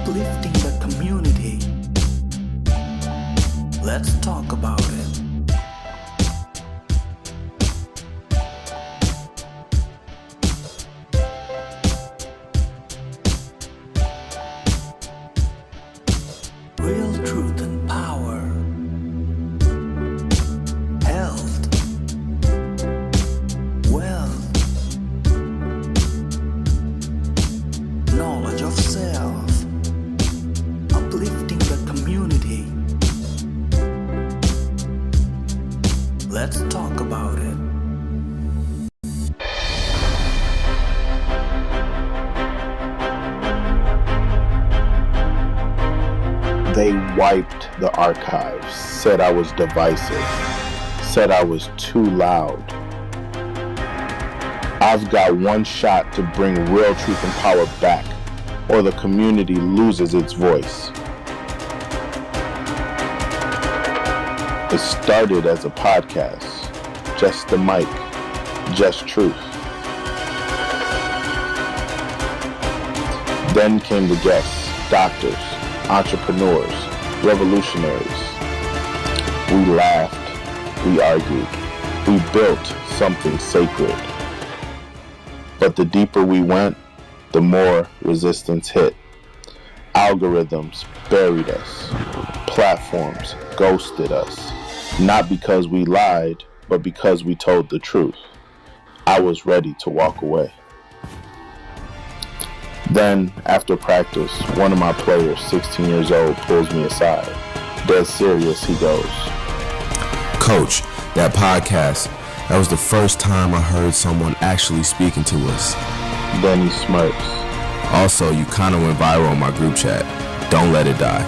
uplifting the community. Let's talk about it. Real truth and power. Health. Wealth. Knowledge of self. Uplifting the community. Let's talk about it. They wiped the archives, said I was divisive, said I was too loud. I've got one shot to bring real truth and power back, or the community loses its voice. It started as a podcast, just the mic, just truth. Then came the guests, doctors, entrepreneurs, revolutionaries. We laughed, we argued, we built something sacred. But the deeper we went, the more resistance hit. Algorithms buried us. Platforms ghosted us. Not because we lied, but because we told the truth. I was ready to walk away. Then, after practice, one of my players, 16 years old, pulls me aside. Dead serious, he goes, "Coach, that podcast, that was the first time I heard someone actually speaking to us." Then he smirks. "Also, you kind of went viral on my group chat. Don't let it die."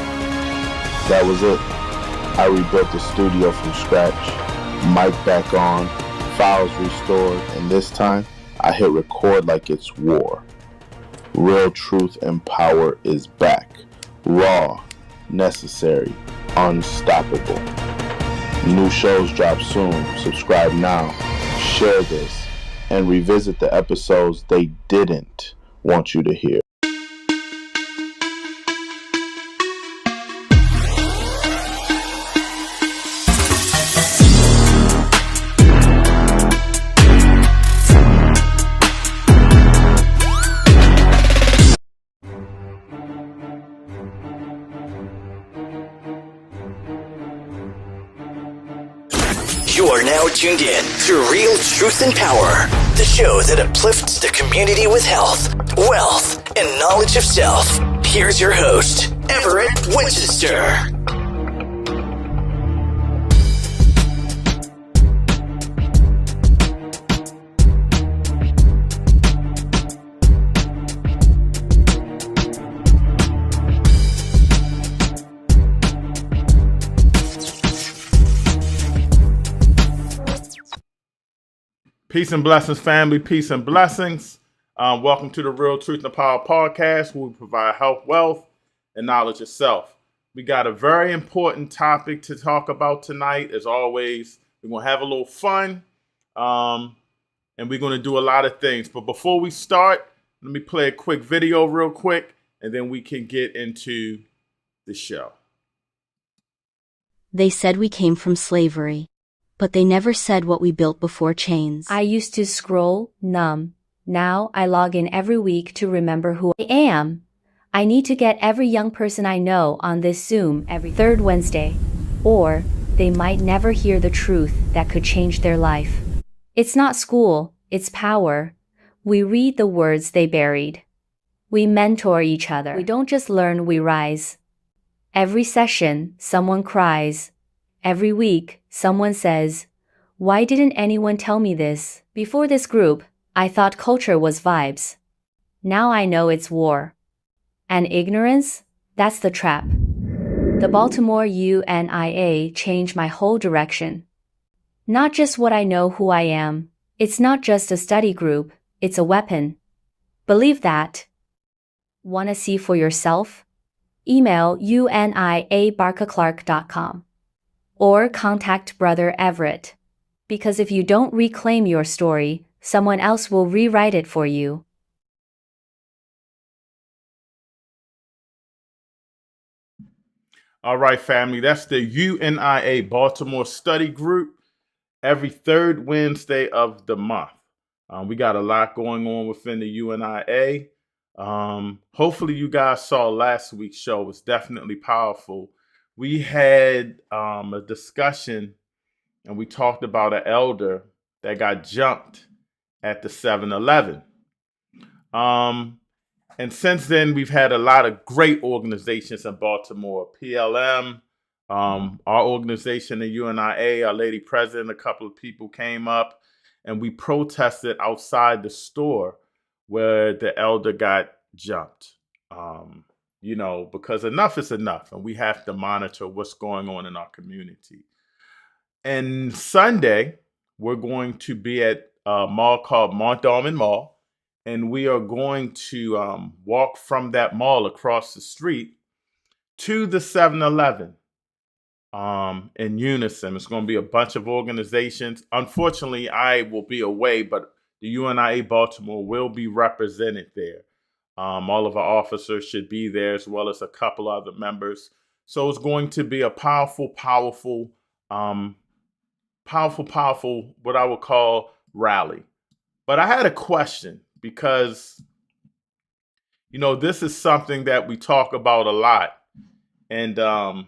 That was it. I rebuilt the studio from scratch, mic back on, files restored, and this time, I hit record like it's war. Real truth and power is back. Raw, necessary, unstoppable. New shows drop soon. Subscribe now, share this, and revisit the episodes they didn't want you to hear. You are now tuned in to Real Truth and Power, the show that uplifts the community with health, wealth, and knowledge of self. Here's your host, Everett Winchester. Peace and blessings, family. Peace and blessings. Welcome to the Real Truth and Power podcast, where we provide health, wealth, and knowledge of self. We got a very important topic to talk about tonight. As always, we're going to have a little fun, and we're going to do a lot of things. But before we start, let me play a quick video real quick, and then we can get into the show. They said we came from slavery, but they never said what we built before chains. I used to scroll, numb. Now I log in every week to remember who I am. I need to get every young person I know on this Zoom every third Wednesday, or they might never hear the truth that could change their life. It's not school, it's power. We read the words they buried. We mentor each other. We don't just learn, we rise. Every session, someone cries. Every week, someone says, "Why didn't anyone tell me this?" Before this group, I thought culture was vibes. Now I know it's war. And ignorance? That's the trap. The Baltimore UNIA changed my whole direction. Not just what I know who I am. It's not just a study group, it's a weapon. Believe that. Want to see for yourself? Email unia@barkaclark.com. Or contact Brother Everett. Because if you don't reclaim your story, someone else will rewrite it for you. All right, family. That's the UNIA Baltimore Study Group every third Wednesday of the month. We got a lot going on within the UNIA. Hopefully, you guys saw last week's show. It was definitely powerful. We had a discussion and we talked about an elder that got jumped at the 7-Eleven. And since then, we've had a lot of great organizations in Baltimore. PLM, our organization, the UNIA, our lady president, a couple of people came up and we protested outside the store where the elder got jumped. Because enough is enough and we have to monitor what's going on in our community. And Sunday, we're going to be at a mall called Montgomery Mall. And we are going to walk from that mall across the street to the 7-Eleven in unison. It's going to be a bunch of organizations. Unfortunately, I will be away, but the UNIA Baltimore will be represented there. All of our officers should be there, as well as a couple other members. So it's going to be a powerful, what I would call rally. But I had a question. Because, this is something that we talk about a lot. And I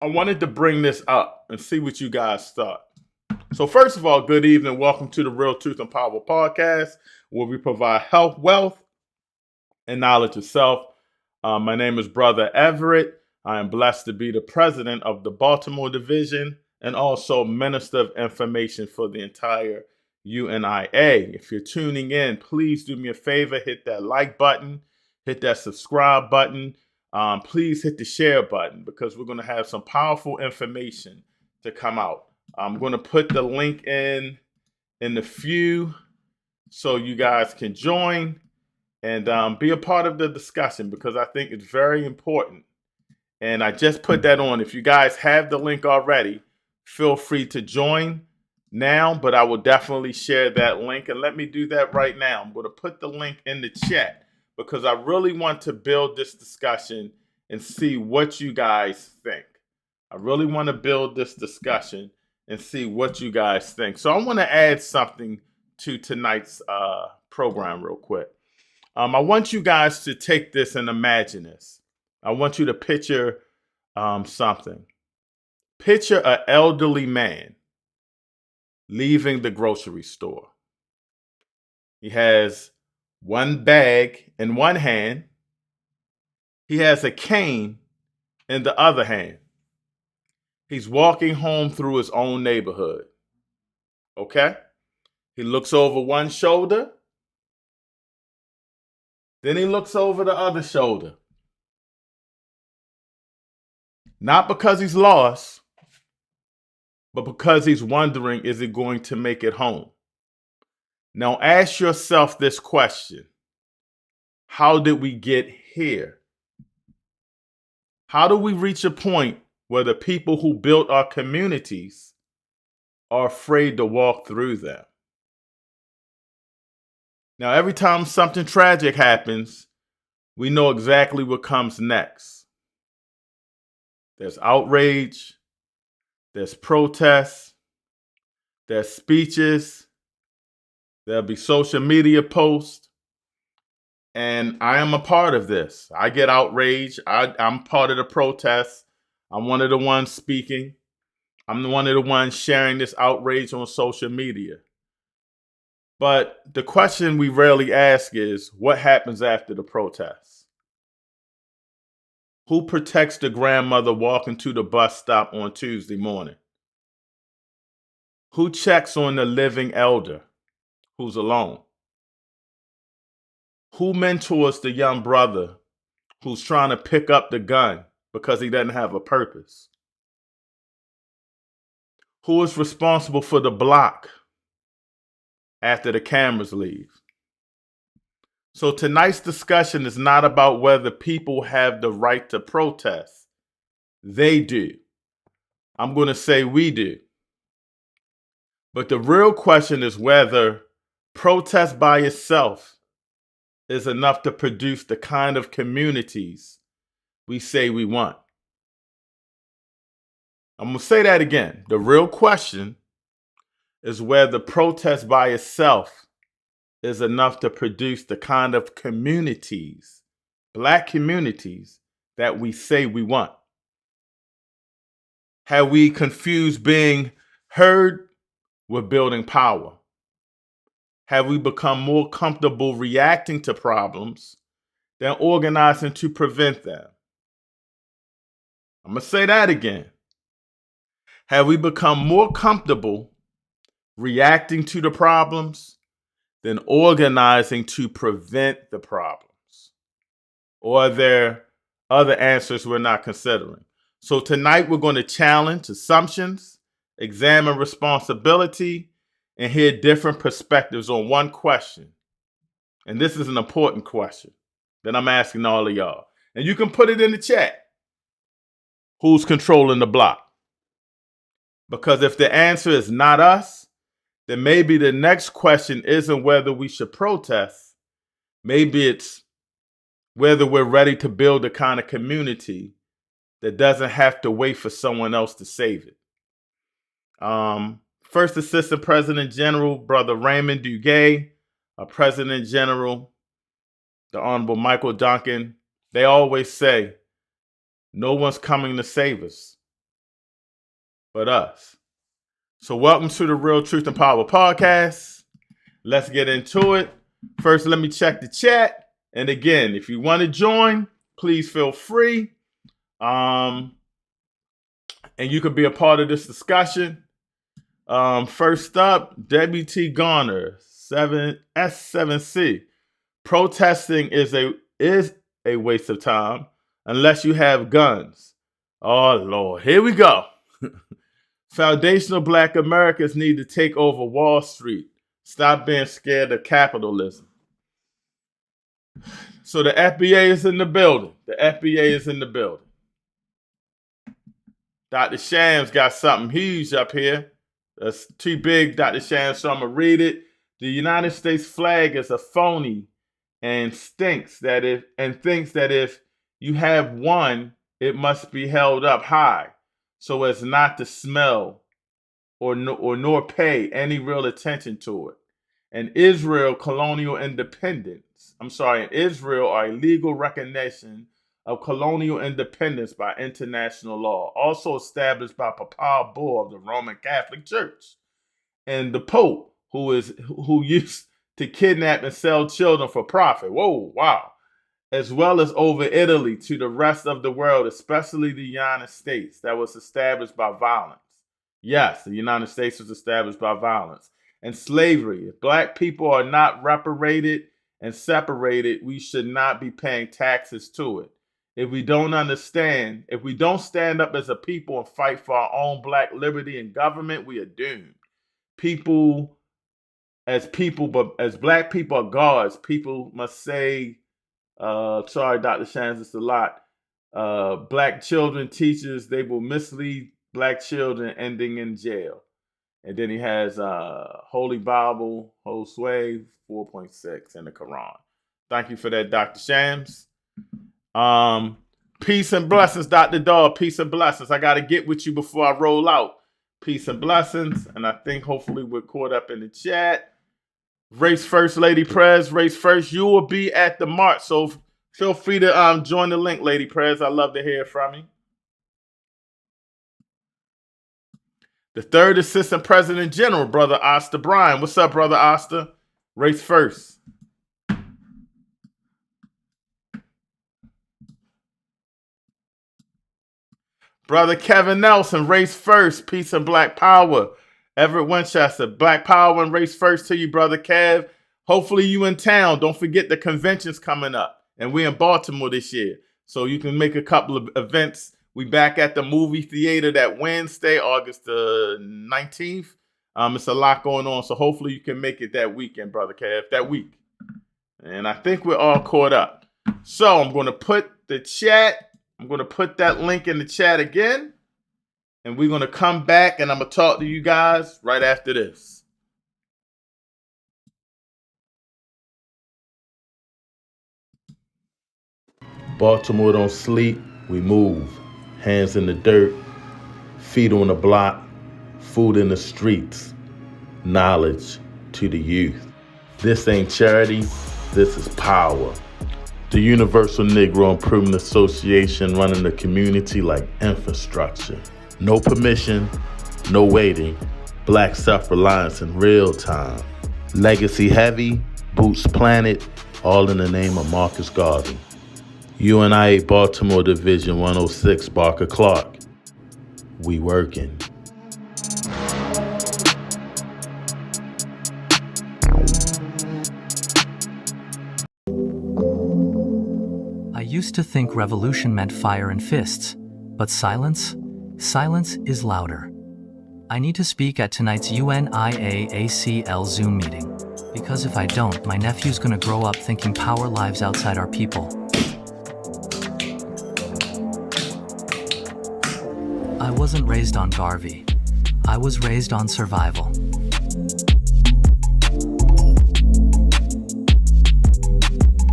wanted to bring this up and see what you guys thought. So first of all, good evening. Welcome to the Real Truth and Power podcast, where we provide health, wealth, and knowledge of self. My name is Brother Everett. I am blessed to be the president of the Baltimore division and also Minister of Information for the entire UNIA. If you're tuning in, please do me a favor, hit that like button, hit that subscribe button. Please hit the share button because we're going to have some powerful information to come out. I'm going to put the link in the few so you guys can join and be a part of the discussion because I think it's very important. And I just put that on. If you guys have the link already, feel free to join now, but I will definitely share that link. And let me do that right now. I'm going to put the link in the chat because I really want to build this discussion and see what you guys think. I really want to build this discussion and see what you guys think. So I want to add something to tonight's program real quick. I want you guys to take this and imagine this. I want you to picture something. Picture an elderly man leaving the grocery store. He has one bag in one hand. He has a cane in the other hand. He's walking home through his own neighborhood. Okay? He looks over one shoulder. Then he looks over the other shoulder. Not because he's lost, but because he's wondering, is he going to make it home? Now ask yourself this question. How did we get here? How do we reach a point where the people who built our communities are afraid to walk through them? Now, every time something tragic happens, we know exactly what comes next. There's outrage. There's protests, there's speeches, there'll be social media posts, and I am a part of this. I get outraged. I'm part of the protests. I'm one of the ones speaking. I'm one of the ones sharing this outrage on social media. But the question we rarely ask is, what happens after the protests? Who protects the grandmother walking to the bus stop on Tuesday morning? Who checks on the living elder who's alone? Who mentors the young brother who's trying to pick up the gun because he doesn't have a purpose? Who is responsible for the block after the cameras leave? So tonight's discussion is not about whether people have the right to protest. They do. I'm going to say we do. But the real question is whether protest by itself is enough to produce the kind of communities we say we want. I'm going to say that again. The real question is whether protest by itself is enough to produce the kind of communities, Black communities, that we say we want. Have we confused being heard with building power? Have we become more comfortable reacting to problems than organizing to prevent them? I'm going to say that again. Have we become more comfortable reacting to the problems than organizing to prevent the problems? Or are there other answers we're not considering? So tonight we're going to challenge assumptions, examine responsibility, and hear different perspectives on one question. And this is an important question that I'm asking all of y'all. And you can put it in the chat. Who's controlling the block? Because if the answer is not us, then maybe the next question isn't whether we should protest. Maybe it's whether we're ready to build the kind of community that doesn't have to wait for someone else to save it. First Assistant President General, Brother Raymond Duguay, President General, the Honorable Michael Duncan, they always say, no one's coming to save us but us. So welcome to the Real Truth and Power podcast. Let's get into it. First, let me check the chat. And again, if you want to join, please feel free. And you could be a part of this discussion. First up, Debbie T. Garner, S7C. Protesting is a waste of time unless you have guns. Oh, Lord. Here we go. Foundational Black Americans need to take over Wall Street. Stop being scared of capitalism. So the FBA is in the building. The FBA is in the building. Dr. Shams got something huge up here. That's too big, Dr. Shams, so I'm going to read it. The United States flag is a phony and thinks that if you have one, it must be held up high so as not to smell or nor pay any real attention to it. And Israel colonial independence. Israel are a legal recognition of colonial independence by international law, also established by Papal Bull of the Roman Catholic Church. And the Pope, who used to kidnap and sell children for profit. Whoa, wow. As well as over Italy to the rest of the world, especially the United States, that was established by violence. Yes, the United States was established by violence. And slavery. If Black people are not reparated and separated, we should not be paying taxes to it. If we don't stand up as a people and fight for our own Black liberty and government, we are doomed. But as Black people are gods, people must say, sorry, Dr. Shans, it's a lot. Black children, teachers, they will mislead Black children, ending in jail. And then he has Holy Bible, Josue 4.6 in the Quran. Thank you for that, Dr. Shams. Peace and blessings, Dr. Dawg. Peace and blessings. I got to get with you before I roll out. Peace and blessings. And I think hopefully we're caught up in the chat. Race first, Lady Prez. Race first. You will be at the march. So feel free to join the link, Lady Prez. I'd love to hear from you. The third Assistant President General, Brother Oster Bryan. What's up, Brother Oster? Race first. Brother Kevin Nelson, race first. Peace and Black Power. Everett Winchester, Black Power and race first to you, Brother Kev. Hopefully you in town. Don't forget the convention's coming up. And we're in Baltimore this year. So you can make a couple of events. We back at the movie theater that Wednesday, August the 19th. It's a lot going on. So hopefully you can make it that weekend, Brother Kev, that week. And I think we're all caught up. So I'm going to put that link in the chat again. And we're going to come back and I'm going to talk to you guys right after this. Baltimore don't sleep. We move, hands in the dirt, feet on the block, food in the streets, knowledge to the youth. This ain't charity, this is power. The Universal Negro Improvement Association running the community like infrastructure. No permission, no waiting, Black self-reliance in real time. Legacy heavy, boots planted, all in the name of Marcus Garvey. UNIA Baltimore Division 106, Barker Clark. We working. I used to think revolution meant fire and fists, but silence is louder. I need to speak at tonight's UNIA-ACL Zoom meeting, because if I don't, my nephew's gonna grow up thinking power lives outside our people. I wasn't raised on Garvey. I was raised on survival.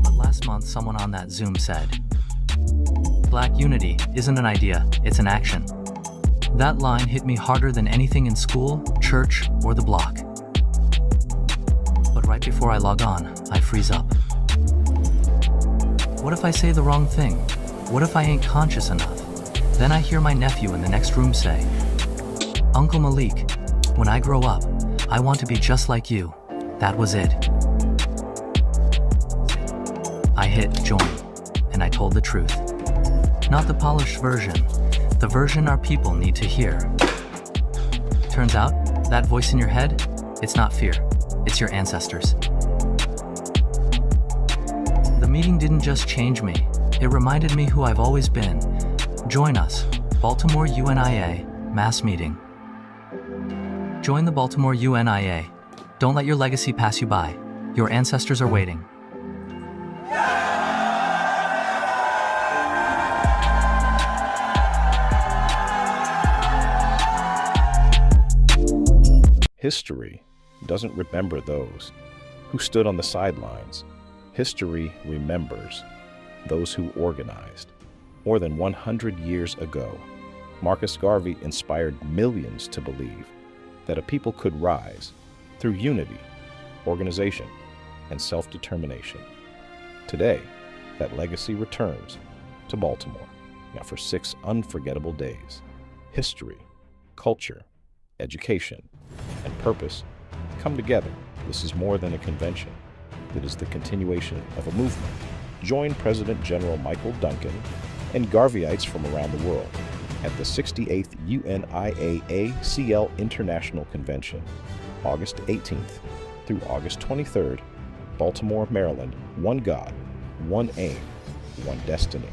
But last month, someone on that Zoom said, Black unity isn't an idea, it's an action. That line hit me harder than anything in school, church, or the block. But right before I log on, I freeze up. What if I say the wrong thing? What if I ain't conscious enough? Then I hear my nephew in the next room say, Uncle Malik, when I grow up, I want to be just like you. That was it. I hit join, and I told the truth. Not the polished version, the version our people need to hear. Turns out, that voice in your head, it's not fear, it's your ancestors. The meeting didn't just change me, it reminded me who I've always been. Join us, Baltimore UNIA, mass meeting. Join the Baltimore UNIA. Don't let your legacy pass you by. Your ancestors are waiting. History doesn't remember those who stood on the sidelines. History remembers those who organized. More than 100 years ago, Marcus Garvey inspired millions to believe that a people could rise through unity, organization, and self-determination. Today, that legacy returns to Baltimore, now for 6 unforgettable days. History, culture, education, and purpose come together. This is more than a convention. It is the continuation of a movement. Join President General Michael Duncan and Garveyites from around the world at the 68th UNIA-ACL International Convention, August 18th through August 23rd, Baltimore, Maryland. One God, one aim, one destiny.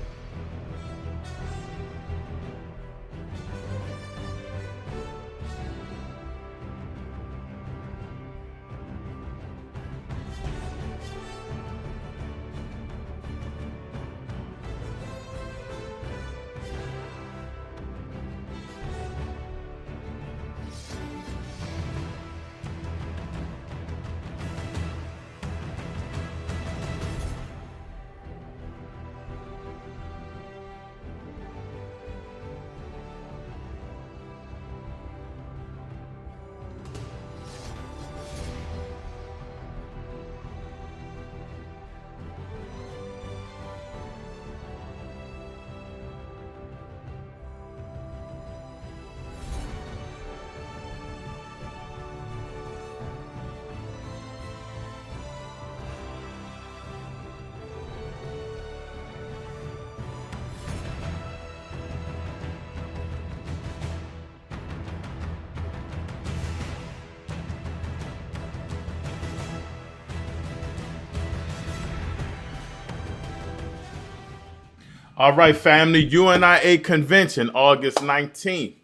All right, family, UNIA convention, August 19th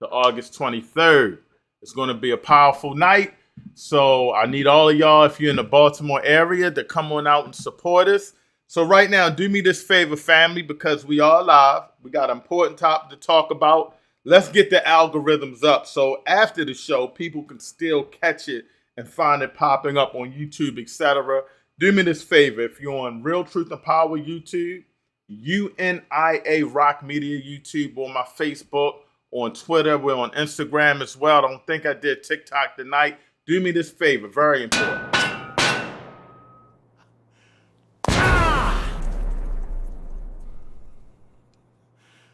to August 23rd. It's going to be a powerful night. So I need all of y'all, if you're in the Baltimore area, to come on out and support us. So right now, do me this favor, family, because we are live. We got an important topic to talk about. Let's get the algorithms up. So after the show, people can still catch it and find it popping up on YouTube, etc. Do me this favor. If you're on Real Truth and Power YouTube, UNIA Rock Media, YouTube, on my Facebook, on Twitter. We're on Instagram as well. I don't think I did TikTok tonight. Do me this favor, very important.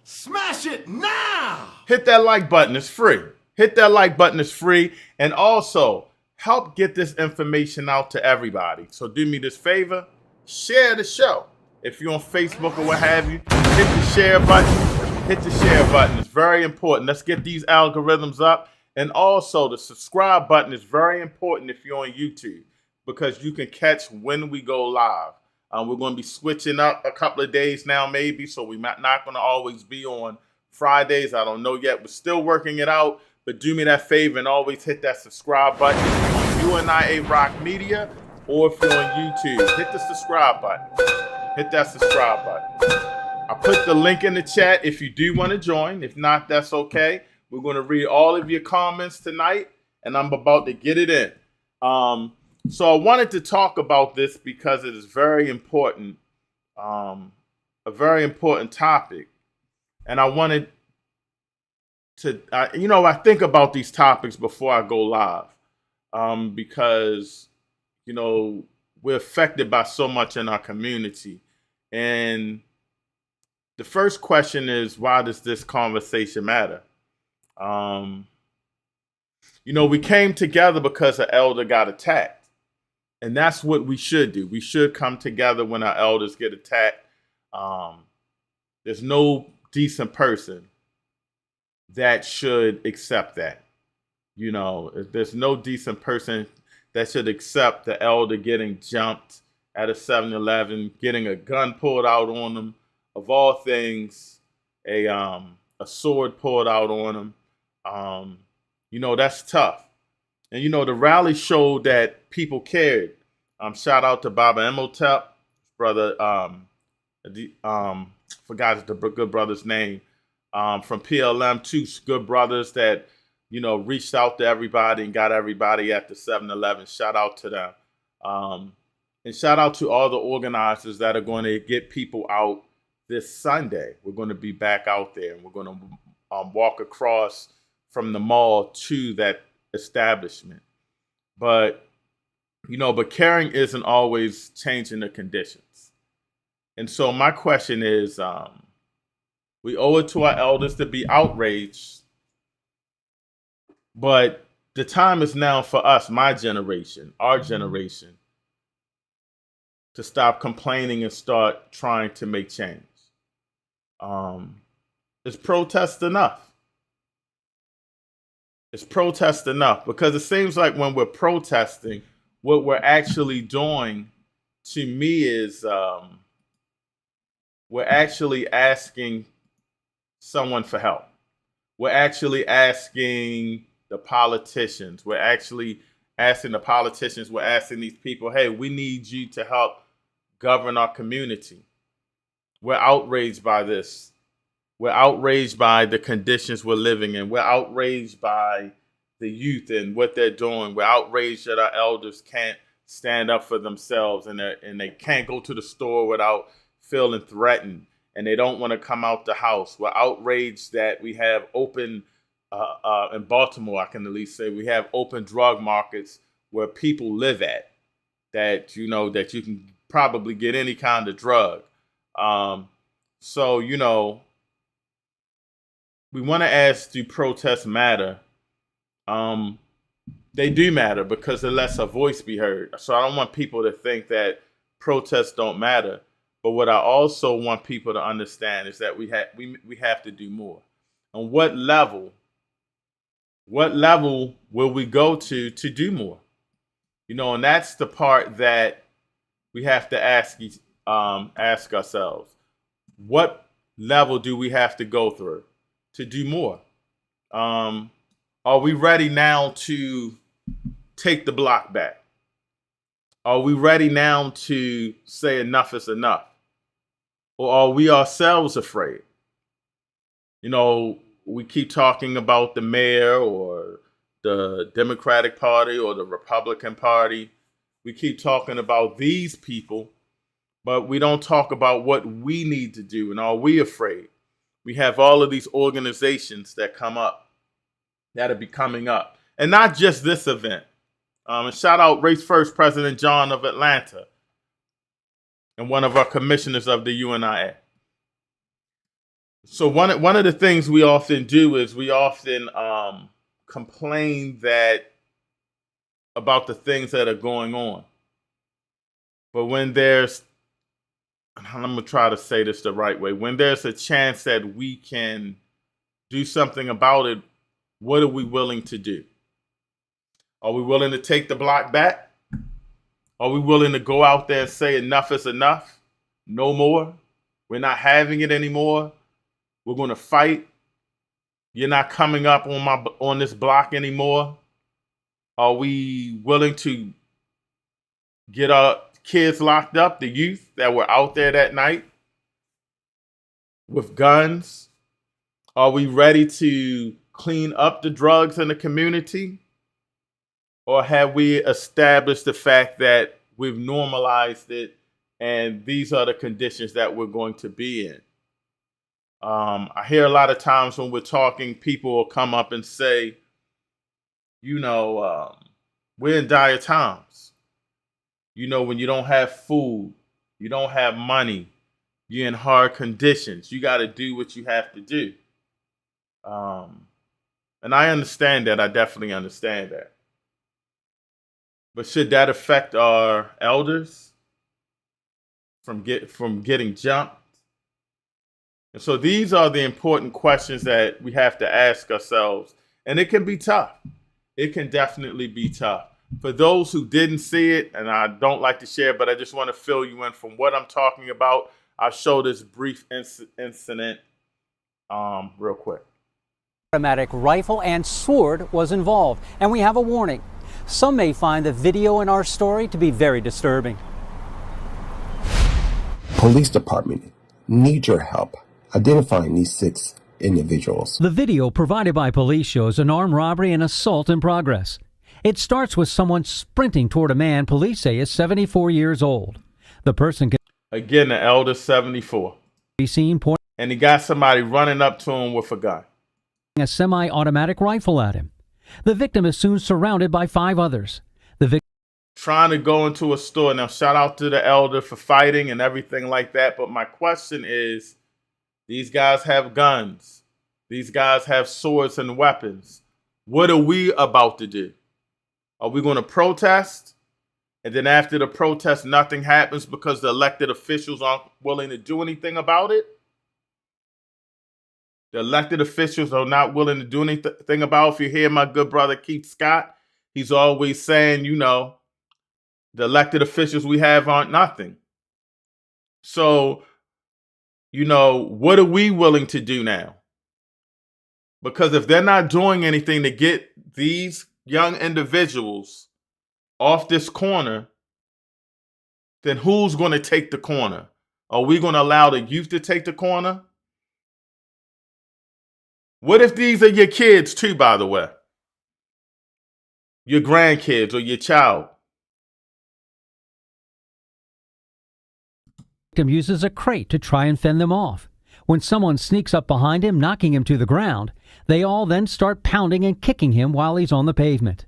Smash it now! Hit that like button. It's free. Hit that like button. It's free. And also, help get this information out to everybody. So do me this favor. Share the show. If you're on Facebook or what have you, hit the share button. Hit the share button. It's very important. Let's get these algorithms up. And also, the subscribe button is very important if you're on YouTube, because you can catch when we go live. We're going to be switching up a couple of days now, maybe, so we're not going to always be on Fridays. I don't know yet. We're still working it out, but do me that favor and always hit that subscribe button if you're on UNIA Rock Media, or if you're on YouTube. Hit the subscribe button. Hit that subscribe button. I put the link in the chat if you do want to join. If not, that's okay. We're going to read all of your comments tonight, and I'm about to get it in. So I wanted to talk about this because it is very important, a very important topic. And I wanted to, I think about these topics before I go live, because, we're affected by so much in our community. And the first question is, why does this conversation matter? We came together because an elder got attacked. And that's what we should do. We should come together when our elders get attacked. There's no decent person that should accept that. There's no decent person that should accept the elder getting jumped at a 7-Eleven, getting a gun pulled out on them, of all things, a sword pulled out on them. That's tough. And, the rally showed that people cared. Shout out to Baba Emotep, brother, forgot the good brother's name, from PLM, two good brothers that, reached out to everybody and got everybody at the 7-Eleven. Shout out to them. And shout out to all the organizers that are going to get people out this Sunday. We're going to be back out there, and we're going to walk across from the mall to that establishment. But caring isn't always changing the conditions. And so my question is, we owe it to our elders to be outraged, but the time is now for us, my generation, our generation, to stop complaining and start trying to make change. Is protest enough? Is protest enough? Because it seems like when we're protesting, what we're actually doing, to me, is we're actually asking someone for help. We're actually asking the politicians. We're actually asking the politicians. We're asking these people, hey, we need you to help govern our community. We're outraged by this. We're outraged by the conditions we're living in. We're outraged by the youth and what they're doing. We're outraged that our elders can't stand up for themselves, and they can't go to the store without feeling threatened, and they don't want to come out the house. We're outraged that we have open, in Baltimore, I can at least say, we have open drug markets where people live at, that that you can probably get any kind of drug. So we want to ask, do protests matter? They do matter, because it lets a voice be heard. So I don't want people to think that protests don't matter. But what I also want people to understand is that we have to do more. And what level will we go to do more? And that's the part that we have to ask ourselves. What level do we have to go through to do more? Are we ready now to take the block back? Are we ready now to say enough is enough? Or are we ourselves afraid? We keep talking about the mayor or the Democratic Party or the Republican Party. We keep talking about these people, but we don't talk about what we need to do, and are we afraid? We have all of these organizations that come up, that'll be coming up, and not just this event. And shout out Race First President John of Atlanta and one of our commissioners of the UNIA. So one of the things we often do is we often complain about the things that are going on. But when there's, I'm going to try to say this the right way, when there's a chance that we can do something about it, what are we willing to do? Are we willing to take the block back? Are we willing to go out there and say enough is enough? No more. We're not having it anymore. We're going to fight. You're not coming up on this block anymore. Are we willing to get our kids locked up, the youth that were out there that night with guns? Are we ready to clean up the drugs in the community? Or have we established the fact that we've normalized it and these are the conditions that we're going to be in? I hear a lot of times when we're talking, people will come up and say, we're in dire times. When you don't have food, you don't have money, you're in hard conditions. You got to do what you have to do. And I understand that. I definitely understand that. But should that affect our elders from getting jumped? And so these are the important questions that we have to ask ourselves. And it can be tough. It can definitely be tough. For those who didn't see it, and I don't like to share, but I just want to fill you in from what I'm talking about. I'll show this brief incident real quick. Automatic rifle and sword was involved, and we have a warning. Some may find the video in our story to be very disturbing. Police department need your help identifying these 6 individuals. The video provided by police shows an armed robbery and assault in progress. It starts with someone sprinting toward a man police say is 74 years old. The person can again, the elder 74. Be seen pointing, and he got somebody running up to him with a gun. A semi-automatic rifle at him. The victim is soon surrounded by 5 others. The victim trying to go into a store. Now, shout out to the elder for fighting and everything like that. But my question is, these guys have guns. These guys have swords and weapons. What are we about to do? Are we going to protest? And then after the protest, nothing happens because the elected officials aren't willing to do anything about it? The elected officials are not willing to do anything about it. If you hear my good brother Keith Scott, he's always saying, the elected officials we have aren't nothing. So, what are we willing to do now? Because if they're not doing anything to get these young individuals off this corner, then who's going to take the corner? Are we going to allow the youth to take the corner? What if these are your kids too, by the way? Your grandkids or your child? victim uses a crate to try and fend them off. When someone sneaks up behind him, knocking him to the ground, they all then start pounding and kicking him while he's on the pavement.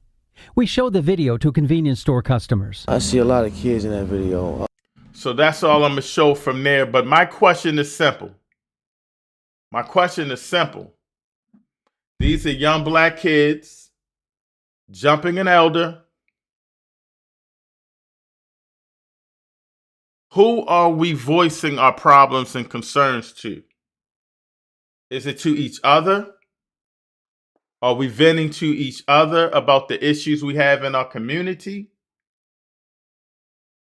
We showed the video to convenience store customers. I see a lot of kids in that video. So that's all I'm going to show from there. But my question is simple. These are young black kids jumping an elder. Who are we voicing our problems and concerns to? Is it to each other? Are we venting to each other about the issues we have in our community?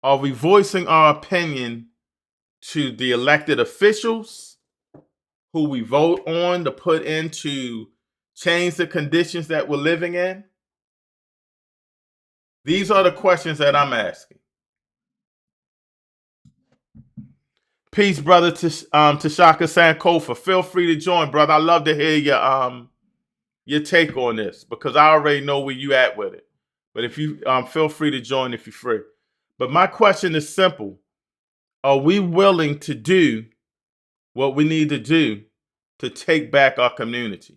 Are we voicing our opinion to the elected officials who we vote on to put in to change the conditions that we're living in? These are the questions that I'm asking. Peace, brother Tashaka Sankofa. Feel free to join, brother. I love to hear your take on this because I already know where you at with it. But if you feel free to join if you're free. But my question is simple. are we willing to do what we need to do to take back our community?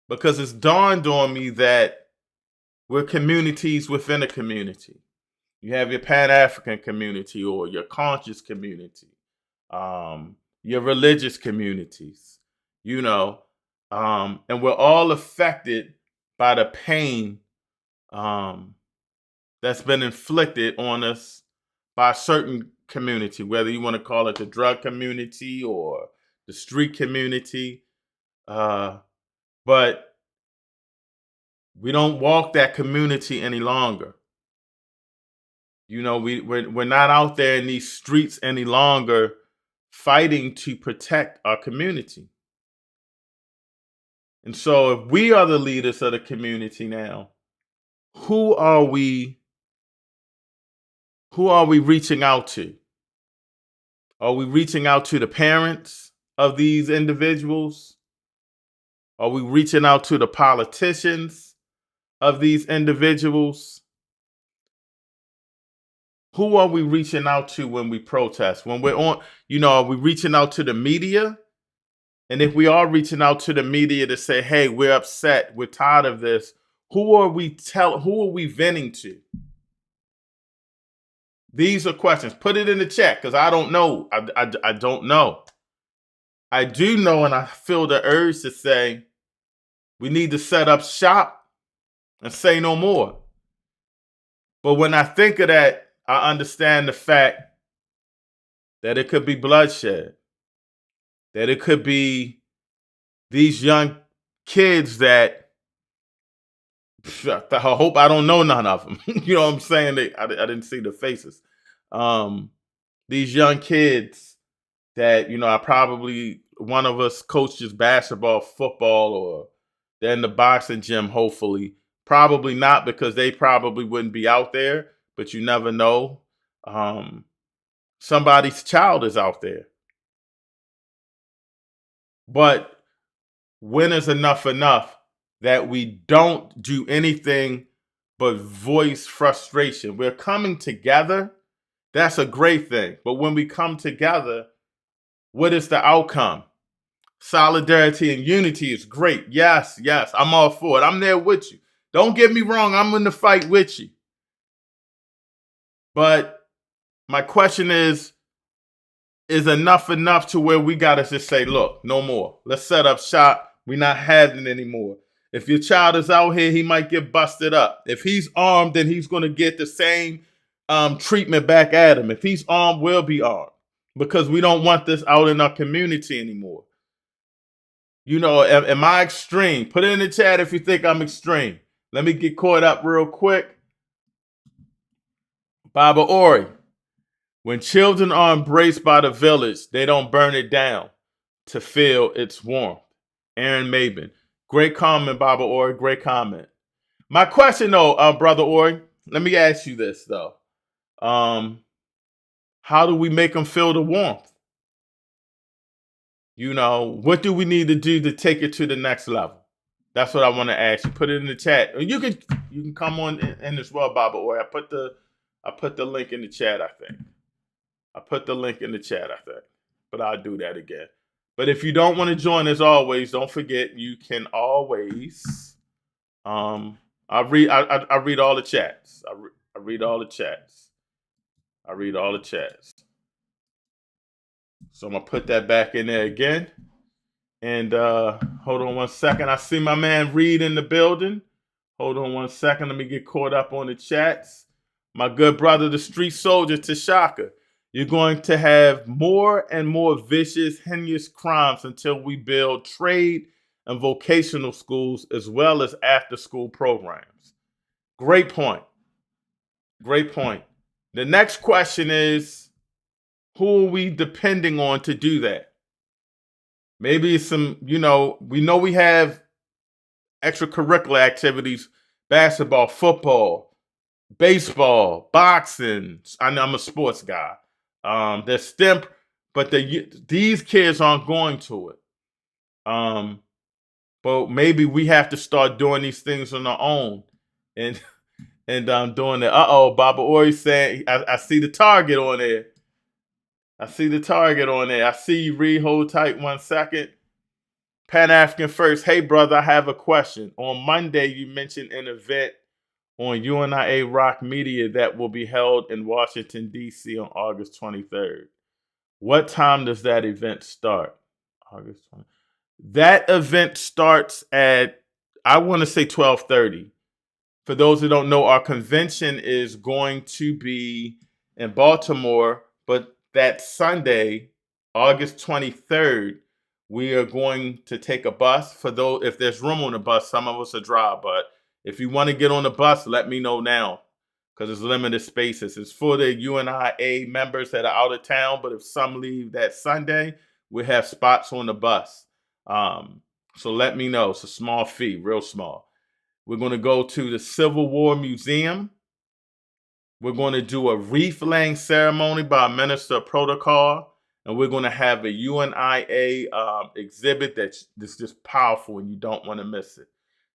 Because it's dawned on me that we're communities within a community. You have your Pan-African community or your conscious community, your religious communities, and we're all affected by the pain that's been inflicted on us by a certain community, whether you want to call it the drug community or the street community. But we don't walk that community any longer. We're not out there in these streets any longer fighting to protect our community. And so if we are the leaders of the community now, who are we reaching out to? Are we reaching out to the parents of these individuals? Are we reaching out to the politicians of these individuals? Who are we reaching out to when we protest? When we're on, are we reaching out to the media? And if we are reaching out to the media to say, hey, we're upset, we're tired of this, who are we venting to? These are questions. Put it in the chat because I don't know. I don't know. I do know, and I feel the urge to say we need to set up shop and say no more. But when I think of that, I understand the fact that it could be bloodshed, that it could be these young kids that I hope I don't know none of them. You know what I'm saying? I didn't see the faces. These young kids that, I probably, one of us coaches basketball, football, or they're in the boxing gym, hopefully. Probably not, because they probably wouldn't be out there, but you never know. Somebody's child is out there. But when is enough that we don't do anything but voice frustration? We're coming together. That's a great thing. But when we come together, what is the outcome? Solidarity and unity is great. Yes, I'm all for it. I'm there with you. Don't get me wrong. I'm in the fight with you. But my question is enough to where we got to just say, look, no more. Let's set up shop. We're not having it anymore. If your child is out here, he might get busted up. If he's armed, then he's going to get the same treatment back at him. If he's armed, we'll be armed, because we don't want this out in our community anymore. Am I extreme? Put it in the chat if you think I'm extreme. Let me get caught up real quick. Baba Ori. When children are embraced by the village, they don't burn it down to feel its warmth. Aaron Maben. Great comment, Baba Ori. Great comment. My question, though, Brother Ori, let me ask you this, though. How do we make them feel the warmth? What do we need to do to take it to the next level? That's what I want to ask you. Put it in the chat. You can come on in as well, Baba Ori. I put the link in the chat, I think. But I'll do that again. But if you don't want to join, as always, don't forget you can always. I read all the chats. I read all the chats. So I'm gonna put that back in there again. And hold on one second. I see my man Reed in the building. Hold on one second. Let me get caught up on the chats. My good brother, the street soldier, Tashaka. You're going to have more and more vicious, heinous crimes until we build trade and vocational schools as well as after-school programs. Great point. The next question is, who are we depending on to do that? Maybe some, we know we have extracurricular activities, basketball, football, baseball, boxing. I'm a sports guy. They're STEM, but these kids aren't going to it. But maybe we have to start doing these things on our own, and doing it. Baba Ori saying, I see the target on there. I see the target on there. I see you, Reed. Hold tight 1 second. Pan-African First. Hey, brother, I have a question. On Monday, you mentioned an event on UNIA Rock Media that will be held in Washington, D.C. on August 23rd. What time does that event start? August 20th. That event starts at, I want to say 12:30. For those who don't know, our convention is going to be in Baltimore, but that Sunday, August 23rd, we are going to take a bus. For those, if there's room on the bus, some of us will drive, but if you want to get on the bus, let me know now because there's limited spaces. It's for the UNIA members that are out of town, but if some leave that Sunday, we have spots on the bus. So let me know. It's a small fee, real small. We're going to go to the Civil War Museum. We're going to do a wreath laying ceremony by a minister of protocol. And we're going to have a UNIA exhibit that's just powerful and you don't want to miss it.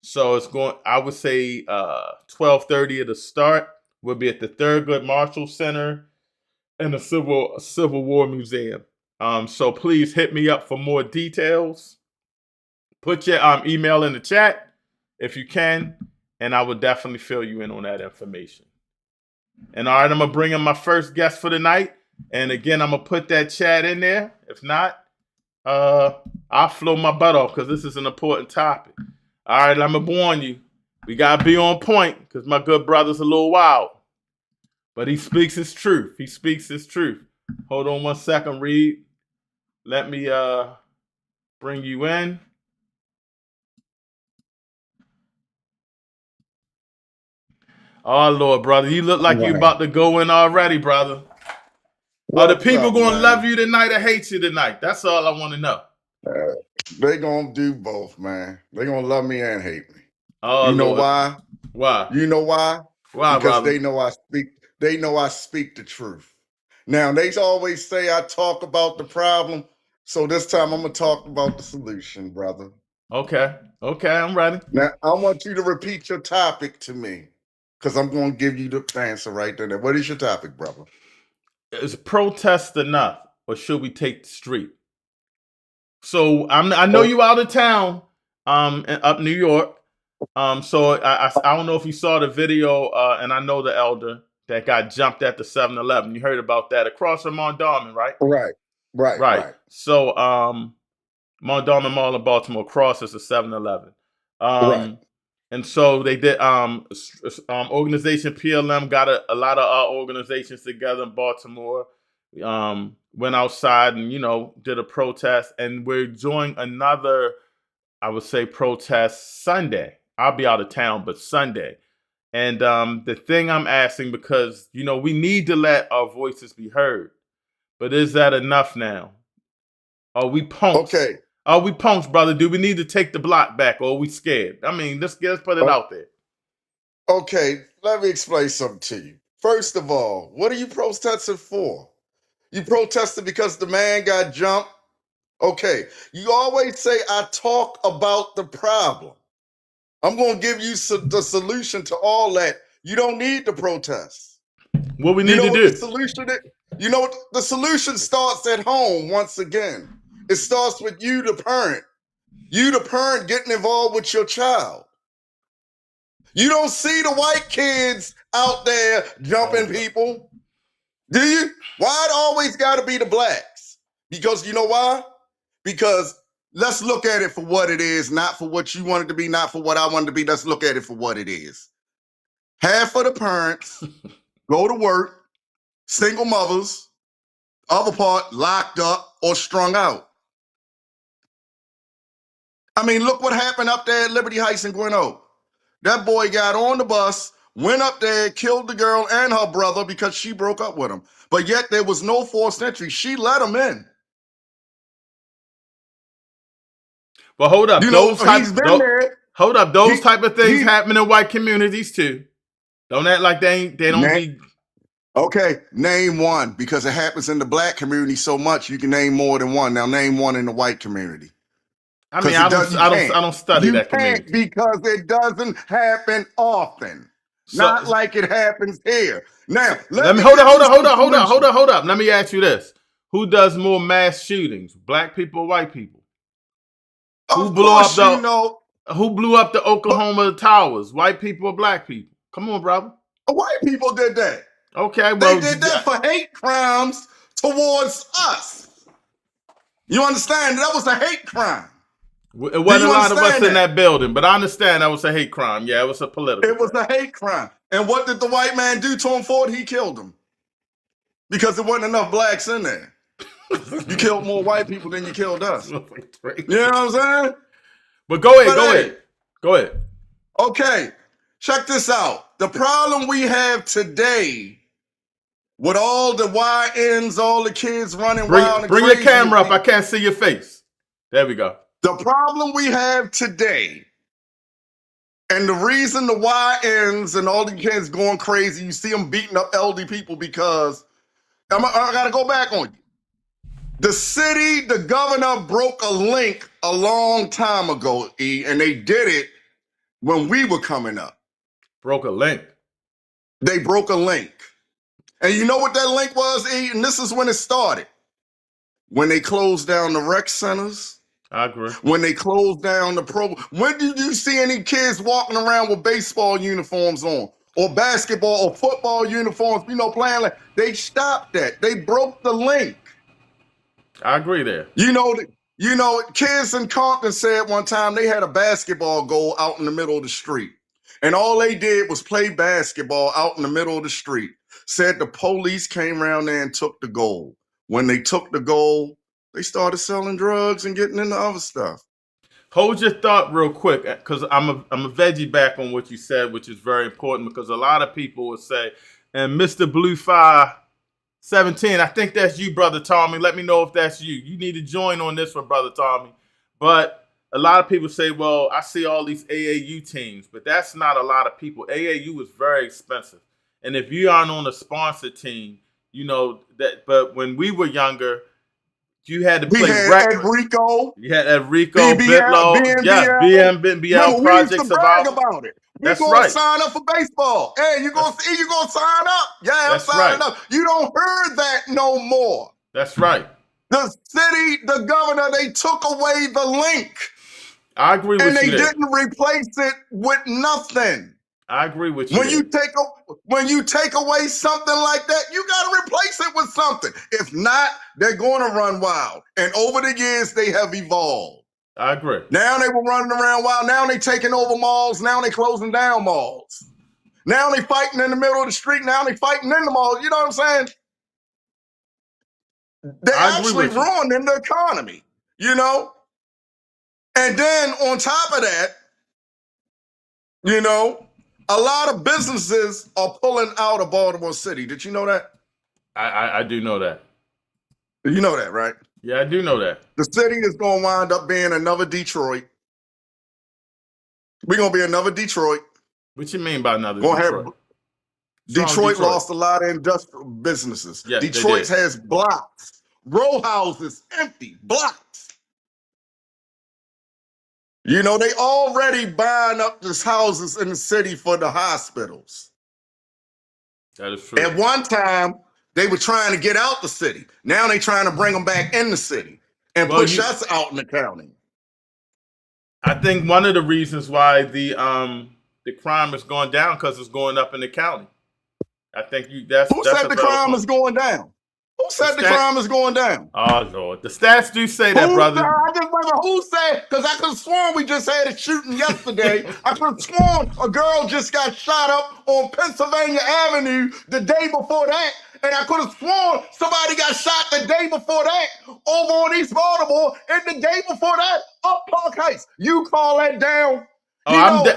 So it's going, I would say 12:30 at the start. We'll be at the Thurgood Marshall Center and the Civil War Museum. So please hit me up for more details. Put your email in the chat if you can, and I will definitely fill you in on that information. And all right, I'm going to bring in my first guest for the night. And again, I'm going to put that chat in there. If not, I'll flow my butt off because this is an important topic. All right, I'm going to warn you. We got to be on point because my good brother's a little wild. But he speaks his truth. He speaks his truth. Hold on 1 second, Reed. Let me bring you in. Oh, Lord, brother. You look like you about to go in already, brother. Are the people going to love you tonight or hate you tonight? That's all I want to know. They going to do both, man. They going to love me and hate me. Oh, you know Lord. why? Why? You know why? Why, because brother? they know I speak the truth. Now, they always say I talk about the problem. So this time I'm going to talk about the solution, brother. Okay, I'm ready. Now, I want you to repeat your topic to me because I'm going to give you the answer right there. What is your topic, brother? Is protest enough or should we take the street? So I know you out of town up New York. So I don't know if you saw the video and I know the elder that got jumped at the 7-Eleven. You heard about that across from Mondawmin, right? Right. So Mondawmin Mall in Baltimore crosses the 7-Eleven. Right. And so they did organization PLM got a lot of our organizations together in Baltimore. Went outside and, did a protest. And we're doing another, I would say, protest Sunday. I'll be out of town, but Sunday. And the thing I'm asking, because, we need to let our voices be heard. But is that enough now? Are we punks? Okay. Are we punks, brother? Do we need to take the block back or are we scared? I mean, let's put it out there. Okay, let me explain something to you. First of all, what are you protesting for? You protested because the man got jumped? Okay, you always say I talk about the problem. I'm going to give you the solution to all that. You don't need to protest. What we need to do? The solution is? The solution starts at home once again. It starts with you, the parent. You, the parent, getting involved with your child. You don't see the white kids out there jumping people. Do you? Why it always got to be the blacks? Because you know why? Because let's look at it for what it is, not for what you want it to be, not for what I want it to be. Let's look at it for what it is. Half of the parents go to work, single mothers, other part locked up or strung out. I mean, look what happened up there at Liberty Heights in Gwinnett Oak. That boy got on the bus, went up there, killed the girl and her brother because she broke up with him. But yet there was no forced entry. She let him in. Well, hold up. Those type of things happen in white communities too. Don't act like they don't be. Okay, name one, because it happens in the black community so much. You can name more than one. Now name one in the white community. I mean, I don't study that community. Because it doesn't happen often. Not like it happens here. Now, hold up. Let me ask you this. Who does more mass shootings, black people or white people? Of course, you know. Who blew up the Oklahoma towers, white people or black people? Come on, brother. White people did that. Okay, well. They did that for hate crimes towards us. You understand? That was a hate crime. It wasn't a lot of us in that building, but I understand that was a hate crime. Yeah, it was a political. It was a hate crime. And what did the white man do to him for it? He killed him. Because there wasn't enough blacks in there. You killed more white people than you killed us. You know what I'm saying? But go ahead. Okay, check this out. The problem we have today with all the YNs, all the kids running wild and crazy. Bring your camera up. I can't see your face. There we go. The problem we have today, and the reason the YNs and all the kids going crazy, you see them beating up elderly people because, I got to go back on you. The governor broke a link a long time ago, E, and they did it when we were coming up. Broke a link? They broke a link. And you know what that link was, E? And this is when it started. When they closed down the rec centers. I agree. When they closed down when did you see any kids walking around with baseball uniforms on? Or basketball or football uniforms, playing like they stopped that. They broke the link. I agree there. Kids in Compton said one time they had a basketball goal out in the middle of the street. And all they did was play basketball out in the middle of the street. Said the police came around there and took the goal. When they took the goal, they started selling drugs and getting into other stuff. Hold your thought real quick, because I'm a veggie back on what you said, which is very important, because a lot of people will say, and Mr. Blue Fire 17, I think that's you, Brother Tommy. Let me know if that's you. You need to join on this one, Brother Tommy. But a lot of people say, well, I see all these AAU teams, but that's not a lot of people. AAU is very expensive. And if you aren't on a sponsor team, that. But when we were younger, you had to play. We had Enrico. You had Enrico, Bitlow, BM, Project Survival. About it. That's gonna right. Sign up for baseball. Hey, you gonna sign up? Yeah, I'm signing up. You don't hear that no more. That's right. The governor, they took away the link. I agree with you. And they didn't replace it with nothing. I agree with you. When you take away something like that, you got to replace it with something. If not, they're going to run wild. And over the years, they have evolved. I agree. Now they were running around wild. Now they taking over malls. Now they closing down malls. Now they fighting in the middle of the street. Now they fighting in the malls. You know what I'm saying? They're actually ruining the economy. And then on top of that, a lot of businesses are pulling out of Baltimore City. Did you know that? I do know that. You know that, right? Yeah, I do know that. The city is going to wind up being another Detroit. We're going to be another Detroit. What you mean by another Detroit? Detroit lost a lot of industrial businesses. Yeah, Detroit has blocks, row houses, empty blocks. They already buying up these houses in the city for the hospitals. That is true. At one time, they were trying to get out the city. Now they trying to bring them back in the city and push us out in the county. I think one of the reasons why the crime is going down because it's going up in the county. I think that's. Who said the crime is going down? Who said the crime is going down? Oh, Lord. The stats do say that, brother. I just remember who said, because I could have sworn we just had a shooting yesterday. I could have sworn a girl just got shot up on Pennsylvania Avenue the day before that. And I could have sworn somebody got shot the day before that over on East Baltimore. And the day before that, up Park Heights. You call that down? Hold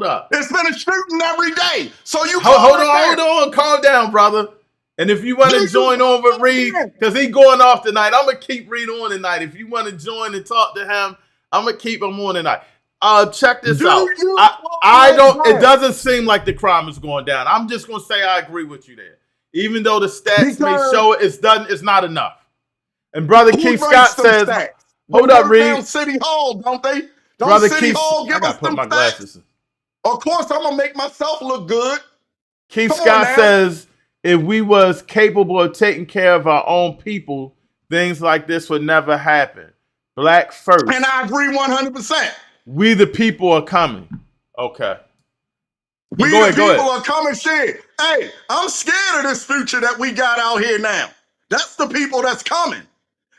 up. It's been a shooting every day. So you hold on, calm down, brother. And if you want to join on with Reed, because he's going off tonight, I'm gonna keep Reed on tonight. If you want to join and talk to him, I'm gonna keep him on tonight. Check this out. I don't. It doesn't seem like the crime is going down. I'm just gonna say I agree with you there, even though the stats may show it's not enough. And brother Keith Scott says. Hold up, Reed. City Hall, don't they? Brother City Keith, Hall give us put my glasses in. Of course, I'm gonna make myself look good. Keith Scott says if we was capable of taking care of our own people, things like this would never happen. Black first. And I agree 100%. We the people are coming. Okay. We the people are coming. Shit. Hey, I'm scared of this future that we got out here now. That's the people that's coming.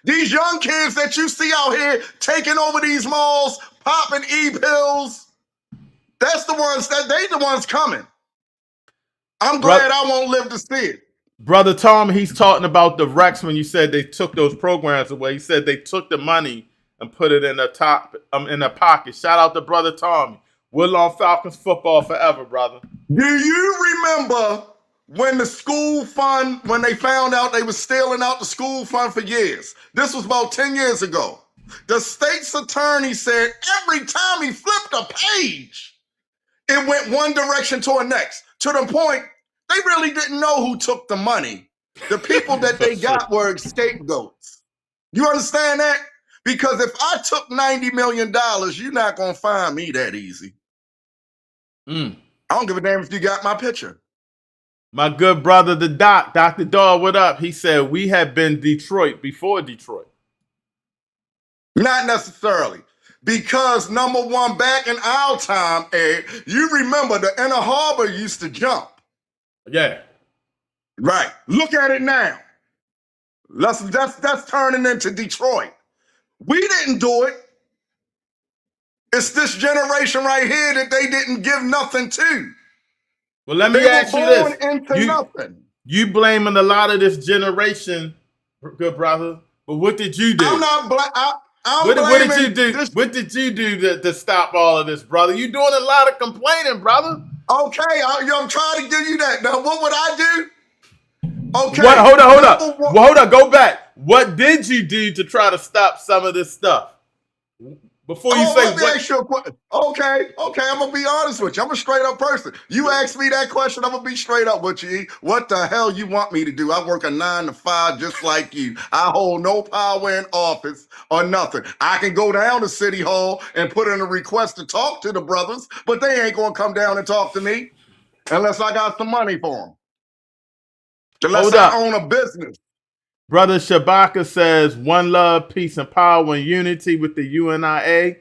These young kids that you see out here taking over these malls, popping e-pills, that's the ones they the ones coming. I'm glad I won't live to see it. Brother Tom, he's talking about the Rex when you said they took those programs away. He said they took the money and put it in their pocket. Shout out to Brother Tommy. Woodlawn Falcons football forever, brother. Do you remember when the school fund, when they found out they were stealing out the school fund for years? This was about 10 years ago. The state's attorney said every time he flipped a page, it went one direction to the next. To the point, they really didn't know who took the money. The people that they got were scapegoats. You understand that? Because if I took $90 million, you're not going to find me that easy. I don't give a damn if you got my picture. My good brother, the doc, Dr. Daw, what up? He said we had been Detroit before Detroit. Not necessarily. Because number one, back in our time, Ed, you remember the Inner Harbor used to jump. Yeah. Right. Look at it now. That's turning into Detroit. We didn't do it. It's this generation right here that they didn't give nothing to. Well, let me ask you this. Into nothing. You blaming a lot of this generation, good brother, but what did you do? I'm not what did you do? What did you do to stop all of this, brother? You doing a lot of complaining, brother. Okay, I'm trying to give you that. Now, what would I do? Okay. What? Hold up. Well, hold up. Go back. What did you do to try to stop some of this stuff? Before you say what? Okay, I'm gonna be honest with you. I'm a straight up person. You ask me that question, I'm gonna be straight up with you. What the hell you want me to do? I work a 9 to 5 just like you. I hold no power in office or nothing. I can go down to City Hall and put in a request to talk to the brothers, but they ain't gonna come down and talk to me unless I got some money for them. Unless I own a business. Brother Shabaka says, one love, peace, and power and unity with the UNIA.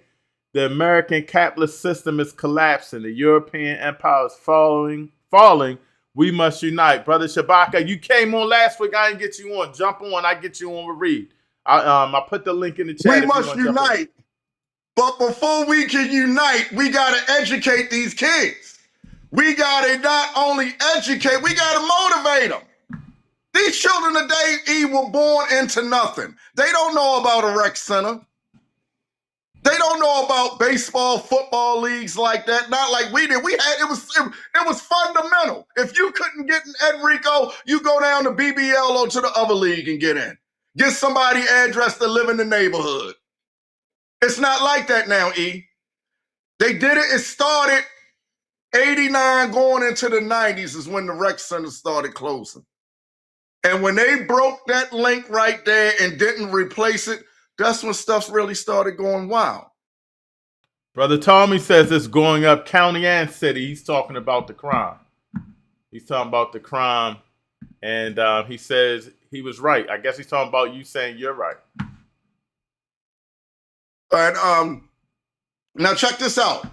The American capitalist system is collapsing. The European empire is falling. We must unite. Brother Shabaka, you came on last week. I didn't get you on. Jump on. I get you on with Reed. I put the link in the chat. We must unite. But before we can unite, we got to educate these kids. We got to not only educate, we got to motivate them. These children today were born into nothing. They don't know about a rec center. They don't know about baseball, football leagues like that. Not like we did. It was fundamental. If you couldn't get in Enrico, you go down to BBL or to the other league and get in. Get somebody address to live in the neighborhood. It's not like that now, E. They did it. It started 89 going into the 90s is when the rec center started closing. And when they broke that link right there and didn't replace it, that's when stuff really started going wild. Brother Tommy says it's going up county and city. He's talking about the crime. He's talking about the crime. And he says he was right. I guess he's talking about you saying you're right. And now check this out.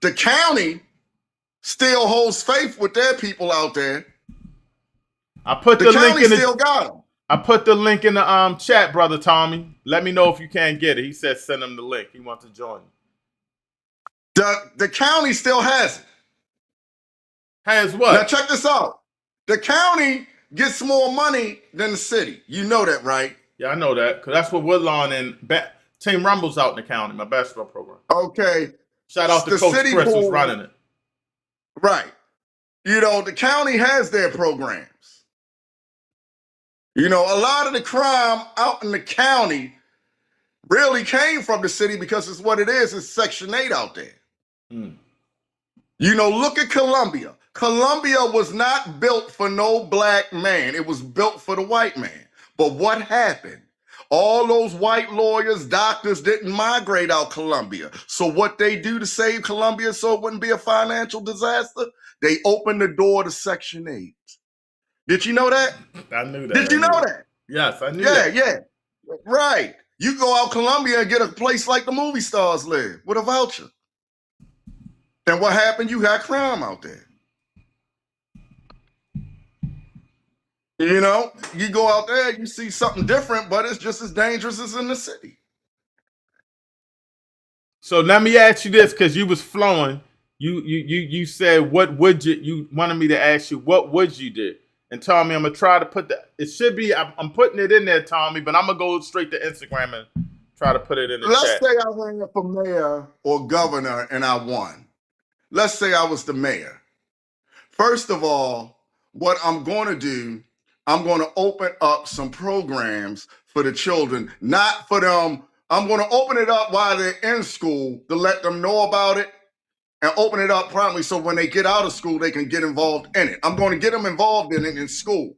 The county still holds faith with their people out there. I put the link in still got them. I put the link in the chat, Brother Tommy. Let me know if you can't get it. He said send him the link. He wants to join you. The county still has it. Has what? Now check this out. The county gets more money than the city. You know that, right? Yeah, I know that. Because that's what Woodlawn and Team Rumble's out in the county, my basketball program. Okay. Shout out to Coach Chris who's running it. Right. You know, the county has their programs. You know, a lot of the crime out in the county really came from the city because it's what it is. It's Section 8 out there. You know, look at Columbia. Columbia was not built for no black man. It was built for the white man. But what happened? All those white lawyers, doctors didn't migrate out Columbia. So what they do to save Columbia so it wouldn't be a financial disaster, they opened the door to Section 8. Did you know that? I knew that. Did you know that? Yes, I knew that. Yeah. Right. You go out Columbia and get a place like the movie stars live with a voucher. And what happened? You got crime out there. You know, you go out there, you see something different, but it's just as dangerous as in the city. So let me ask you this, because you was flowing. You said, what would you wanted me to ask you, what would you do? And Tommy, I'm gonna try to put that. It should be. I'm putting it in there, Tommy, but I'm gonna go straight to Instagram and try to put it in the Let's chat. say I ran for mayor or governor and I won. Let's say I was the mayor. First of all, what I'm going to do, I'm going to open up some programs for the children, not for them. I'm going to open it up while they're in school to let them know about it and open it up promptly so when they get out of school, they can get involved in it. I'm going to get them involved in it in school.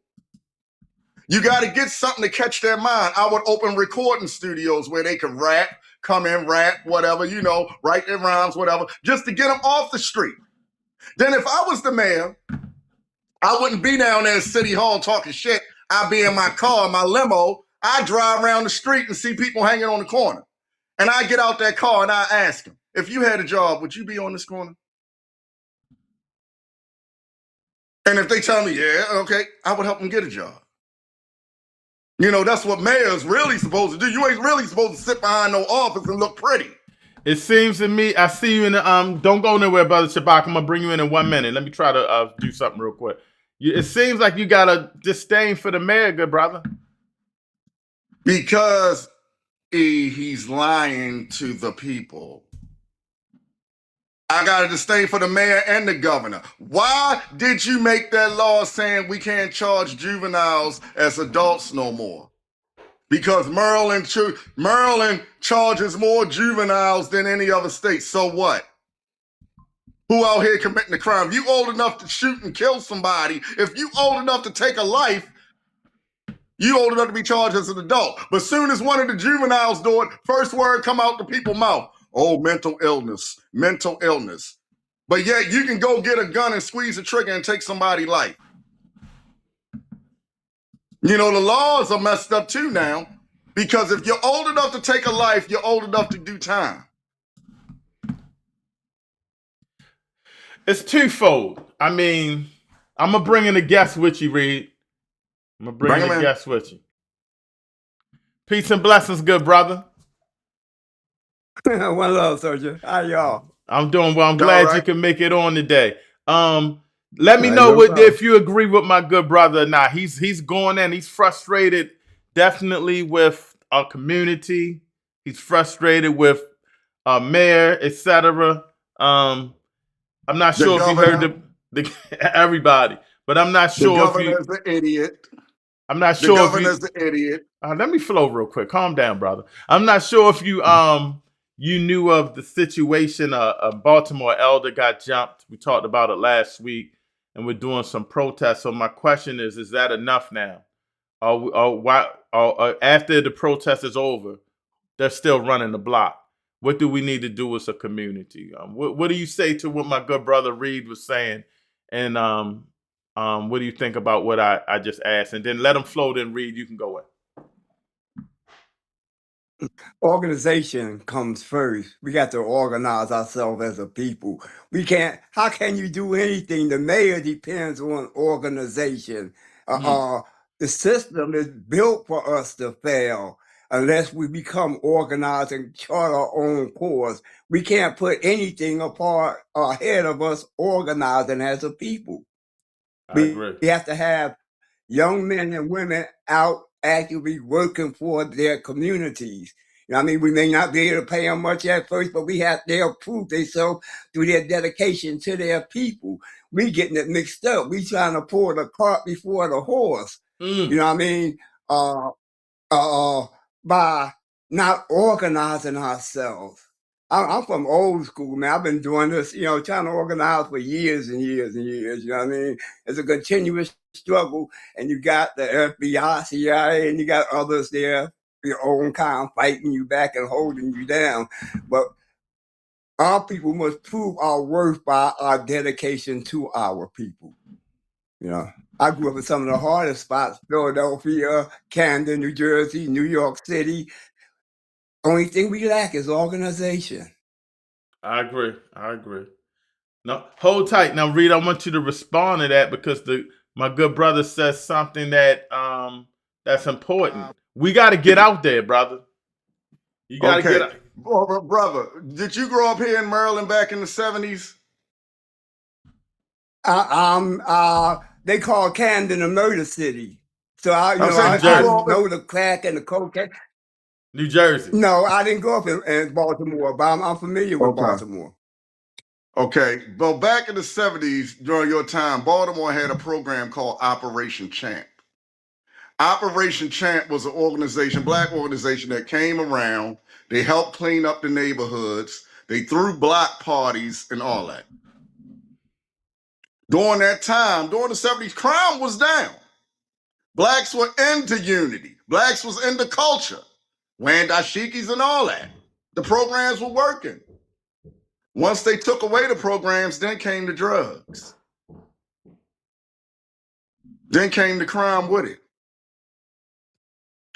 You got to get something to catch their mind. I would open recording studios where they can rap, come in, rap, whatever, you know, write their rhymes, whatever, just to get them off the street. Then if I was the mayor, I wouldn't be down there at City Hall talking shit. I'd be in my car, my limo. I'd drive around the street and see people hanging on the corner. And I get out that car and I ask them, if you had a job, would you be on this corner? And if they tell me, yeah, okay, I would help them get a job. You know, that's what mayor's really supposed to do. You ain't really supposed to sit behind no office and look pretty. It seems to me, I see you in the, don't go nowhere, Brother Shabak. I'm going to bring you in 1 minute. Let me try to do something real quick. It seems like you got a disdain for the mayor, good brother. Because he's lying to the people. I got a disdain for the mayor and the governor. Why did you make that law saying we can't charge juveniles as adults no more? Because Maryland charges more juveniles than any other state. So what? Who out here committing the crime? If you old enough to shoot and kill somebody, if you old enough to take a life, you old enough to be charged as an adult. But soon as one of the juveniles do it, first word come out the people's mouth. Oh, mental illness. But yet you can go get a gun and squeeze a trigger and take somebody's life. You know, the laws are messed up too now, because if you're old enough to take a life, you're old enough to do time. It's twofold. I mean, I'm going to bring in a guest with you, Reed. I'm going to bring in a guest with you. Peace and blessings, good brother. One love, Soldier. How y'all? I'm doing well. I'm glad you can make it on today. Let me know if you agree with my good brother or not. He's going in. He's frustrated, definitely, with our community. He's frustrated with our mayor, etc. I'm not sure if you heard the everybody, but I'm not sure if you. The governor's an idiot. I'm not sure if you. The governor's an idiot. Let me flow real quick. Calm down, brother. I'm not sure if you you knew of the situation. A Baltimore elder got jumped. We talked about it last week, and we're doing some protests. So my question is that enough now? After the protest is over, they're still running the block. What do we need to do as a community? What do you say to what my good brother Reed was saying? And what do you think about what I just asked? And then let him flow, then Reed, you can go in. Organization comes first. We got to organize ourselves as a people. How can you do anything? The mayor depends on organization. The system is built for us to fail unless we become organized and chart our own course. We can't put anything apart ahead of us organizing as a people. I agree. We have to have young men and women out actively working for their communities. You know what I mean? We may not be able to pay them much at first, but they'll prove themselves through their dedication to their people. We getting it mixed up. We trying to pull the cart before the horse. You know what I mean? By not organizing ourselves. I'm from old school, man. I've been doing this, trying to organize for years and years and years. You know what I mean? It's a continuous struggle, and you got the FBI, CIA, and you got others there, your own kind, fighting you back and holding you down. But our people must prove our worth by our dedication to our people. You know. I grew up in some of the hardest spots: Philadelphia, Camden, New Jersey, New York City. Only thing we lack is organization. I agree. I agree. No, hold tight. Now, Reed, I want you to respond to that because my good brother says something that's important. We got to get out there, brother. You got to get out. Well, brother, did you grow up here in Maryland back in the 70s? They call Camden a murder city. So I know the crack and the cocaine. New Jersey. No, I didn't grow up in Baltimore, but I'm familiar with Baltimore. Okay. Well, back in the 70s, during your time, Baltimore had a program called Operation Champ. Operation Champ was an organization, black organization that came around. They helped clean up the neighborhoods. They threw block parties and all that. During that time, during the 70s, crime was down. Blacks were into unity. Blacks was into culture. Wearing dashikis and all that. The programs were working. Once they took away the programs, then came the drugs. Then came the crime with it.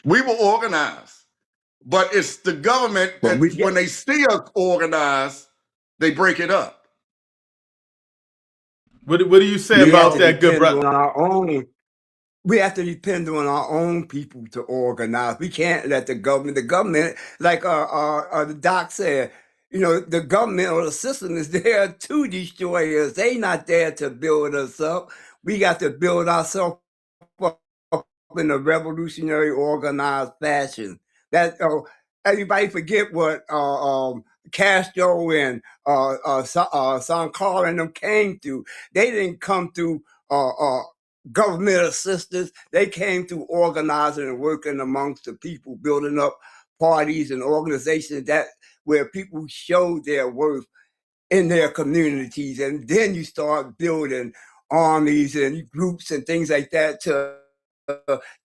We were organized. But it's the government that when they see us organized, they break it up. What do you say about that, good brother? We have to depend on our own people to organize. We can't let the government, like the doc said, the government or the system is there to destroy us. They not there to build us up. We got to build ourselves up in a revolutionary, organized fashion. That everybody forget what Castro and Sankara and them came through. They didn't come through government assistance. They came through organizing and working amongst the people, building up parties and organizations where people showed their worth in their communities. And then you start building armies and groups and things like that to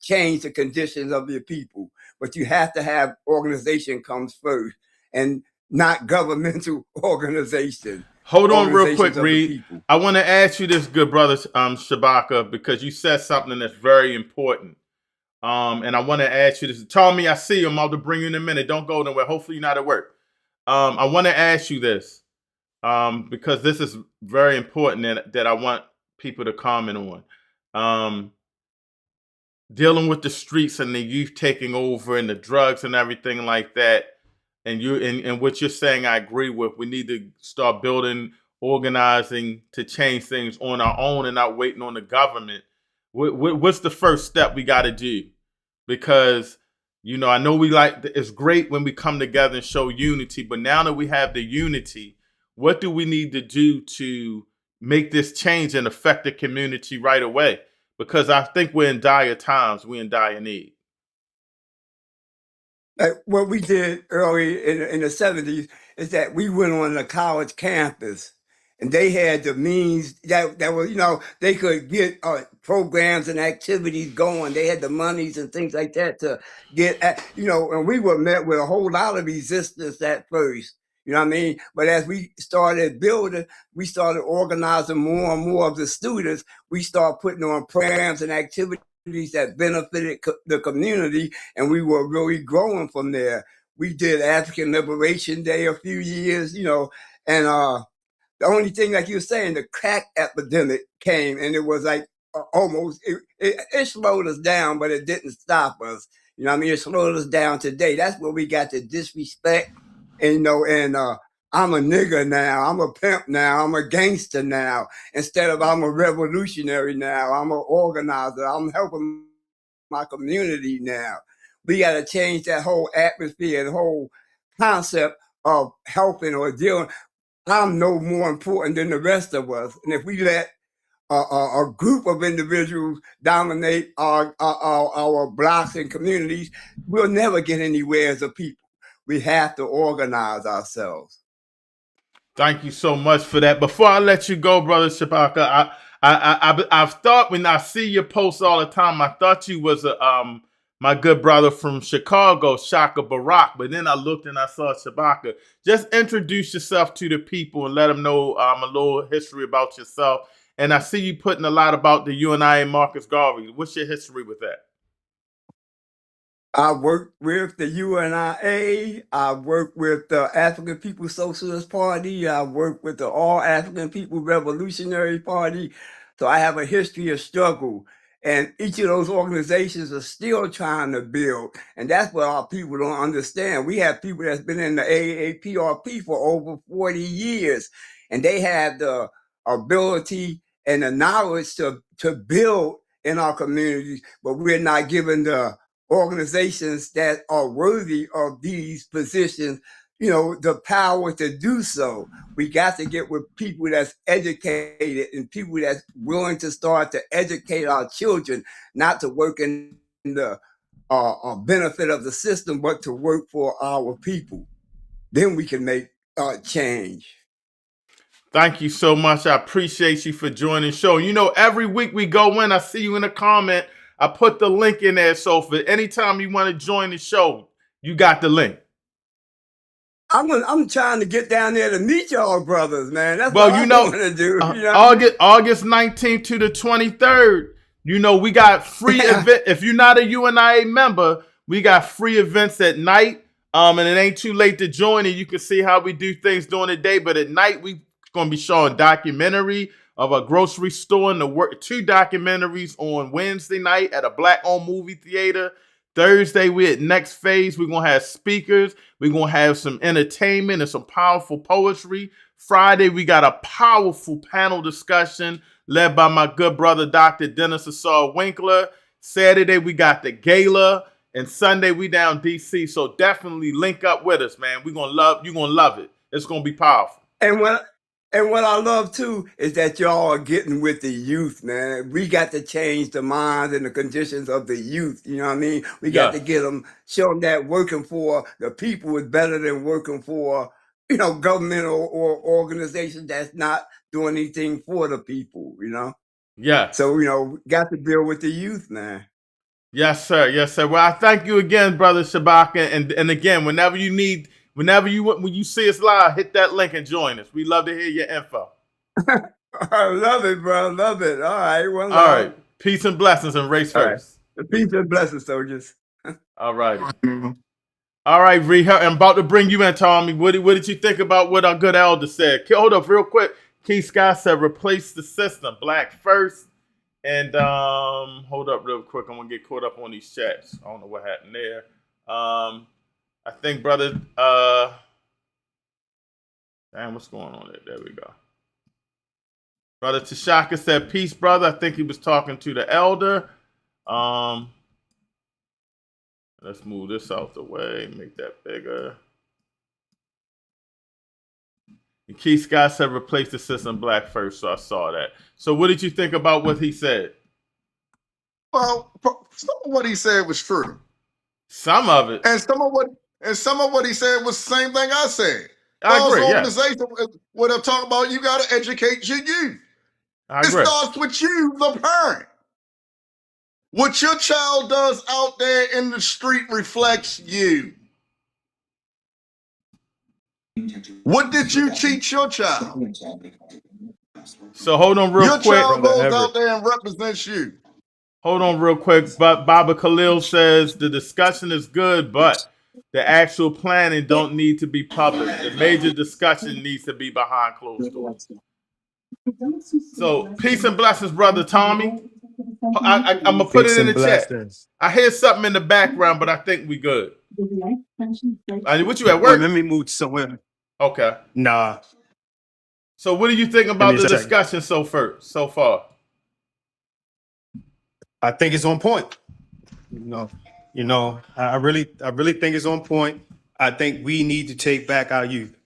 change the conditions of your people. But you have to have organization comes first and not governmental organization. Hold on real quick, Reed. I want to ask you this, good brother Shabaka, because you said something that's very important. And I want to ask you this. Tommy, I see you. I'm about to bring you in a minute. Don't go nowhere. Hopefully you're not at work. I want to ask you this because this is very important that I want people to comment on. Dealing with the streets and the youth taking over and the drugs and everything like that. And what you're saying, I agree with. We need to start building, organizing to change things on our own and not waiting on the government. What's the first step we got to do? Because, I know it's great when we come together and show unity, but now that we have the unity, what do we need to do to make this change and affect the community right away? Because I think we're in dire times. We're in dire need. What we did early in the 70s is that we went on a college campus and they had the means that was, they could get programs and activities going. They had the monies and things like that to get, and we were met with a whole lot of resistance at first. You know what I mean? But as we started building, we started organizing more and more of the students. We started putting on programs and activities that benefited the community, and we were really growing from there. We did African Liberation Day a few years, and the only thing, like you were saying, the crack epidemic came, and it was like almost, it slowed us down, but it didn't stop us. You know what I mean? It slowed us down today. That's where we got the disrespect, and I'm a nigger now, I'm a pimp now, I'm a gangster now, instead of I'm a revolutionary now, I'm an organizer, I'm helping my community now. We got to change that whole atmosphere, the whole concept of helping or dealing. I'm no more important than the rest of us. And if we let a group of individuals dominate our blocks and communities, we'll never get anywhere as a people. We have to organize ourselves. Thank you so much for that. Before I let you go, Brother Shabaka, I've thought when I see your posts all the time, I thought you was my good brother from Chicago, Shaka Barak. But then I looked and I saw Shabaka. Just introduce yourself to the people and let them know a little history about yourself And I see you putting a lot about the UNIA Marcus Garvey. What's your history with that? I worked with the UNIA. I worked with the African People's Socialist Party. I worked with the All African People Revolutionary Party. So I have a history of struggle. And each of those organizations are still trying to build. And that's what our people don't understand. We have people that's been in the AAPRP for over 40 years, and they have the ability and the knowledge to build in our communities, but we're not given the organizations that are worthy of these positions, the power to do so. We got to get with people that's educated and people that's willing to start to educate our children, not to work in the benefit of the system, but to work for our people. Then we can make change. Thank you so much. I appreciate you for joining the show. Every week we go in, I see you in a comment. I put the link in there. So for anytime you want to join the show, you got the link. I'm trying to get down there to meet y'all brothers, man. That's what I want to do. August 19th to the 23rd, we got free event. If you're not a UNIA member, we got free events at night. And it ain't too late to join it. You can see how we do things during the day, but at night we going to be showing documentary of a grocery store and two documentaries on Wednesday night at a Black-owned movie theater. Thursday, we're at Next Phase. We're going to have speakers. We're going to have some entertainment and some powerful poetry. Friday, we got a powerful panel discussion led by my good brother, Dr. Dennis Assar Winkler. Saturday, we got the gala. And Sunday, we down D.C. So definitely link up with us, man. You're going to love it. It's going to be powerful. And what I love too is that y'all are getting with the youth, man. We got to change the minds and the conditions of the youth. You know what I mean? We got to get them, show them that working for the people is better than working for, government or organizations that's not doing anything for the people, Yeah. So, got to deal with the youth, man. Yes, sir. Yes, sir. Well, I thank you again, Brother Shabaka. And again, when you see us live, hit that link and join us. We love to hear your info. I love it, bro. Love it. All right. All right. Peace and blessings and race first. Right. Peace and blessings, soldiers. All right. All right, Ree. I'm about to bring you in, Tommy. What did you think about what our good elder said? Hold up real quick. Keith Scott said, replace the system. Black first. And hold up real quick. I'm going to get caught up on these chats. I don't know what happened there. I think, brother, damn, what's going on there? There we go. Brother Tashaka said, peace, brother. I think he was talking to the elder. Let's move this out the way, make that bigger. And Keith Scott said, replace the system Black first, so I saw that. So what did you think about what he said? Well, some of what he said was true. Some of it. And some of what he said was the same thing I said. I agree, organization would have talked about you got to educate your youth. I agree. It starts with you, the parent. What your child does out there in the street reflects you. What did you teach your child? So hold on real quick. Your child goes out there and represents you. Hold on real quick. But Baba Khalil says the discussion is good, but the actual planning don't need to be public. The major discussion needs to be behind closed doors. So peace and blessings, brother Tommy. I'm gonna put it in the chat. I hear something in the background, but I think we good. What you at work? Let me move somewhere. Okay. Nah. So what do you think about the discussion so far? I think it's on point. I really think it's on point. I think we need to take back our youth.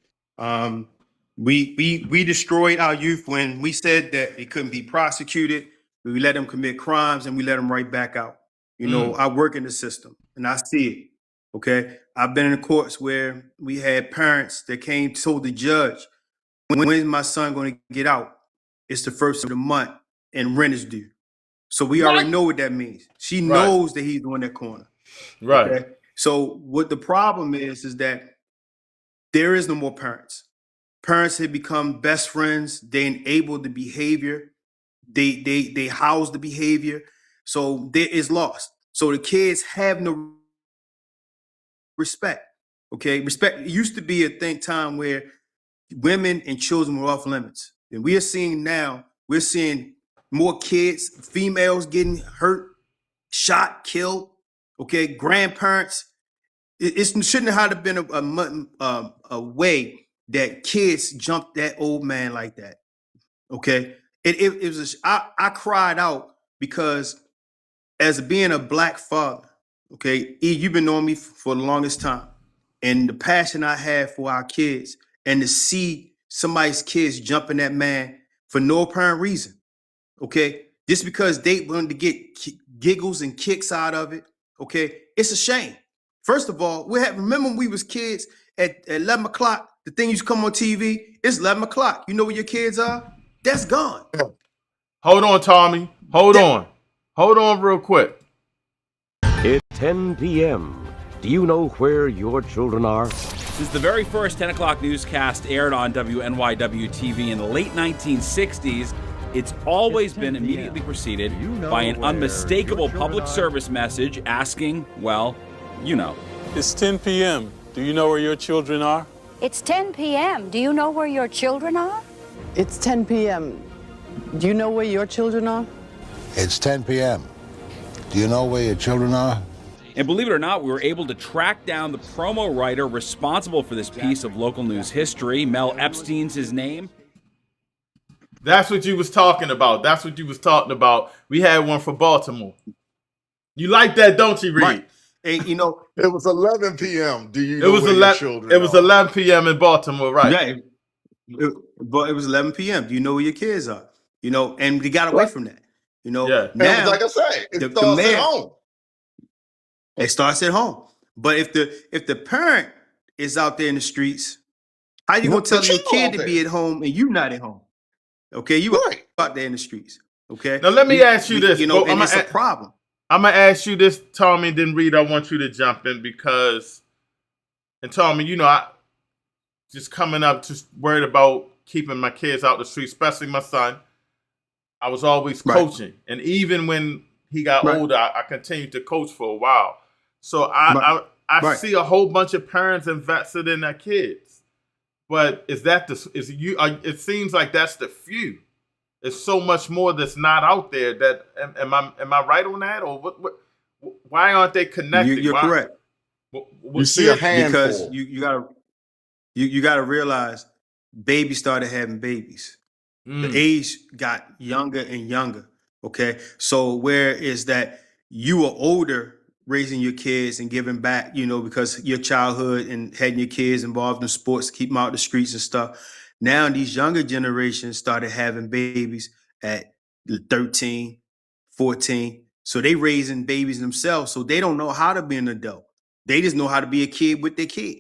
We destroyed our youth when we said that they couldn't be prosecuted. We let them commit crimes and we let them right back out. I work in the system and I see it. Okay. I've been in the courts where we had parents that came, told the judge, when is my son going to get out? It's the first of the month and rent is due. So we already know what that means. She knows that he's on that corner. Right. Okay? So what the problem is that there is no more parents. Parents have become best friends. They enable the behavior. They house the behavior. So there is loss. So the kids have no respect. Okay, respect. It used to be a time where women and children were off limits, and we are seeing now. We're seeing more kids, females getting hurt, shot, killed. Okay, grandparents. It shouldn't have been a way that kids jumped that old man like that. Okay, it was. I cried out because as being a black father, okay, E, you've been knowing me for the longest time, and the passion I have for our kids, and to see somebody's kids jumping that man for no apparent reason, okay, just because they wanted to get giggles and kicks out of it, okay, it's a shame. First of all, remember when we was kids at 11 o'clock, the thing used to come on TV, it's 11 o'clock. You know where your kids are? That's gone. Hold on, Tommy. Hold on real quick. It's 10 p.m. Do you know where your children are? Since the very first 10 o'clock newscast aired on WNYW TV in the late 1960s, it's always been immediately preceded by an unmistakable public service message asking, well, you know. It's 10 p.m. Do you know where your children are? It's 10 p.m. Do you know where your children are? It's 10 p.m. Do you know where your children are? It's 10 p.m. Do you know where your children are? And believe it or not, we were able to track down the promo writer responsible for this piece of local news history. Mel Epstein's his name. That's what you was talking about. We had one for Baltimore. You like that, don't you, Reed? Right. And you know, it was 11 p.m. Do you know where your children are? It was 11 p.m. in Baltimore, right? Yeah, but it was 11 p.m. Do you know where your kids are? You know, and we got away from that. You know, now, like I say, it starts at home. It starts at home. But if the parent is out there in the streets, how you gonna tell your kid to be at home and you not at home? Okay, you out there in the streets. Okay. Now let me ask you this. You know, and it's a problem. I'm gonna ask you this, Tommy. Then Reed, I want you to jump in because, and Tommy, you know, I just coming up, just worried about keeping my kids out the street, especially my son. I was always coaching, and even when he got older, I continued to coach for a while. So I see a whole bunch of parents invested in their kids, but it seems like that's the few. There's so much more that's not out there. That am I right on that, or what? Why aren't they connected? You're correct. You see a handful because you gotta realize babies started having babies. The age got younger and younger. Okay, so where is that you were older raising your kids and giving back, you know, because your childhood and having your kids involved in sports, keep them out the streets and stuff. Now these younger generations started having babies at 13, 14. So they raising babies themselves. So they don't know how to be an adult. They just know how to be a kid with their kid.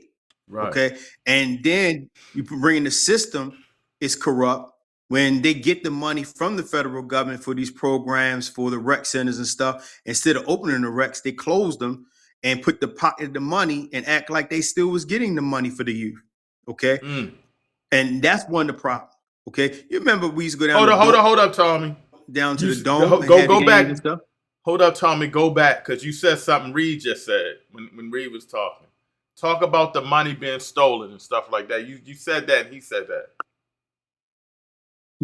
Right. Okay. And then you bring in the system is corrupt. When they get the money from the federal government for these programs, for the rec centers and stuff, instead of opening the recs, they closed them and put the money and act like they still was getting the money for the youth. Okay. And that's one of the problems. Okay. You remember we used to go down. Hold up, Tommy. Down to the dome. Go back. And stuff. Hold up, Tommy. Go back because you said something Reed just said when Reed was talking. Talk about the money being stolen and stuff like that. You said that and he said that.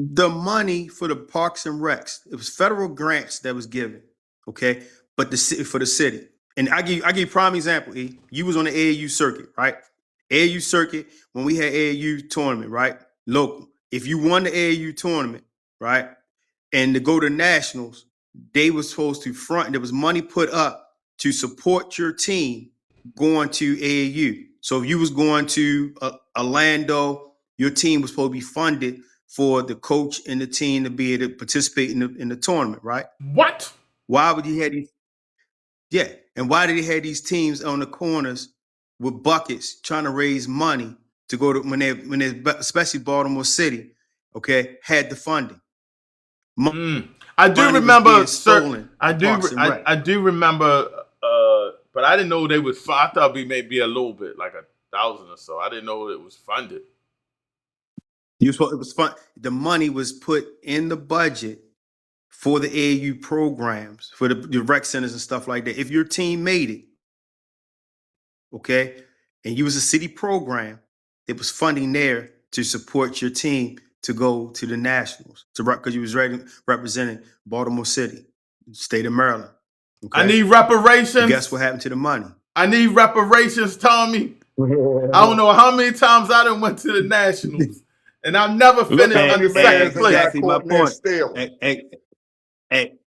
The money for the parks and recs, it was federal grants that was given, okay? But for the city. And I give you a prime example, E. You was on the AAU circuit, right? AAU circuit, when we had AAU tournament, right? Local. If you won the AAU tournament, right? And to go to nationals, they were supposed to front, there was money put up to support your team going to AAU. So if you was going to Orlando, your team was supposed to be funded for the coach and the team to be able to participate in the tournament, right? What? Why would he have these? Yeah, and why did he have these teams on the corners with buckets trying to raise money to go to when they especially Baltimore City, okay, had the funding. I do remember stolen. I do remember, but I didn't know they was. I thought we may be a little bit like 1,000 or so. I didn't know it was funded. It was fun. The money was put in the budget for the AAU programs, for the rec centers and stuff like that. If your team made it, okay, and you was a city program, there was funding there to support your team to go to the nationals, because you was representing Baltimore City, state of Maryland. Okay? I need reparations. And guess what happened to the money? I need reparations, Tommy. I don't know how many times I done went to the nationals, and I've never finished under second place. Exactly my point.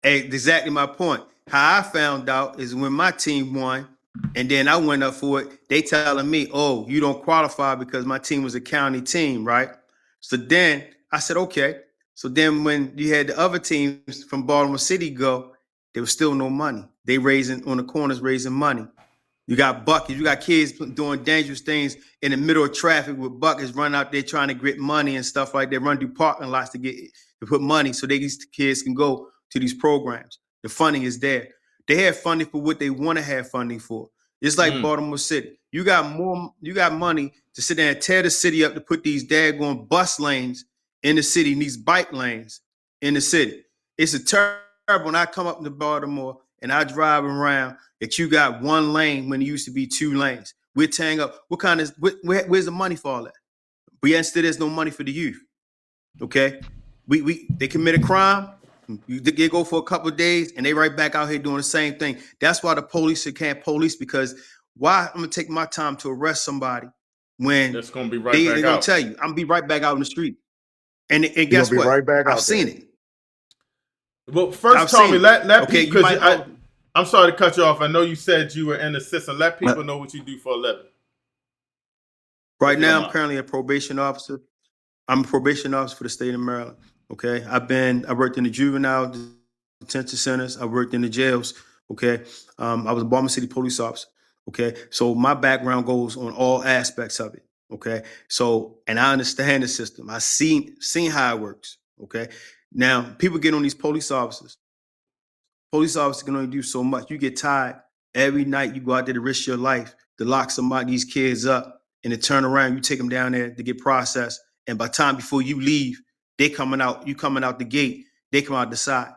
Exactly my point. How I found out is when my team won, and then I went up for it. They telling me, "Oh, you don't qualify because my team was a county team, right?" So then I said, "Okay." So then when you had the other teams from Baltimore City go, there was still no money. They raising on the corners, raising money. You got buckets. You got kids doing dangerous things in the middle of traffic with buckets, running out there trying to get money and stuff like that. Run through parking lots to put money so these kids can go to these programs. The funding is there. They have funding for what they want to have funding for. It's like Baltimore City. You got money to sit there and tear the city up to put these daggone bus lanes in the city, and these bike lanes in the city. It's a terrible. When I come up to Baltimore and I drive around, that you got one lane when it used to be two lanes. We're tearing up. Where's the money for all that? But yet still there's no money for the youth. Okay, they commit a crime. They go for a couple of days and they right back out here doing the same thing. That's why the police can't police, because why I'm gonna take my time to arrest somebody when that's gonna be they're gonna tell you I'm gonna be right back out in the street. And guess what? Right back I've seen it. Well, first, Tommy, let people, because I'm sorry to cut you off. I know you said you were in the system. Let people know what you do for a living. Right now, I'm currently a probation officer. I'm a probation officer for the state of Maryland. Okay, I worked in the juvenile detention centers. I worked in the jails. Okay, I was a Baltimore City police officer. Okay, so my background goes on all aspects of it. Okay, so and I understand the system. I seen how it works. Okay, now people get on these police officers. Police officers can only do so much. You get tired every night. You go out there to risk your life to lock these kids up, and to turn around, you take them down there to get processed. And by the time before you leave, they coming out. You coming out the gate. They come out the side.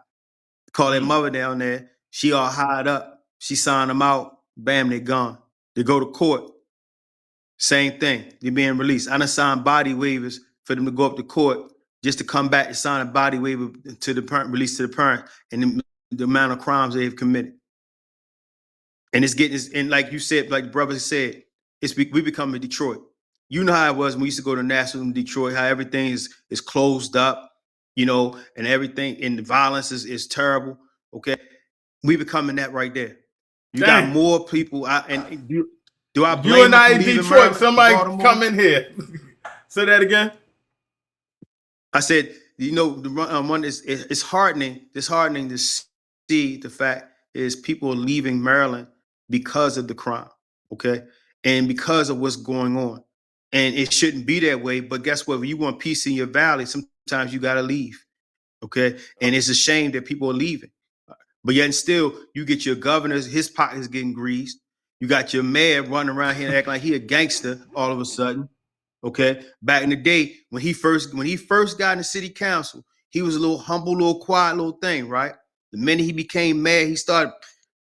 Call their mother down there. She all hired up. She signed them out. Bam, they gone. They go to court. Same thing. They're being released. I done signed body waivers for them to go up to court just to come back and sign a body waiver to the parent, release to the parent, and the amount of crimes they've committed. And and like you said, like the brother said, we become a Detroit. You know how it was when we used to go to National in Detroit, how everything is closed up, and everything, and the violence is terrible. Okay. We becoming that right there. You got more people do I blame you and I in Detroit? Maryland, somebody come in here. Say that again. I said, the one is it's heartening. It's heartening to see the fact is people are leaving Maryland because of the crime, okay, and because of what's going on. And it shouldn't be that way. But guess what? When you want peace in your valley, sometimes you got to leave, okay. And it's a shame that people are leaving. But yet still, you get your governors, his pockets getting greased. You got your mayor running around here and acting like he a gangster all of a sudden. Okay. Back in the day, when he first got in the city council, he was a little humble, little quiet, little thing, right? The minute he became mayor, he started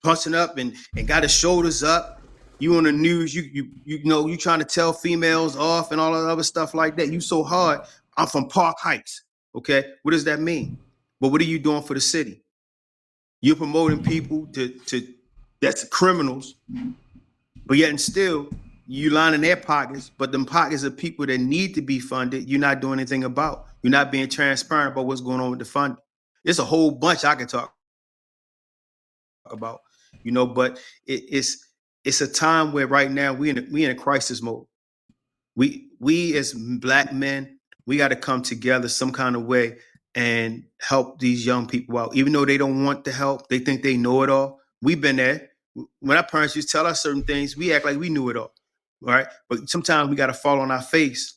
punching up and got his shoulders up. You on the news, you trying to tell females off and all that other stuff like that. You so hard. I'm from Park Heights. Okay. What does that mean? But what are you doing for the city? You're promoting people to that's criminals, but yet and still you lining their pockets, but them pockets of people that need to be funded, you're not doing anything about. You're not being transparent about what's going on with the funding. There's a whole bunch I could talk about, but it's a time where right now we in a crisis mode. We as Black men, we got to come together some kind of way and help these young people out. Even though they don't want the help, they think they know it all. We've been there. When our parents used to tell us certain things, we act like we knew it all, right? But sometimes we got to fall on our face.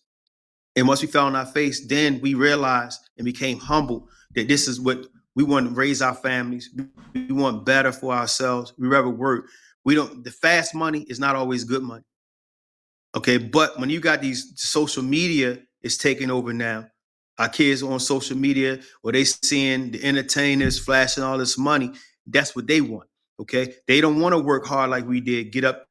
And once we fell on our face, then we realized and became humble that this is what we want to raise our families. We want better for ourselves. We rather work. The fast money is not always good money. Okay, but when you got these social media is taking over now, Our kids on social media, or they seeing the entertainers flashing all this money. That's what they want. Okay, they don't want to work hard like we did. Get up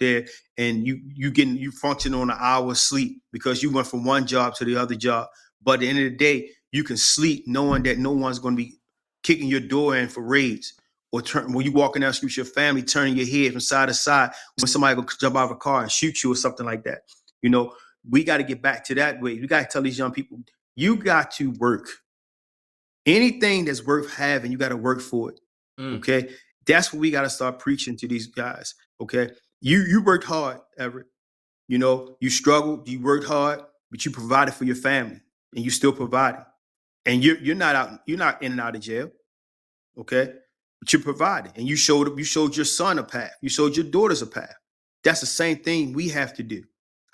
there and you function on an hour's sleep because you went from one job to the other job. But at the end of the day, you can sleep knowing that no one's going to be kicking your door in for raids or when you walking down the street with your family, turning your head from side to side when somebody go jump out of a car and shoot you or something like that. You know, we got to get back to that way. We got to tell these young people, you got to work. Anything that's worth having, you got to work for it. Okay. That's what we got to start preaching to these guys. Okay. You worked hard, Everett. You know, you struggled, you worked hard, but you provided for your family and you still providing. And you're not in and out of jail. Okay. But you provided and you showed your son a path. You showed your daughters a path. That's the same thing we have to do.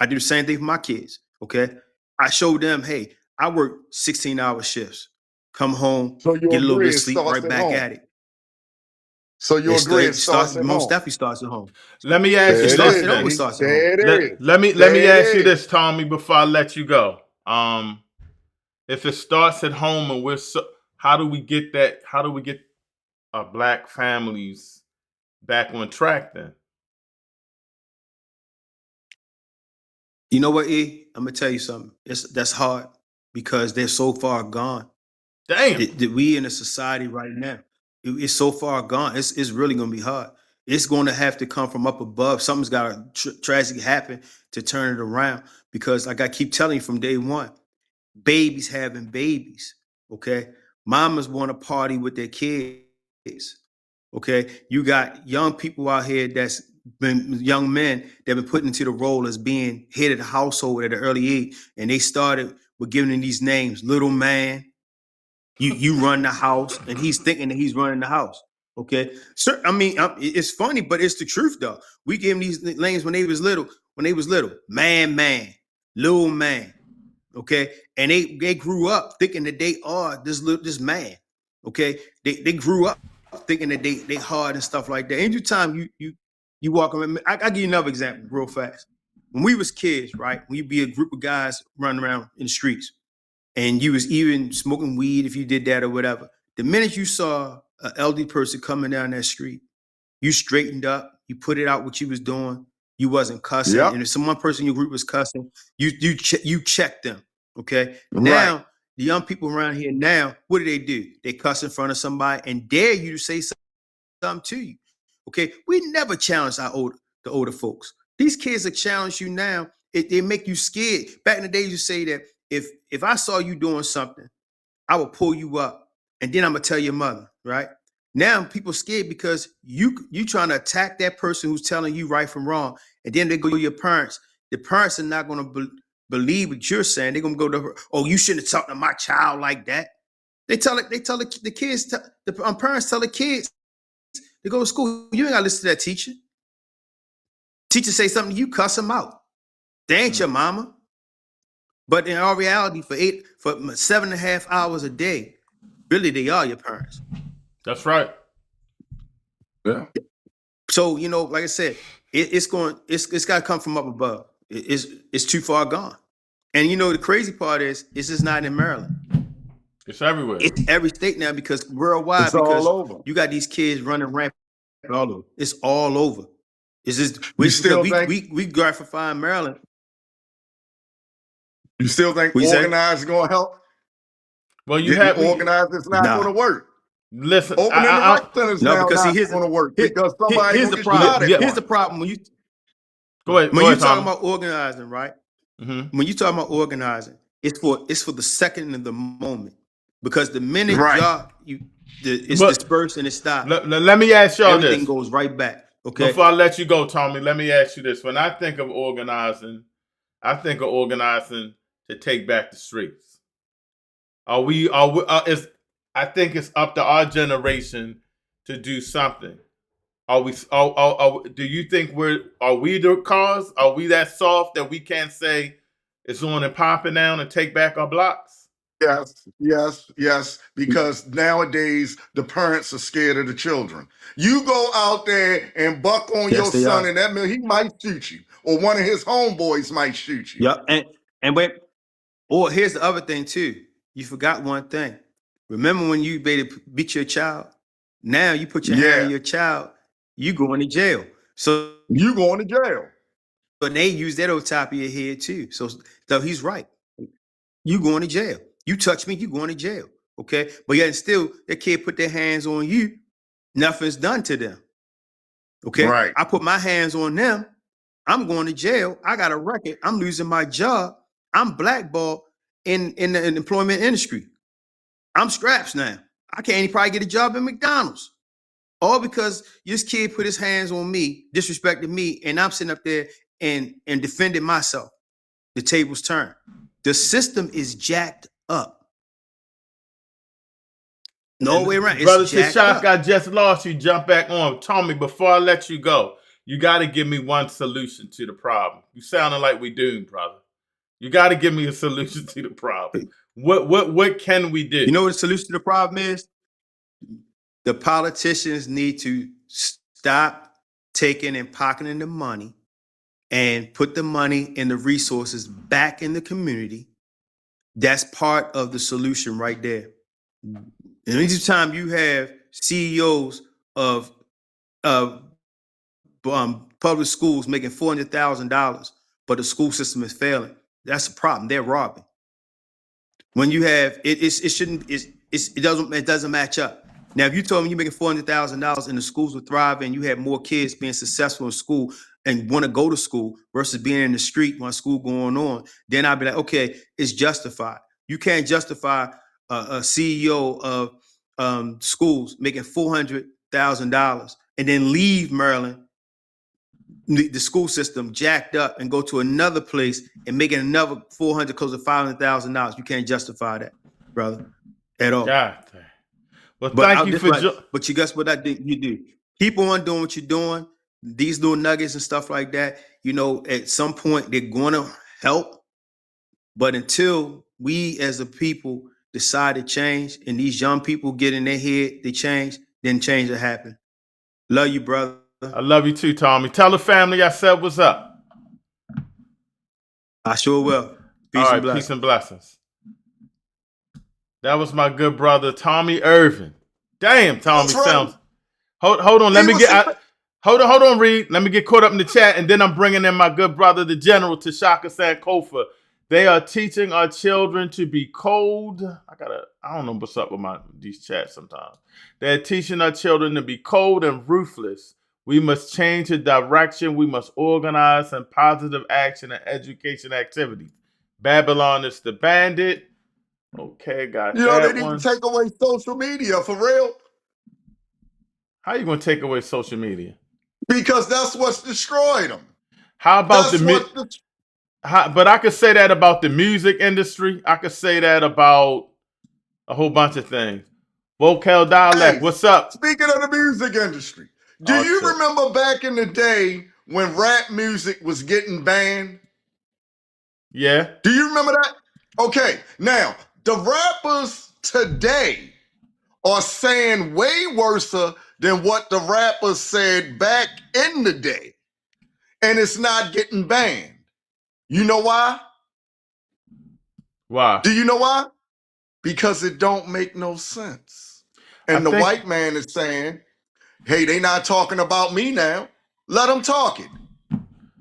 I do the same thing for my kids. Okay. I showed them, hey, I work 16-hour shifts. Come home, So you get a little agree bit it of sleep, starts right at back home. at it. So you agree it starts at most home. definitely starts at home. Let me ask you this. It always starts at home. Let me ask you this, Tommy, before I let you go. If it starts at home and how do we get that? How do we get black families back on track then? You know what, E? I'm gonna tell you something. That's hard because they're so far gone. Damn. That we in a society right now, it's so far gone. It's really gonna be hard. It's going to have to come from up above. Something's got to tragically happen to turn it around. Because like I keep telling you from day one, babies having babies. Okay, mamas want to party with their kids. Okay, you got young people out here that's been young men that been put into the role as being head of the household at an early age, and they started with giving them these names, little man. You run the house, and he's thinking that he's running the house. Okay, sir. I mean, it's funny, but it's the truth, though. We gave them these names when they was little. Man, little man. Okay, and they grew up thinking that they are this man. Okay, they grew up thinking that they hard and stuff like that. Anytime you walk around, I give you another example real fast. When we was kids, right? When you be a group of guys running around in the streets, and you was even smoking weed if you did that or whatever. The minute you saw an elderly person coming down that street, you straightened up, you put it out what you was doing, you wasn't cussing. Yep. And if some one person in your group was cussing, you checked them. Okay. Right. Now, the young people around here now, what do? They cuss in front of somebody and dare you to say something to you. Okay. We never challenged the older folks. These kids that challenge you now, they make you scared. Back in the days, you say that if I saw you doing something, I would pull you up and then I'm gonna tell your mother, right? Now people scared because you trying to attack that person who's telling you right from wrong, and then they go to your parents. The parents are not gonna believe what you're saying. They're gonna go to her. Oh, you shouldn't have talked to my child like that. They tell the kids. The parents tell the kids. They go to school. You ain't gotta listen to that teacher. Teacher say something, you cuss them out. They ain't your mama. But in our reality, for 7.5 hours a day, really they are your parents. That's right. Yeah. So like I said, it's got to come from up above. It's too far gone. And the crazy part is it's just not in Maryland. It's everywhere. It's every state now because worldwide. It's all over. You got these kids running rampant all over. It's all over. It's just we gratify Maryland. You still think organized is going to help? Well, you have organized. It's not going to work. Listen, opening the rec centers now because not going to work because somebody here's the problem. Here's the problem when you go ahead. When you're talking about organizing, right? Mm-hmm. When you talking about organizing, it's for the second of the moment because the minute it's dispersed and it stops. Let me ask y'all this. Everything goes right back. Okay. Before I let you go, Tommy, let me ask you this. When I think of organizing, I think of organizing to take back the streets. I think it's up to our generation to do something. Do you think are we the cause? Are we that soft that we can't say it's on and popping down and take back our blocks? Yes. Because nowadays the parents are scared of the children. You go out there and buck on your son, and he might shoot you, or one of his homeboys might shoot you. Yeah, and wait. Or here's the other thing too. You forgot one thing. Remember when you beat your child? Now you put your hand on your child, you going to jail. So you going to jail. But they use that on top of your head too. So he's right. You going to jail. You touch me, you going to jail. Okay. But yet still, that kid put their hands on you. Nothing's done to them. Okay. Right. I put my hands on them. I'm going to jail. I got a record. I'm losing my job. I'm blackballed in the employment industry. I'm scraps now. I can't even probably get a job at McDonald's. All because this kid put his hands on me, disrespected me, and I'm sitting up there and defending myself. The tables turn. The system is jacked up. No way around. It's Brother jacked Tashak, up. I just lost you. Jump back on. Tommy, before I let you go, you got to give me one solution to the problem. You sounding like we doomed, brother. You got to give me a solution to the problem. What can we do? You know what the solution to the problem is? The politicians need to stop taking and pocketing the money and put the money and the resources back in the community. That's part of the solution right there. And anytime you have CEOs of public schools making $400,000, but the school system is failing, that's a problem. They're robbing. When you have it doesn't match up. Now, if you told me you're making $400,000 and the schools would thrive and you have more kids being successful in school and want to go to school versus being in the street while school going on, then I'd be like, okay, it's justified. You can't justify a CEO of schools making $400,000 and then leave Maryland, the school system jacked up, and go to another place and making another $400,000, close to $500,000. You can't justify that, brother, at all. God. Well, thank you for. But you guess what you do? Keep on doing what you're doing. These little nuggets and stuff like that. You know, at some point they're going to help. But until we as a people decide to change, and these young people get in their head, they change, then change will happen. Love you, brother. I love you too, Tommy. Tell the family I said what's up. I sure will. All right, peace and blessings. That was my good brother, Tommy Irvin. Damn, Tommy sounds. Hold on. Hold on, Reed. Let me get caught up in the chat, and then I'm bringing in my good brother, the General Tashaka Sankofa. They are teaching our children to be cold. I don't know what's up with these chats sometimes. They're teaching our children to be cold and ruthless. We must change the direction. We must organize and positive action and education activities. Babylon is the bandit. Okay, got that. They need to take away social media for real. How you gonna take away social media? Because that's what's destroyed them. How about but I could say that about the music industry. I could say that about a whole bunch of things. Vocal dialect, what's up? Speaking of the music industry, do you remember back in the day when rap music was getting banned? Yeah. Do you remember that? Okay, now the rappers today are saying way worse than what the rappers said back in the day. And it's not getting banned. You know why? Why? Do you know why? Because it don't make no sense. And the white man is saying, hey, they not talking about me now. Let them talk it.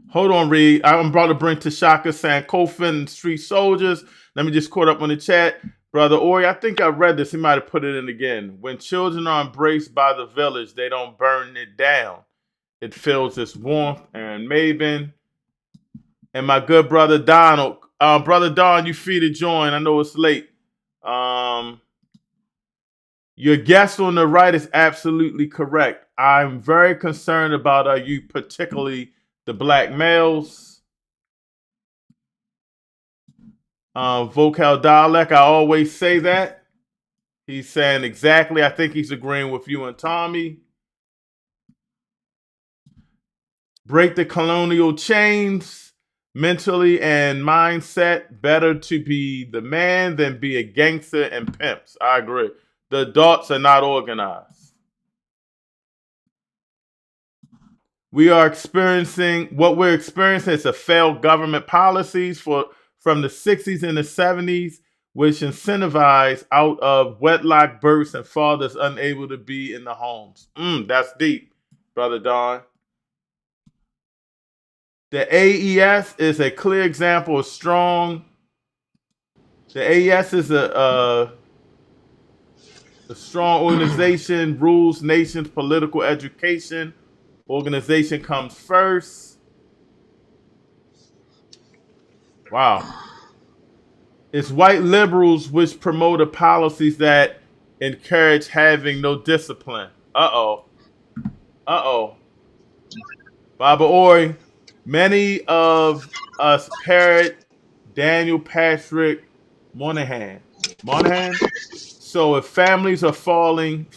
Hold on, Reed. I'm about to bring Tashaka Sankofa and Street Soldiers. Let me just caught up on the chat. Brother Ori, I think I read this. He might have put it in again. When children are embraced by the village, they don't burn it down. It fills its warmth. And Maven. And my good brother Donald. Brother Don, you free to join. I know it's late. Your guest on the right is absolutely correct. I'm very concerned about our youth, particularly the black males. Vocal dialect, I always say that. He's saying exactly. I think he's agreeing with you and Tommy. Break the colonial chains, mentally and mindset. Better to be the man than be a gangster and pimps. I agree. The adults are not organized. What we're experiencing is a failed government policies for from the 60s and the 70s, which incentivized out of wedlock births and fathers unable to be in the homes. That's deep, Brother Don. The AES is a clear example of strong. The AES is a strong organization, rules nations, political education. Organization comes first. Wow. It's white liberals which promoted policies that encourage having no discipline. Uh-oh. Baba Ori, many of us parrot Daniel Patrick Moynihan. So if families are failing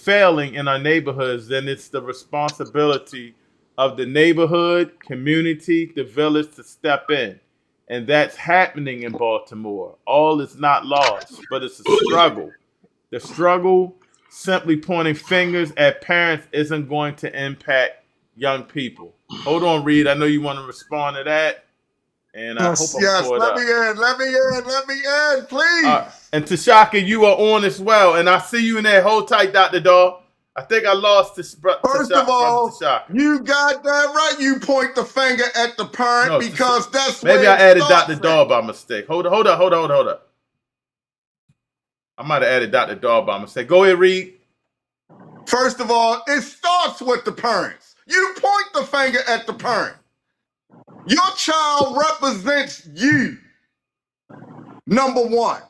in our neighborhoods, then it's the responsibility of the neighborhood, community, the village to step in. And that's happening in Baltimore. All is not lost, but it's a struggle. The struggle, simply pointing fingers at parents, isn't going to impact young people. Hold on, Reed. I know you want to respond to that. And I hope I'm caught up. Let me in, please. And Tashaka, you are on as well. And I see you in there. Hold tight, Dr. Daw. I think I lost this. First of all, you got that right. You point the finger at the parent because that's maybe I added Dr. Daw by mistake. Hold up. I might have added Dr. Daw by mistake. Go ahead, Reed. First of all, it starts with the parents. You point the finger at the parent. Your child represents you. Number one.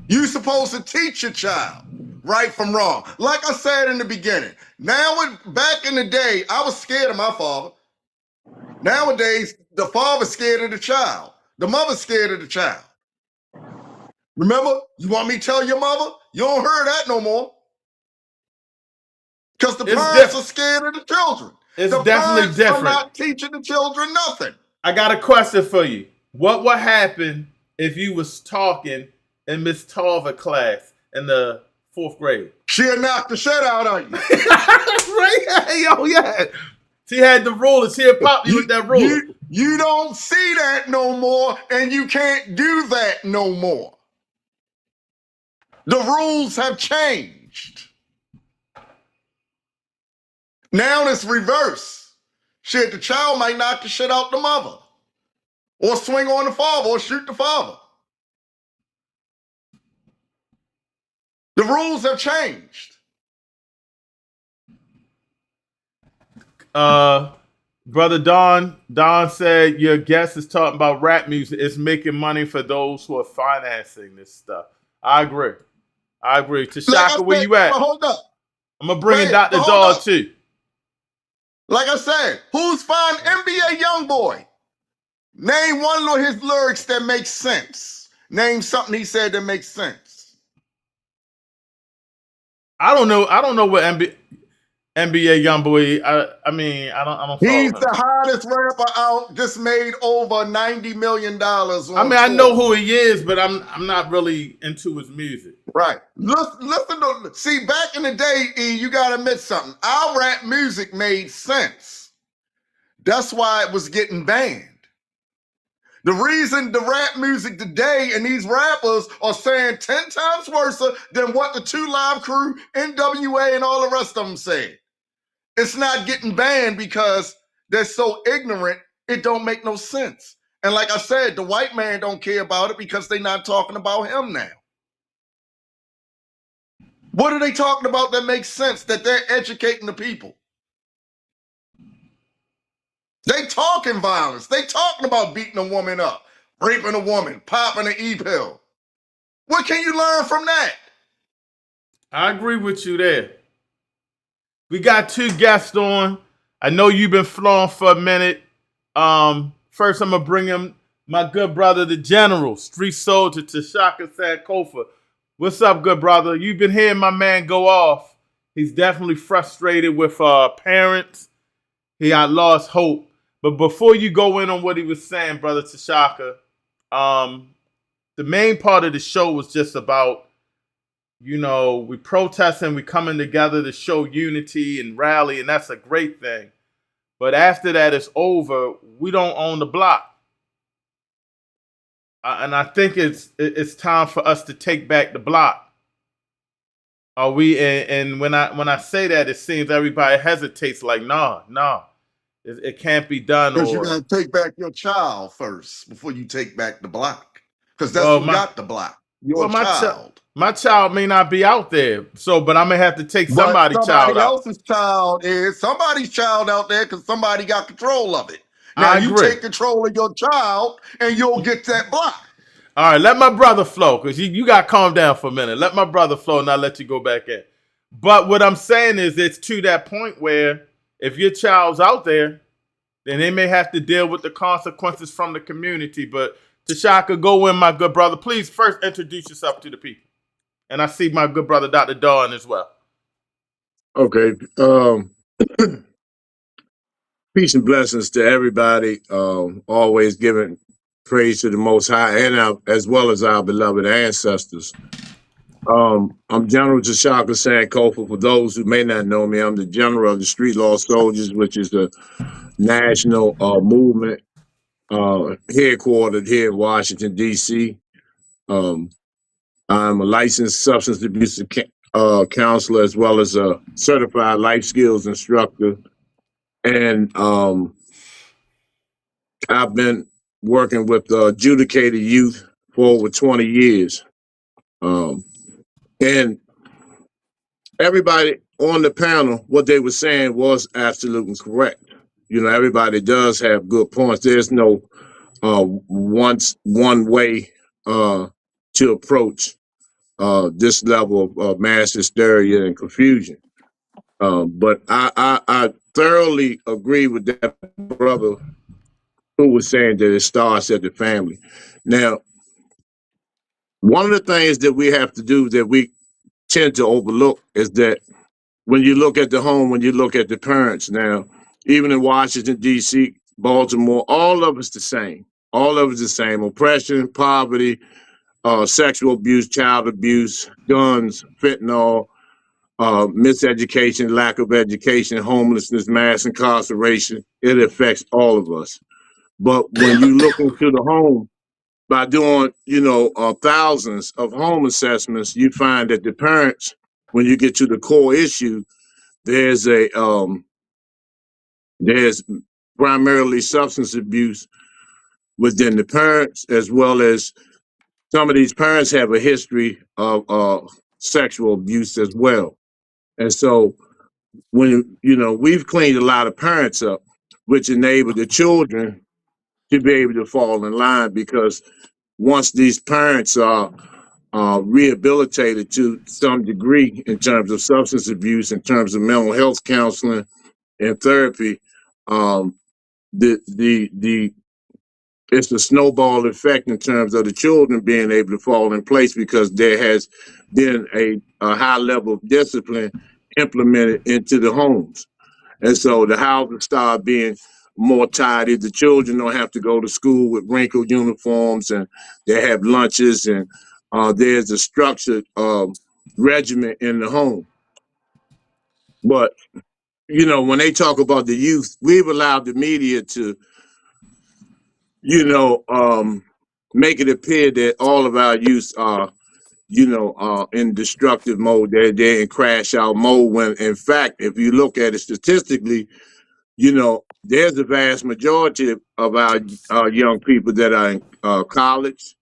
You're supposed to teach your child right from wrong. Like I said in the beginning, back in the day, I was scared of my father. Nowadays, the father's scared of the child. The mother's scared of the child. Remember, you want me to tell your mother? You don't hear that no more. Because the parents are scared of the children. It's the definitely parents different. are not teaching the children nothing. I got a question for you. What would happen if you was talking in Miss Tarver class in the 4th grade? She'll knock the shit out of you. Right? Yo, yeah. She had the ruler. She'll pop you with that ruler. You don't see that no more, and you can't do that no more. The rules have changed. Now it's reverse. Shit, the child might knock the shit out the mother, or swing on the father, or shoot the father. The rules have changed. Brother Don said your guest is talking about rap music. It's making money for those who are financing this stuff. I agree. Tashaka, where you at? Hold up. I'm going to bring in Dr. Daw too. Like I said, who's fine NBA Youngboy? Name one of his lyrics that makes sense. Name something he said that makes sense. I don't know what NBA Youngboy. I mean, I don't. He's the hottest rapper out. Just made over $90 million. I mean, I know who he is, but I'm not really into his music. Right. Listen to see. Back in the day, E, you gotta admit something. Our rap music made sense. That's why it was getting banned. The reason the rap music today and these rappers are saying 10 times worse than what the 2 Live Crew, NWA, and all the rest of them said. It's not getting banned because they're so ignorant, it don't make no sense. And like I said, the white man don't care about it because they're not talking about him now. What are they talking about that makes sense, that they're educating the people? They talking violence. They talking about beating a woman up, raping a woman, popping an E-pill. What can you learn from that? I agree with you there. We got 2 guests on. I know you've been flowing for a minute. First, I'm going to bring him, my good brother, the General, Street Soldier, Tashaka Sankofa. What's up, good brother? You've been hearing my man go off. He's definitely frustrated with parents. He had lost hope. But before you go in on what he was saying, brother Tashaka, the main part of the show was just about, we protesting, we coming together to show unity and rally, and that's a great thing. But after that is over, we don't own the block. And I think it's time for us to take back the block. Are we? And when I say that, it seems everybody hesitates. Like, no, it can't be done. Because you Or got to take back your child first before you take back the block. Because that's well, who got the block. Your well, child. my child may not be out there. So, but I'm gonna have to take But somebody's child somebody out. else's child is somebody's child out there because somebody got control of it. Now I you agree. take control of your child and you'll get that block. All right, let my brother flow, because you got to calm down for a minute. Let my brother flow, and I'll let you go back in. But what I'm saying is it's to that point where if your child's out there, then they may have to deal with the consequences from the community. But Tashaka, go in, my good brother. Please first introduce yourself to the people. And I see my good brother, Dr. Dawn, as well. Okay. Peace and blessings to everybody. Always giving praise to the Most High and as well as our beloved ancestors. I'm General Tashaka Sankofa. For those who may not know me, I'm the General of the Street Law Soldiers, which is the national movement headquartered here in Washington, D.C. I'm a licensed substance abuse counselor as well as a certified life skills instructor. And I've been working with adjudicated youth for over 20 years. And everybody on the panel, what they were saying was absolutely correct. You know, everybody does have good points. There's no one way to approach this level of mass hysteria and confusion. But I thoroughly agree with that brother who was saying that it starts at the family. Now, one of the things that we have to do that we tend to overlook is that when you look at the home, when you look at the parents now, even in Washington, D.C., Baltimore, all of us the same. All of us the same. Oppression, poverty, sexual abuse, child abuse, guns, fentanyl, miseducation, lack of education, homelessness, mass incarceration. It affects all of us. But when you look into the home, by doing, thousands of home assessments, you find that the parents, when you get to the core issue, there's primarily substance abuse within the parents, as well as some of these parents have a history of sexual abuse as well. And so when, we've cleaned a lot of parents up, which enabled the children to be able to fall in line, because once these parents are rehabilitated to some degree in terms of substance abuse, in terms of mental health counseling and therapy, the it's a snowball effect in terms of the children being able to fall in place, because there has been a high level of discipline implemented into the homes. And so the houses start being more tidy. The children don't have to go to school with wrinkled uniforms, and they have lunches, and there's a structured regimen in the home. But, when they talk about the youth, we've allowed the media to, make it appear that all of our youth are, in destructive mode. They're in crash out mode, when in fact, if you look at it statistically, there's a vast majority of our young people that are in college,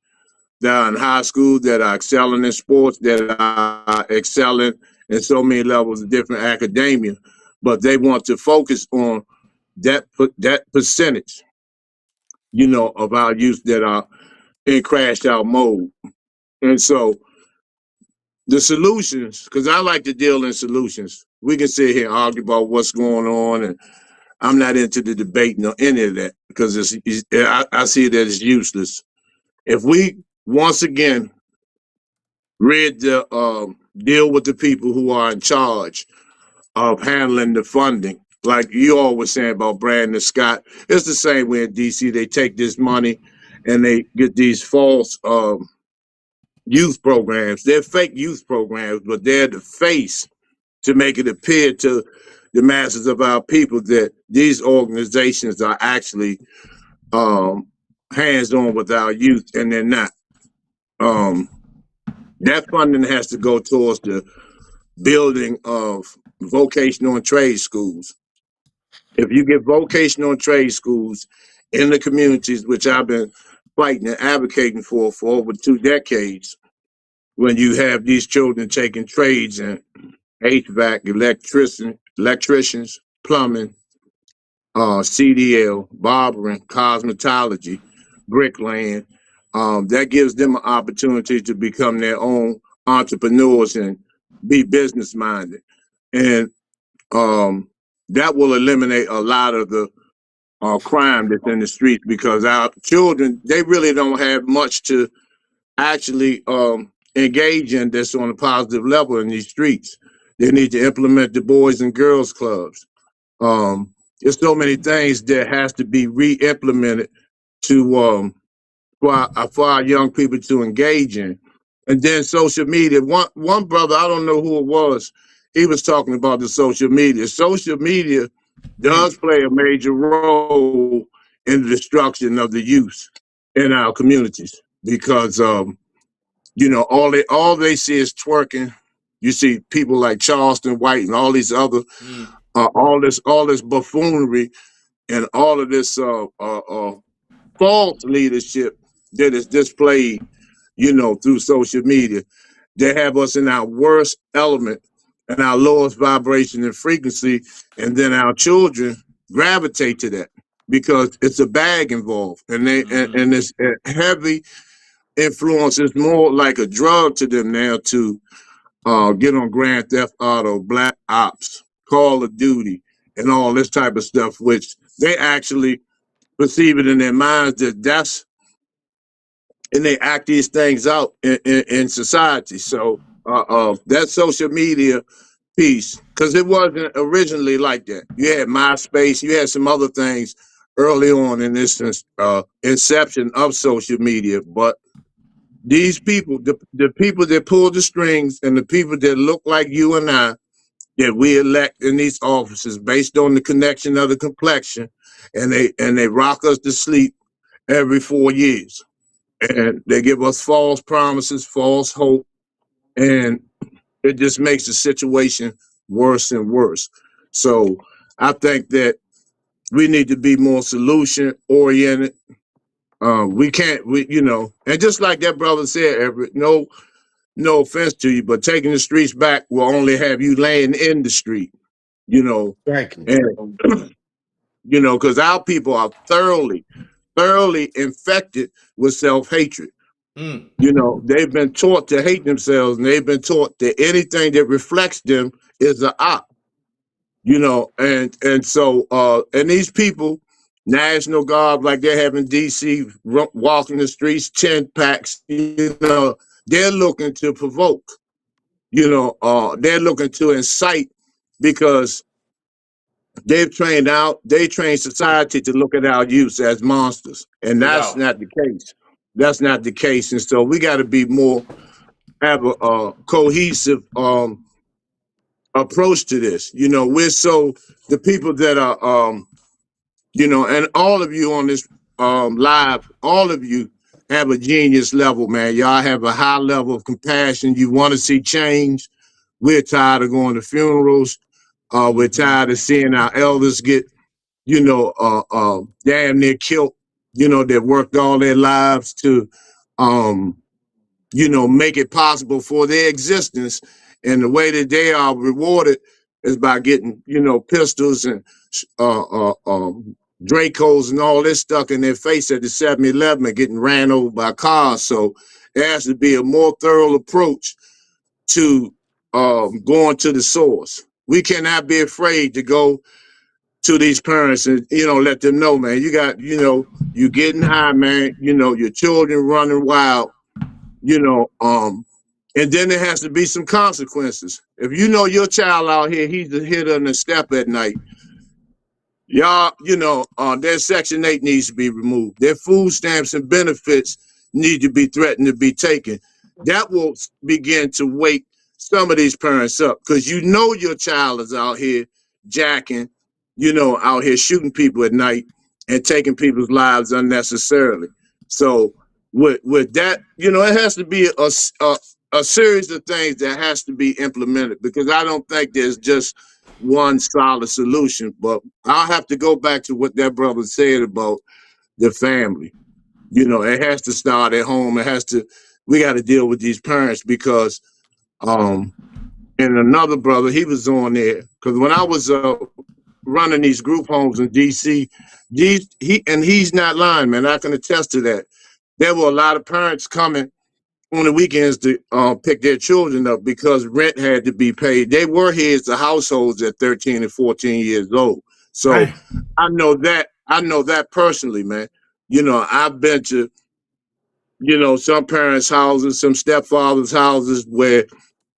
that are in high school, that are excelling in sports, that are excelling in so many levels of different academia, but they want to focus on that percentage, of our youth that are in crashed out mode. And so the solutions, because I like to deal in solutions. We can sit here and argue about what's going on, and I'm not into the debate nor any of that, because I see that it's useless. If we once again deal with the people who are in charge of handling the funding, like you all were saying about Brandon Scott, it's the same way in DC. They take this money and they get these false youth programs. They're fake youth programs, but they're the face to make it appear to the masses of our people that these organizations are actually hands-on with our youth, and they're not. That funding has to go towards the building of vocational and trade schools. If you get vocational and trade schools in the communities, which I've been fighting and advocating for over 2 decades, when you have these children taking trades in HVAC, electricians, plumbing, CDL, barbering, cosmetology, bricklaying, that gives them an opportunity to become their own entrepreneurs and be business minded. And that will eliminate a lot of the crime that's in the streets, because our children, they really don't have much to actually engage in that's on a positive level in these streets. They need to implement the Boys and Girls Clubs. There's so many things that has to be re-implemented to for our young people to engage in. And then social media. One brother, I don't know who it was, he was talking about the social media. Social media does play a major role in the destruction of the youth in our communities, because you know, all they see is twerking. You see people like Charleston White and all these other all this buffoonery and all of this false leadership that is displayed, you know, through social media. They have us in our worst element and our lowest vibration and frequency, and then our children gravitate to that because it's a bag involved, and and it's a heavy influence. It's more like a drug to them now to get on Grand Theft Auto, Black Ops, Call of Duty, and all this type of stuff, which they actually perceive it in their minds that's, and they act these things out in society. So that social media piece, because it wasn't originally like that. You had MySpace, you had some other things early on in this inception of social media, but these people, the people that pull the strings and the people that look like you and I, that we elect in these offices based on the connection of the complexion, and they rock us to sleep every 4 years. And they give us false promises, false hope, and it just makes the situation worse and worse. So I think that we need to be more solution oriented. We you know, and just like that brother said, Everett, no offense to you, but taking the streets back will only have you laying in the street, you know. Thank you. And, you know, because our people are thoroughly infected with self-hatred. You know, they've been taught to hate themselves, and they've been taught that anything that reflects them is an op. You know, and so and these people, National Guard, like they have in DC, walking the streets, 10 packs, you know, they're looking to provoke. You know, they're looking to incite, because they train society to look at our youth as monsters, and that's not the case. That's not the case, and so we got to be more, have a cohesive approach to this. You know, the people that are you know, and all of you on this live, all of you have a genius level, man. Y'all have a high level of compassion. You want to see change. We're tired of going to funerals. We're tired of seeing our elders get, you know, damn near killed. You know, they've worked all their lives to you know, make it possible for their existence. And the way that they are rewarded is by getting, you know, pistols and Dracos and all this stuck in their face at the 7-Eleven and getting ran over by cars. So there has to be a more thorough approach to going to the source. We cannot be afraid to go to these parents and, you know, let them know, man, you got, you know, you getting high, man, you know, your children running wild, you know, and then there has to be some consequences. If you know your child out here, he's the hit on the step at night, y'all, you know, their Section 8 needs to be removed. Their food stamps and benefits need to be threatened to be taken. That will begin to wake some of these parents up, because you know your child is out here jacking, you know, out here shooting people at night, and taking people's lives unnecessarily. So with that, it has to be a series of things that has to be implemented, because I don't think there's just one solid solution. But I'll have to go back to what that brother said about the family. It has to start at home. We got to deal with these parents, because and another brother, he was on there, because when I was running these group homes in DC, he's not lying, man. I can attest to that. There were a lot of parents coming on the weekends to pick their children up because rent had to be paid. They were heads of households at 13 and 14 years old. So I know that personally, man. I've been to, some parents' houses, some stepfathers' houses where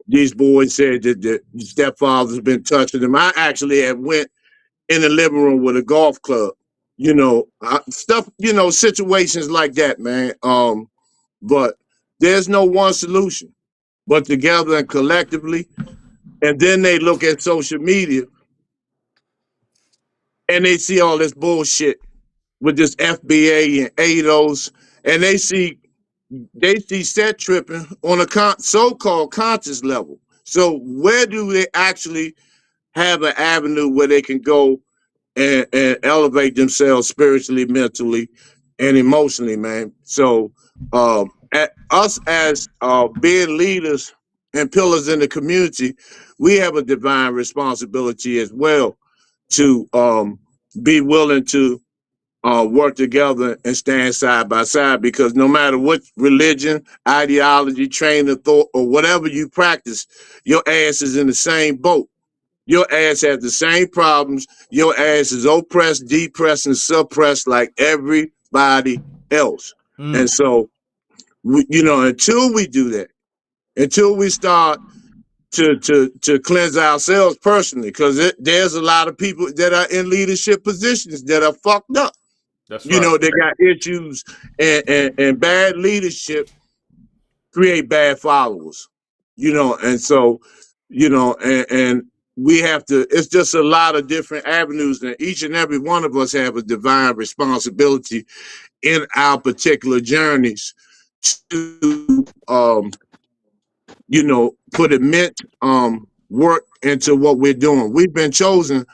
these boys said that the stepfather's been touching them. I actually have went in the living room with a golf club, stuff, situations like that, man. But there's no one solution, but together and collectively. And then they look at social media and they see all this bullshit with this FBA and ADOS, and they see set tripping on a so-called conscious level. So where do they actually have an avenue where they can go and elevate themselves spiritually, mentally, and emotionally, man? So at us as being leaders and pillars in the community, we have a divine responsibility as well to be willing to work together and stand side by side, because no matter what religion, ideology, train of thought, or whatever you practice, your ass is in the same boat. Your ass has the same problems. Your ass is oppressed, depressed, and suppressed like everybody else. And so, until we do that, until we start to cleanse ourselves personally, because there's a lot of people that are in leadership positions that are fucked up. That's right. They got issues, and bad leadership create bad followers. And so, and we have to, it's just a lot of different avenues, and each and every one of us have a divine responsibility in our particular journeys to put immense work into what we're doing. We've been chosen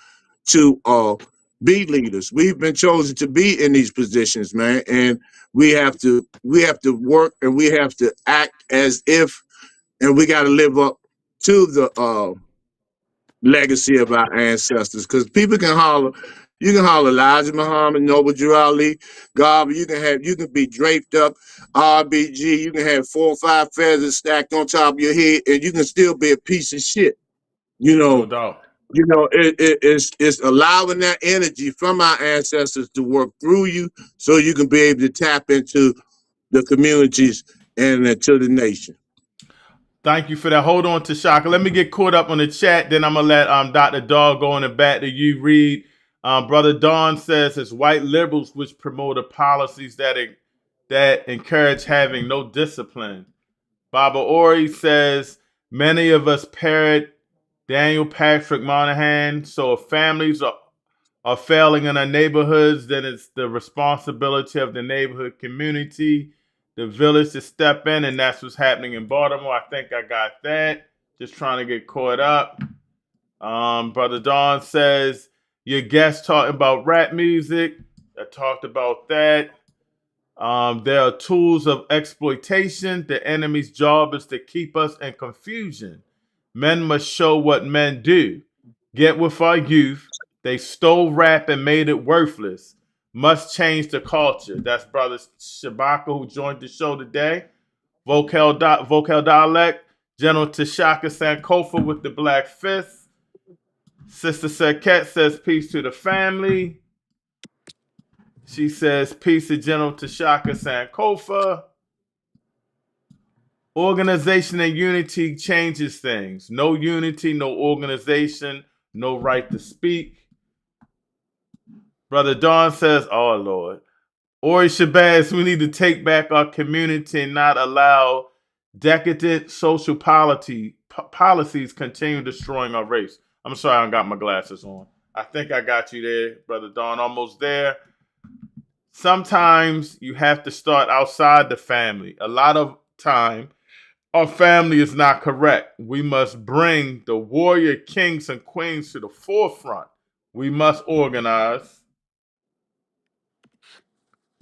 to be leaders. We've been chosen to be in these positions, man, and we have to work, and we have to act as if, and we got to live up to the legacy of our ancestors. Because people can holler, you can holler Elijah Muhammad, Noble Drew Ali, God, but you can be draped up, RBG, you can have 4 or 5 feathers stacked on top of your head, and you can still be a piece of shit. No doubt. It's allowing that energy from our ancestors to work through you, so you can be able to tap into the communities and to the nation. Thank you for that. Hold on, Tashaka. Let me get caught up on the chat. Then I'm going to let Dr. Dog go on and back to you, Reed. Brother Don says it's white liberals which promote policies that encourage having no discipline. Baba Ori says many of us parrot Daniel Patrick Moynihan. So if families are failing in our neighborhoods, then it's the responsibility of the neighborhood community, the village, to step in, and that's what's happening in Baltimore. I think I got that. Just trying to get caught up. Brother Don says your guest talking about rap music. I talked about that. There are tools of exploitation. The enemy's job is to keep us in confusion. Men must show what men do. Get with our youth. They stole rap and made it worthless. Must change the culture. That's Brother Shabaka, who joined the show today. Vocal Dialect. General Tashaka Sankofa with the Black Fist. Sister Serket says peace to the family. She says peace to General Tashaka Sankofa. Organization and unity changes things. No unity, no organization, no right to speak. Brother Don says, oh, Lord. Ori Shabazz, we need to take back our community and not allow decadent social policies continue destroying our race. I'm sorry, I don't got my glasses on. I think I got you there, Brother Don, almost there. Sometimes you have to start outside the family. A lot of time, our family is not correct. We must bring the warrior kings and queens to the forefront. We must organize.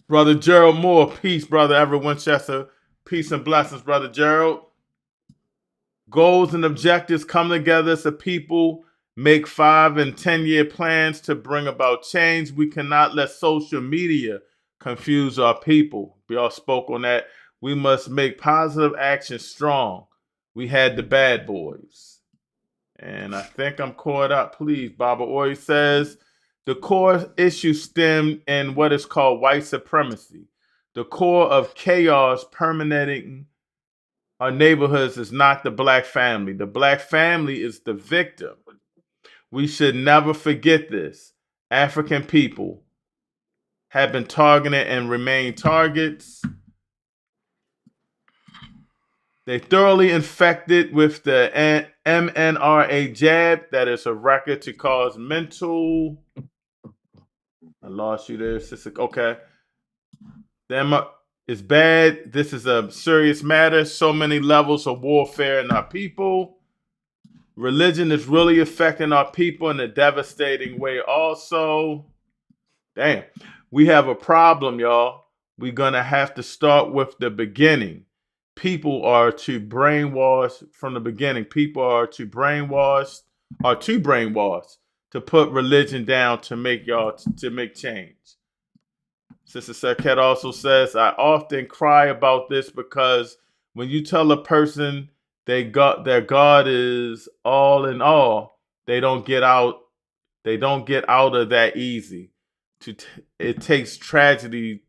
Brother Gerald Moore, peace, Brother Everett Winchester. Peace and blessings, Brother Gerald. Goals and objectives come together as a people, make 5 and 10-year plans to bring about change. We cannot let social media confuse our people. We all spoke on that. We must make positive action strong. We had the bad boys. And I think I'm caught up. Please, Baba Ori says, the core issue stemmed in what is called white supremacy. The core of chaos permeating our neighborhoods is not the black family. The black family is the victim. We should never forget this. African people have been targeted and remain targets. They thoroughly infected with the mNRA jab, that is a record to cause mental. I lost you there, sister. Okay. It's bad. This is a serious matter. So many levels of warfare in our people. Religion is really affecting our people in a devastating way also. Damn. We have a problem, y'all. We're going to have to start with the beginning. People are to brainwash from the beginning. People are to brainwash to put religion down to make change. Sister Saket also says, I often cry about this because when you tell a person their God is all in all, they don't get out of that easy. It takes tragedy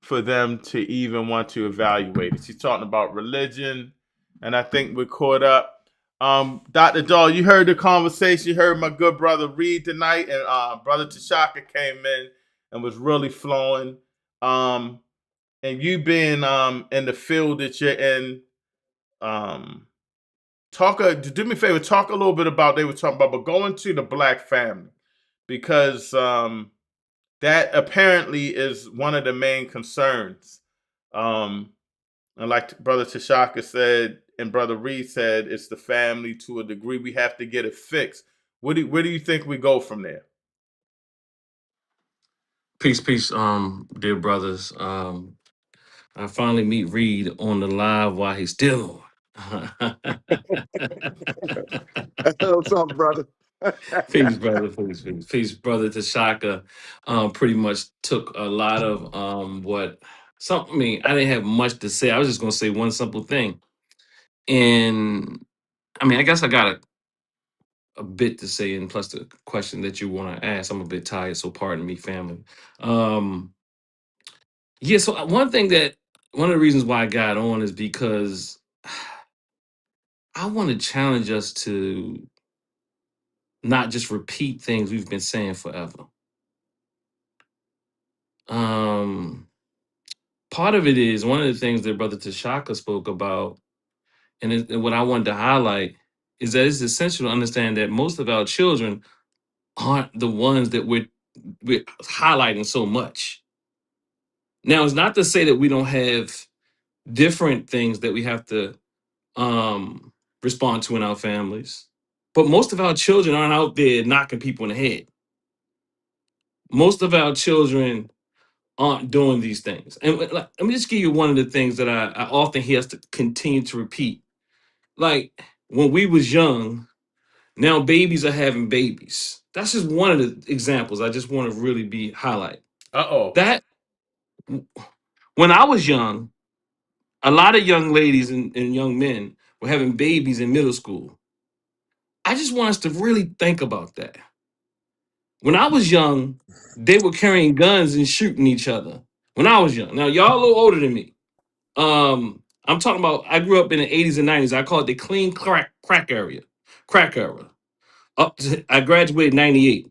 for them to even want to evaluate it. She's talking about religion, and I think we're caught up. Dr. Dahl, you heard the conversation. You heard my good brother read tonight, and Brother Tashaka came in and was really flowing. And you being in the field that you're in, do me a favor, talk a little bit about they were talking about, but going to the black family, because that apparently is one of the main concerns. And like Brother Tashaka said and Brother Reed said, it's the family to a degree. We have to get it fixed. Where do you think we go from there? Peace, dear brothers. I finally meet Reed on the live while he's still on. What's up, brother? Peace, brother. Peace, brother. Tashaka pretty much took a lot of I didn't have much to say. I was just gonna say one simple thing. And I mean, I guess I got a bit to say, and plus the question that you want to ask. I'm a bit tired, so pardon me, family. Yeah, so one of the reasons why I got on is because I want to challenge us to not just repeat things we've been saying forever. Part of it is one of the things that Brother Tashaka spoke about, and what I wanted to highlight is that it's essential to understand that most of our children aren't the ones that we're highlighting so much. Now, it's not to say that we don't have different things that we have to respond to in our families, but most of our children aren't out there knocking people in the head. Most of our children aren't doing these things. And let me just give you one of the things that I often hear us to continue to repeat. Like when we was young, now babies are having babies. That's just one of the examples I just want to really be highlight. That when I was young, a lot of young ladies and young men were having babies in middle school. I just want us to really think about that. When I was young, they were carrying guns and shooting each other. When I was young. Now, y'all a little older than me. I'm talking about, I grew up in the 80s and 90s. I call it the clean crack era. I graduated in 98.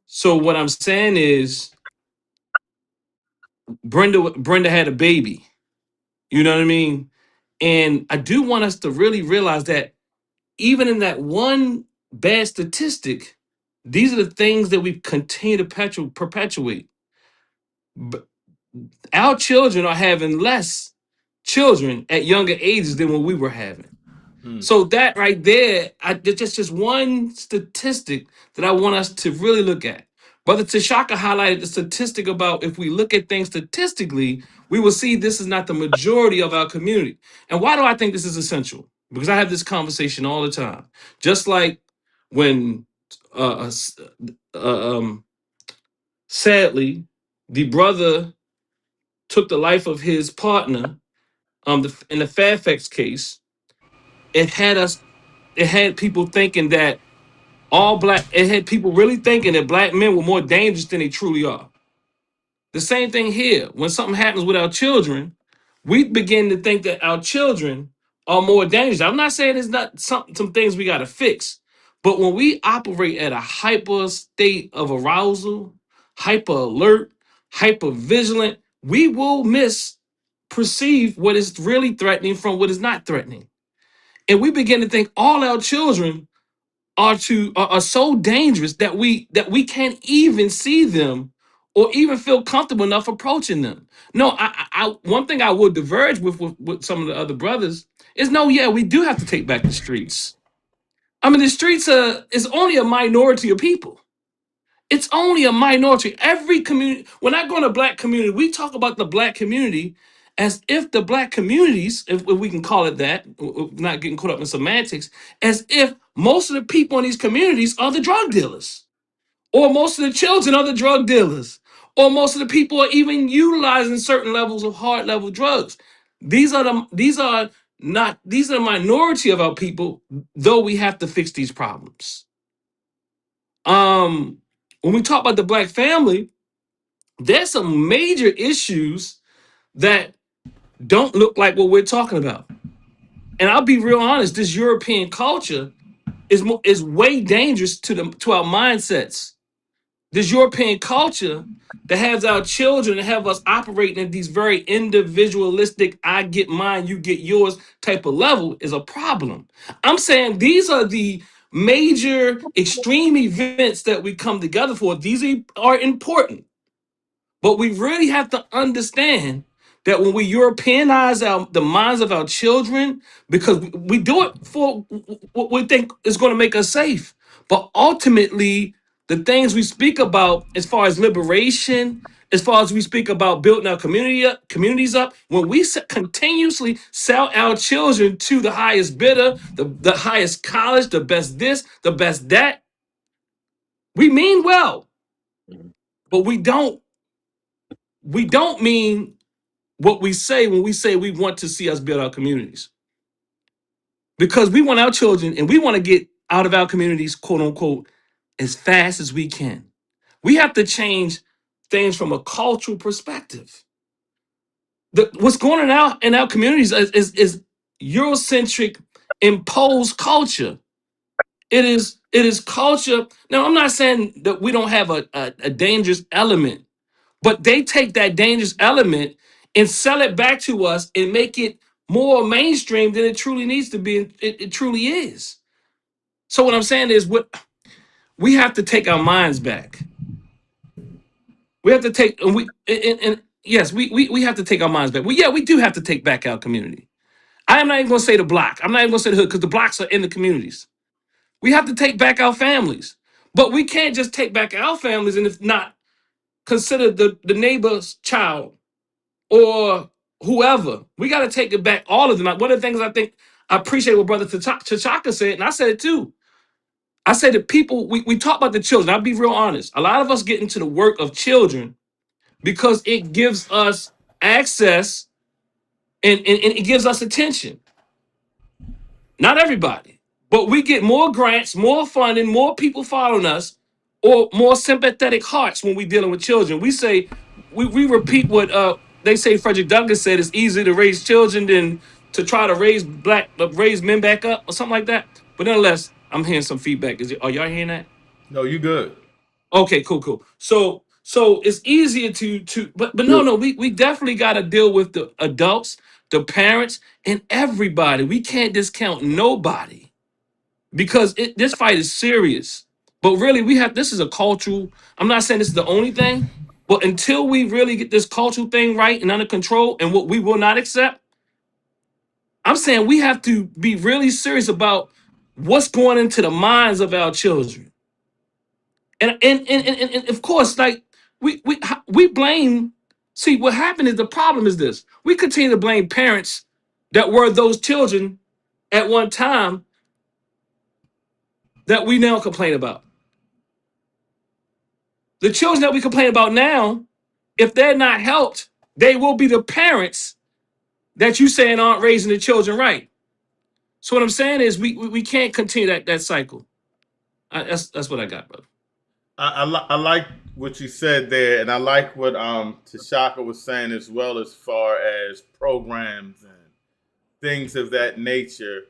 So what I'm saying is Brenda had a baby. You know what I mean? And I do want us to really realize that even in that one bad statistic, these are the things that we continue to perpetuate. But our children are having less children at younger ages than when we were having. So that right there, just one statistic that I want us to really look at. Brother Tashaka highlighted the statistic about if we look at things statistically, we will see this is not the majority of our community. And why do I think this is essential? Because I have this conversation all the time. Just like when, sadly, the brother took the life of his partner, in the Fairfax case, it had us. It had people thinking that it had people really thinking that black men were more dangerous than they truly are. The same thing here. When something happens with our children, we begin to think that our children are more dangerous. I'm not saying it's not some things we got to fix, but when we operate at a hyper state of arousal, hyper alert, hyper vigilant, we will misperceive what is really threatening from what is not threatening. And we begin to think all our children are so dangerous that we can't even see them or even feel comfortable enough approaching them. No, I one thing I would diverge with some of the other brothers is no, yeah, we do have to take back the streets. I mean, the streets is only a minority of people. It's only a minority. Every community, when I go to black community, we talk about the black community as if the black communities, if we can call it that, not getting caught up in semantics, as if most of the people in these communities are the drug dealers, or most of the children are the drug dealers, or most of the people are even utilizing certain levels of hard level drugs. These are the minority of our people, though we have to fix these problems. When we talk about the black family, there's some major issues that don't look like what we're talking about. And I'll be real honest, this European culture is way dangerous to our mindsets. This European culture that has our children and have us operating at these very individualistic, I get mine, you get yours type of level is a problem. I'm saying these are the major extreme events that we come together for. These are important. But we really have to understand that when we Europeanize the minds of our children, because we do it for what we think is going to make us safe. But ultimately, the things we speak about as far as liberation, as far as we speak about building our communities up, when we continuously sell our children to the highest bidder, the highest college, the best this, the best that, we mean well, but we don't mean what we say when we say we want to see us build our communities. Because we want our children and we want to get out of our communities, quote unquote, as fast as we can. We have to change things from a cultural perspective. What's going on in our communities is Eurocentric imposed culture. It is culture. Now, I'm not saying that we don't have a dangerous element. But they take that dangerous element and sell it back to us and make it more mainstream than it truly needs to be. It truly is. So what I'm saying is, what we have to take our minds back. We have to take and yes, we have to take our minds back. We do have to take back our community. I am not even going to say the block. I'm not even going to say the hood because the blocks are in the communities. We have to take back our families, but we can't just take back our families and if not consider the neighbor's child or whoever. We got to take it back, all of them. One of the things I appreciate what Brother T'Chaka said, and I said it too. I said that people, we talk about the children. I'll be real honest. A lot of us get into the work of children because it gives us access and it gives us attention. Not everybody, but we get more grants, more funding, more people following us, or more sympathetic hearts when we're dealing with children. We repeat what they say. Frederick Douglass said it's easier to raise children than to try to raise men back up or something like that. But nonetheless, I'm hearing some feedback. Are y'all hearing that? No, you good. Okay, cool. So it's easier but no, we definitely got to deal with the adults, the parents, and everybody. We can't discount nobody because this fight is serious. But really, this is a cultural. I'm not saying this is the only thing, But until we really get this cultural thing right and under control, and what we will not accept, I'm saying we have to be really serious about what's going into the minds of our children. And of course, like we blame. See, what happened is the problem is this: we continue to blame parents that were those children at one time that we now complain about. The children that we complain about now, if they're not helped, they will be the parents that you saying aren't raising the children right. So what I'm saying is we can't continue that cycle. That's what I got, brother. I like what you said there, and I like what Tashaka was saying as well, as far as programs and things of that nature.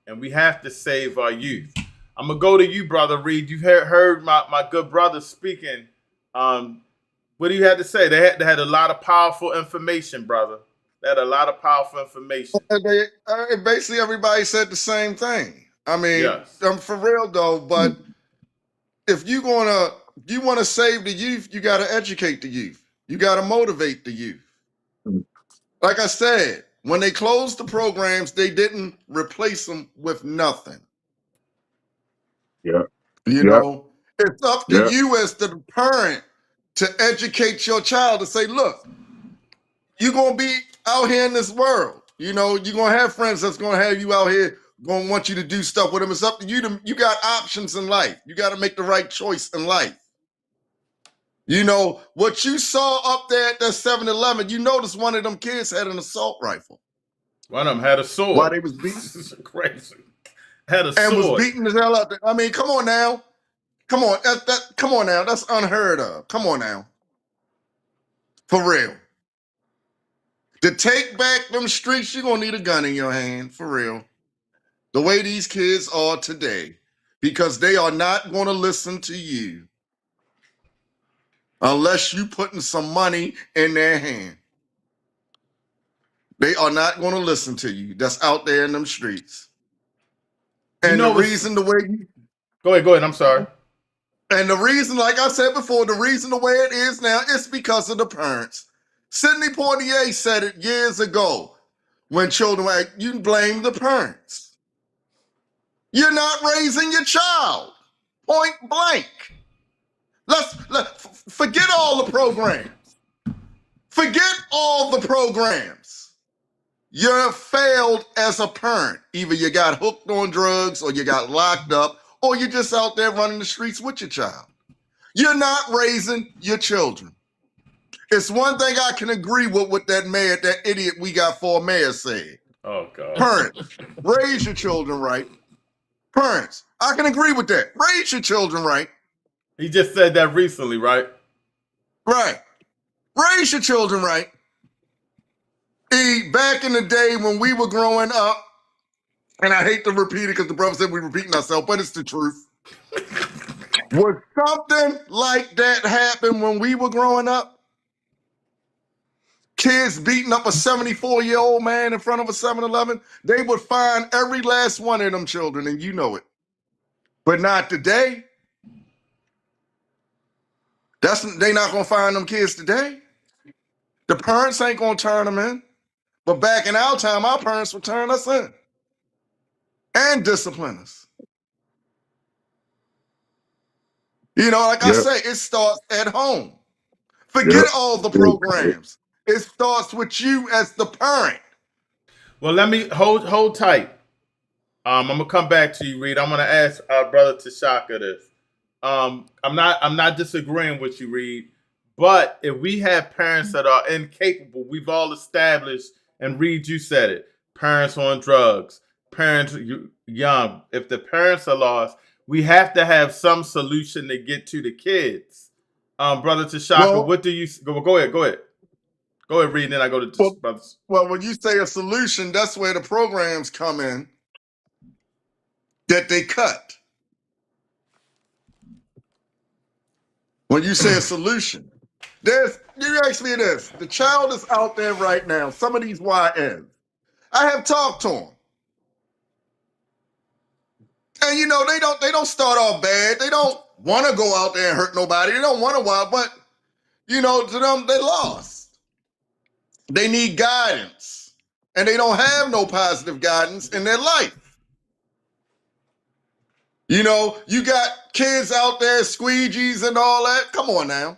And we have to save our youth. I'm gonna go to you, brother Reed. You heard my good brother speaking. What do you have to say? They had a lot of powerful information, brother. They had a lot of powerful information. Basically, everybody said the same thing. I mean, Yes. for real though. But if you want to save the youth, you got to educate the youth. You got to motivate the youth. Like I said, when they closed the programs, they didn't replace them with nothing. Yeah. You know, it's up to you as the parent to educate your child to say, look, you're going to be out here in this world. You know, you're going to have friends that's going to have you out here, going to want you to do stuff with them. It's up to you. You got options in life. You got to make the right choice in life. You know, what you saw up there at that 7-Eleven, you noticed one of them kids had an assault rifle. One of them had a sword. While they was beating. This is crazy. Had a and sword. was beating the hell out there. I mean, come on now. Come on. Come on now. That's unheard of. Come on now. For real. To take back them streets, you're going to need a gun in your hand. For real. The way these kids are today. Because they are not going to listen to you. Unless you putting some money in their hand. They are not going to listen to you. That's out there in them streets. And the reason the way you... Go ahead. I'm sorry. And the reason, like I said before, the reason the way it is now is because of the parents. Sidney Poitier said it years ago. When children were, you blame the parents. You're not raising your child. Point blank. Forget all the programs. Forget all the programs. You're failed as a parent. Either you got hooked on drugs or you got locked up or you're just out there running the streets with your child. You're not raising your children. It's one thing I can agree with what that mayor, that idiot we got for mayor said. Oh, God. Parents, raise your children right. Parents, I can agree with that. Raise your children right. He just said that recently, right? Right. Raise your children right. Back in the day when we were growing up, and I hate to repeat it because the brother said we're repeating ourselves, but it's the truth. Would something like that happen when we were growing up? Kids beating up a 74-year-old man in front of a 7-Eleven, they would find every last one of them children, and you know it. But not today. They not gonna find them kids today. The parents ain't gonna turn them in. But back in our time, our parents would turn us in and discipline us. You know, like I say, it starts at home. Forget all the programs. It starts with you as the parent. Well, let me hold tight. I'm gonna come back to you, Reed. I'm gonna ask our brother Tashaka this. I'm not disagreeing with you, Reed. But if we have parents that are incapable, we've all established, and Reed, you said it, parents on drugs, parents young. If the parents are lost, we have to have some solution to get to the kids. Brother Tashaka, what do you go ahead? Go ahead, Reed, and then I go to brothers. Well, when you say a solution, that's where the programs come in that they cut. When you say a solution, you ask me this. The child is out there right now. Some of these YNs. I have talked to them. And you know, they don't start off bad. They don't want to go out there and hurt nobody. They don't want to wild, but to them, they lost. They need guidance, and they don't have no positive guidance in their life. You got kids out there, squeegees and all that. Come on now.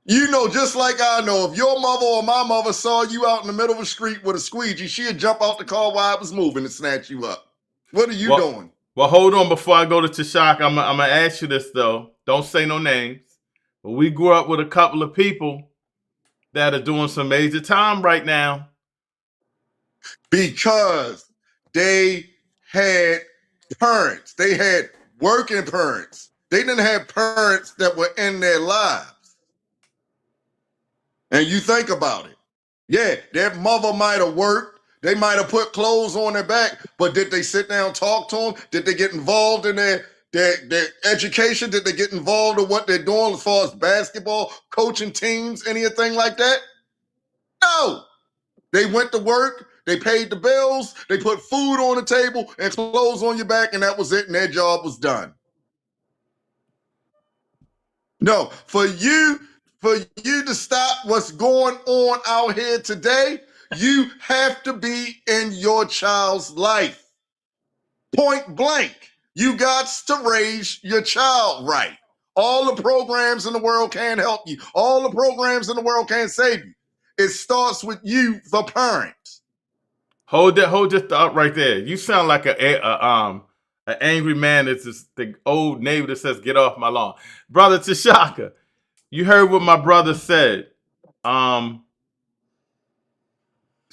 Just like I know, if your mother or my mother saw you out in the middle of the street with a squeegee, she'd jump out the car while I was moving and snatch you up. What are you doing? Well, hold on. Before I go to Tashak, I'm going to ask you this, though. Don't say no names. But we grew up with a couple of people that are doing some major time right now. Because they had parents. They had working parents. They didn't have parents that were in their lives. And you think about it. Yeah, their mother might have worked. They might have put clothes on their back, but did they sit down and talk to them? Did they get involved in their education? Did they get involved in what they're doing as far as basketball, coaching teams, anything like that? No. They went to work, they paid the bills, they put food on the table and clothes on your back, and that was it, and their job was done. No, for you to stop what's going on out here today, you have to be in your child's life. Point blank. You got to raise your child right. All the programs in the world can't help you. All the programs in the world can't save you. It starts with you, the parent. Hold your thought right there. You sound like an angry man. It's just the old neighbor that says, "Get off my lawn." Brother Tashaka, you heard what my brother said.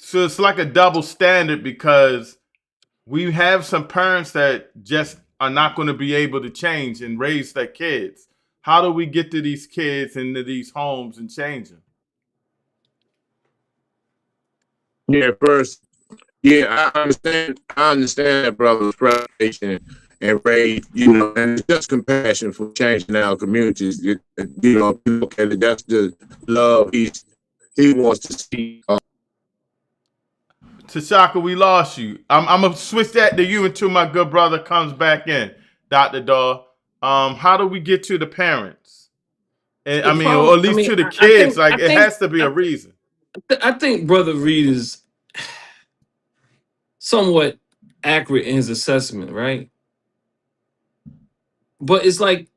So it's like a double standard because we have some parents that just are not going to be able to change and raise their kids. How do we get to these kids into these homes and change them? Yeah, first, I understand that brother's frustration and rage, and it's just compassion for changing our communities. Look at it, that's the love he wants to see. Tashaka, we lost you. I'm gonna switch that to you until my good brother comes back in, Dr. Daw. How do we get to the parents? And or at least to the kids. It has to be a reason. I think Brother Reed is somewhat accurate in his assessment, right? But it's like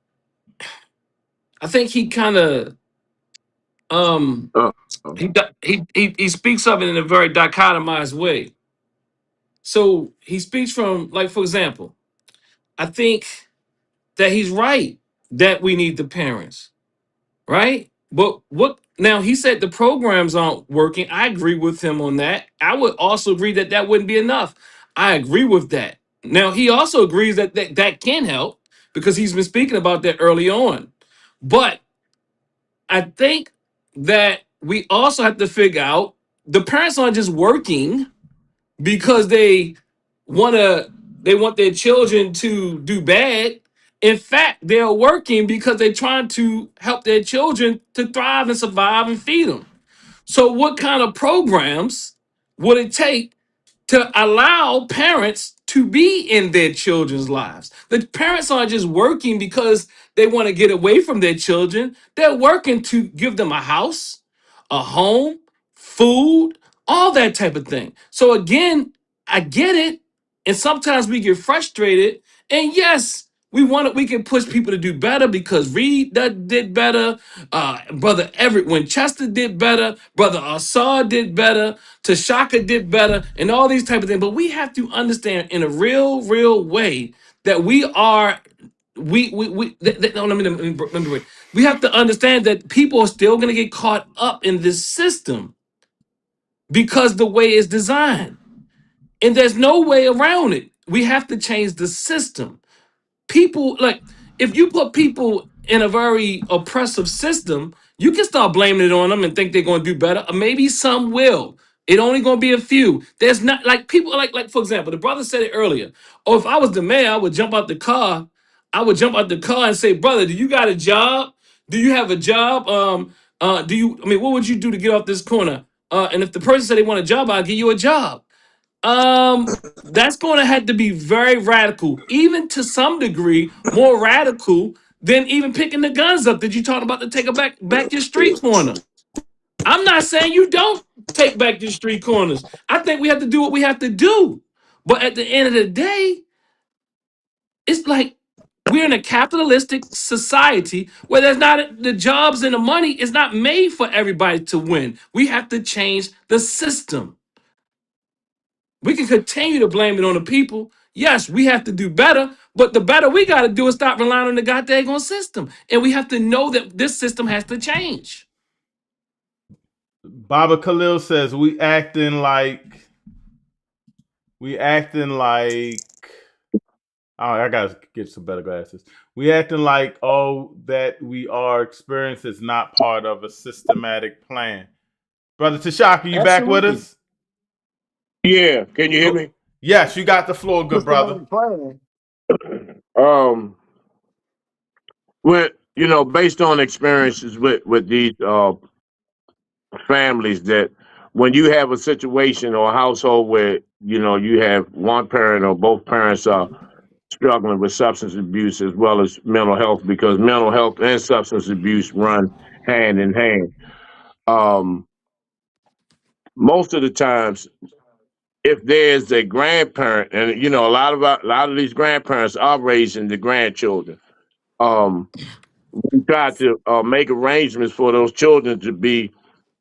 I think he kind of he speaks of it in a very dichotomized way. So he speaks from, like, for example, I think that he's right that we need the parents, right? But what now? He said the programs aren't working. I agree with him on that. I would also agree that that wouldn't be enough. I agree with that. Now he also agrees that that can help because he's been speaking about that early on. But I think that we also have to figure out the parents aren't just working because they want their children to do bad. In fact, they're working because they're trying to help their children to thrive and survive and feed them. So what kind of programs would it take to allow parents to be in their children's lives? The parents aren't just working because they want to get away from their children. They're working to give them a house, a home, food, all that type of thing. So again, I get it. And sometimes we get frustrated. And yes, we can push people to do better because Reed did better. Brother Everett Winchester did better. Brother Assad did better. Tashaka did better, and all these type of things. But we have to understand in a real way that we are no, let me wait. We have to understand that people are still going to get caught up in this system because the way it's designed. And there's no way around it. We have to change the system. People, like, if you put people in a very oppressive system, you can start blaming it on them and think they're going to do better. Or maybe some will. It only going to be a few. There's not, like, people, like for example, the brother said it earlier. Oh, if I was the mayor, I would jump out the car. I would jump out the car and say, brother, do you got a job? Do you have a job? What would you do to get off this corner? And if the person said they want a job, I'll give you a job. That's going to have to be very radical, even to some degree, more radical than even picking the guns up that you talked about to take back your street corner. I'm not saying you don't take back your street corners. I think we have to do what we have to do. But at the end of the day, it's like we're in a capitalistic society where there's not the jobs and the money is not made for everybody to win. We have to change the system. We can continue to blame it on the people. Yes, we have to do better, but the better we got to do is stop relying on the goddamn system. And we have to know that this system has to change. Baba Khalil says we acting like oh, I gotta get some better glasses. We acting like that we are experienced is not part of a systematic plan. Brother Tashaka, you back with Absolutely. us? Yeah, can you hear me? Yes, you got the floor, good brother. With based on experiences with these families, that when you have a situation or a household where you have one parent or both parents are struggling with substance abuse as well as mental health, because mental health and substance abuse run hand in hand. Most of the times, if there's a grandparent, and a lot of these grandparents are raising the grandchildren, we try to make arrangements for those children to be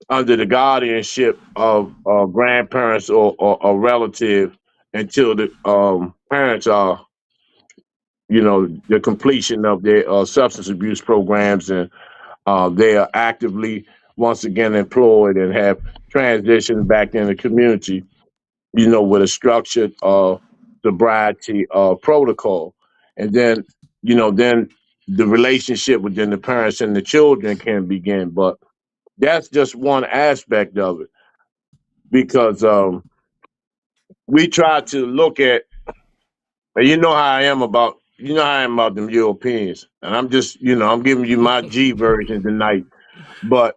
under the guardianship of grandparents or a relative until the parents are, the completion of their substance abuse programs, and they are actively once again employed and have transitioned back in the community, with a structured sobriety protocol. And then the relationship within the parents and the children can begin. But that's just one aspect of it, because we try to look at, and how I am about, them Europeans, and I'm just, I'm giving you my G version tonight. But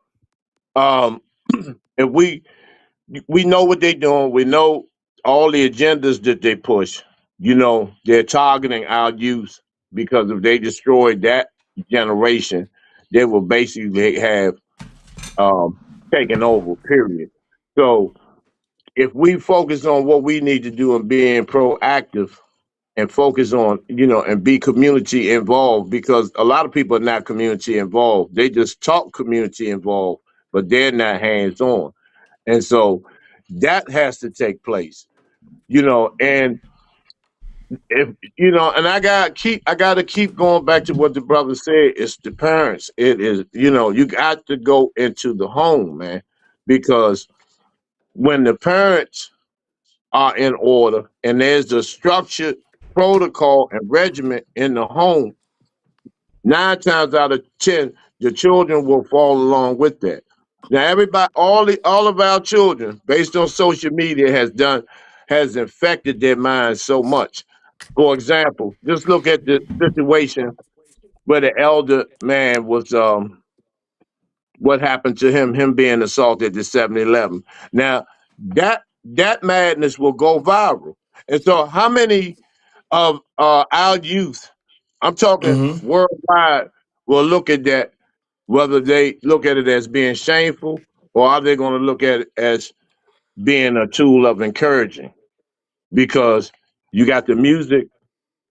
if we know what they're doing, we know all the agendas that they push. They're targeting our youth, because if they destroyed that generation, they will basically have taken over. Period. So if we focus on what we need to do and being proactive and focus on, and be community involved, because a lot of people are not community involved. They just talk community involved, but they're not hands on. And so that has to take place, and if, and I got to keep going back to what the brother said. It's the parents. It is, you got to go into the home, man, because when the parents are in order and there's a structured protocol and regiment in the home, 9 times out of 10, the children will fall along with that. Now, everybody, all of our children, based on social media, has infected their minds so much. For example, just look at the situation where the elder man was, what happened to him being assaulted at 7-Eleven. Now, that madness will go viral. And so how many of our youth, I'm talking Mm-hmm. worldwide, will look at that, whether they look at it as being shameful, or are they going to look at it as being a tool of encouraging? Because you got the music,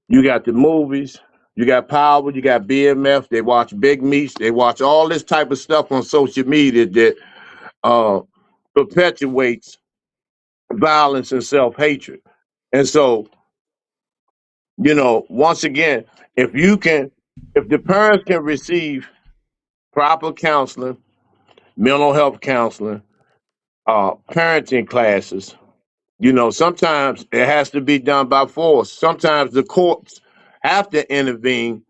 you got the movies, you got Power, you got BMF, they watch Big Meats, they watch all this type of stuff on social media that perpetuates violence and self-hatred. And so, once again, if the parents can receive proper counseling, mental health counseling, parenting classes, sometimes it has to be done by force. Sometimes the courts have to intervene,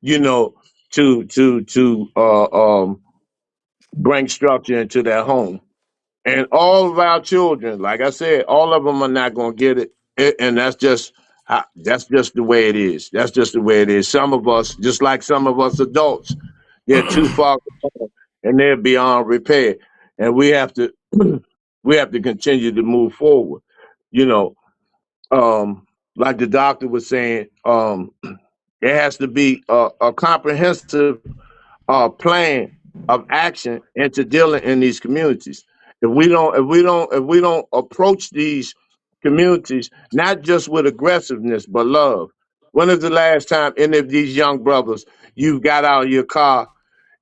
to bring structure into their home. And all of our children, like I said, all of them are not going to get it. And that's just the way it is. That's just the way it is. Some of us, just like some of us adults, they're too far gone and they're beyond repair. And we have to we have to continue to move forward. You know, like the doctor was saying, There has to be a comprehensive plan of action into dealing in these communities. If we don't approach these communities not just with aggressiveness but love. When is the last time any of these young brothers you've got out of your car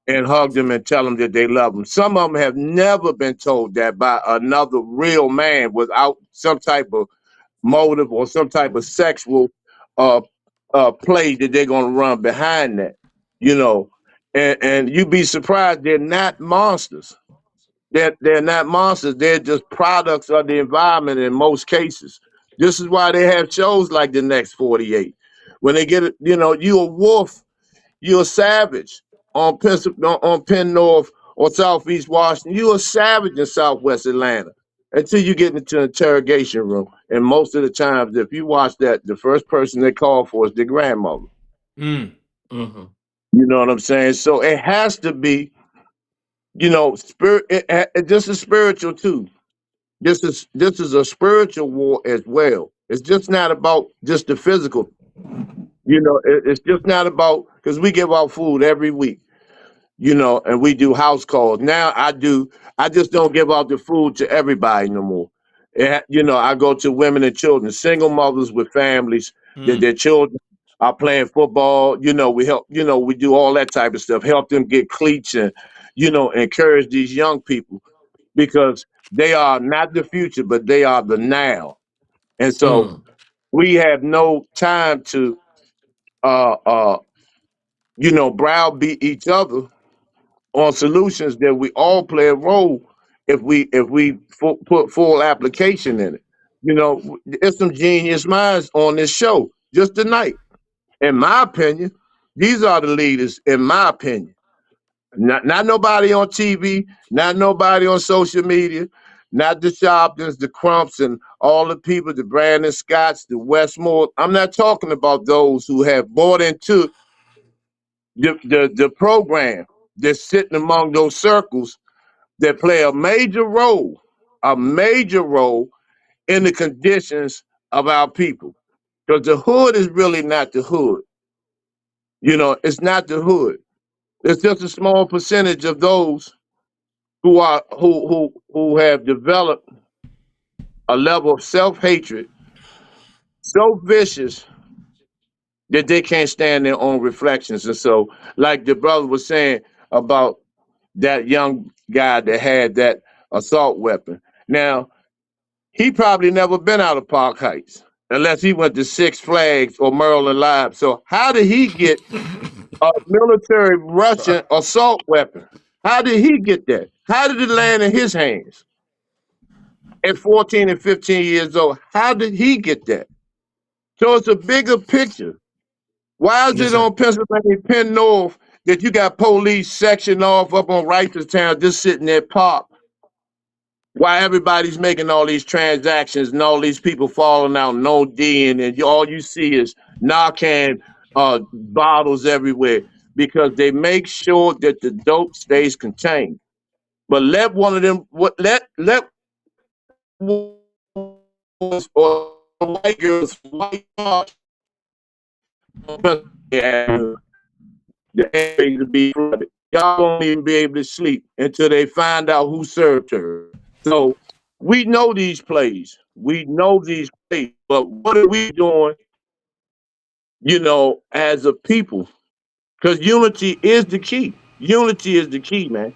and hugged them and tell them that they love them? Some of them have never been told that by another real man without some type of motive or some type of sexual uh play that they're gonna run behind that, you know. And you'd be surprised they're not monsters. They're not monsters. They're just products of the environment in most cases. This is why they have shows like The Next 48. When they get it, you know, you a wolf, you're a savage on Penn North or Southeast Washington. You're a savage in Southwest Atlanta until you get into the interrogation room. And most of the times, if you watch that, the first person they call for is their grandmother. Mm-hmm. You know what I'm saying? So it has to be, you know, spirit. This is spiritual too. This is a spiritual war as well. It's just not about just the physical. You know, it's just not about because we give out food every week. You know, and we do house calls. Now I just don't give out the food to everybody no more. You know, I go to women and children, single mothers with families that their children are playing football. You know, we help, you know, we do all that type of stuff, help them get cleats and, you know, encourage these young people because they are not the future, but they are the now. And so we have no time to, uh, uh, you know, browbeat each other on solutions that we all play a role if we put full application in it. You know, there's some genius minds on this show just tonight. In my opinion, these are the leaders. In my opinion, not nobody on TV, not nobody on social media, not the Sharptons, the Crumps, and all the people, the Brandon Scotts, the Westmore. I'm not talking about those who have bought into the program that's sitting among those circles that play a major role in the conditions of our people. Because the hood is really not the hood. You know, it's not the hood. It's just a small percentage of those who have developed a level of self-hatred so vicious that they can't stand their own reflections. And so, like the brother was saying about that young guy that had that assault weapon. Now, he probably never been out of Park Heights unless he went to Six Flags or Maryland Live. So how did he get a military Russian assault weapon? How did he get that? How did it land in his hands at 14 and 15 years old? How did he get that? So it's a bigger picture. Why is Yes, it sir. on Pennsylvania Penn North that you got police section off up on Wrightown just sitting there parked while everybody's making all these transactions and all these people falling out, no D, and all you see is Narcan bottles everywhere because they make sure that the dope stays contained. But let one of them, let or white girls, white the area to be flooded. Y'all won't even be able to sleep until they find out who served her. So we know these plays. We know these plays. But what are we doing, you know, as a people? Because unity is the key. Unity is the key, man.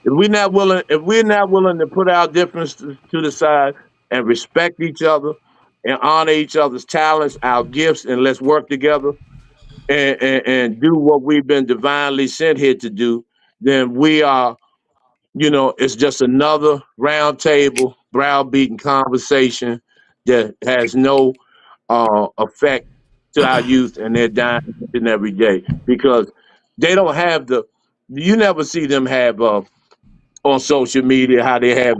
If we're not willing to put our differences to the side and respect each other and honor each other's talents, our gifts, and let's work together, and do what we've been divinely sent here to do, then we are, you know, it's just another round table, browbeating conversation that has no effect to our youth, and they're dying each and every day because they don't have you never see them have on social media how they have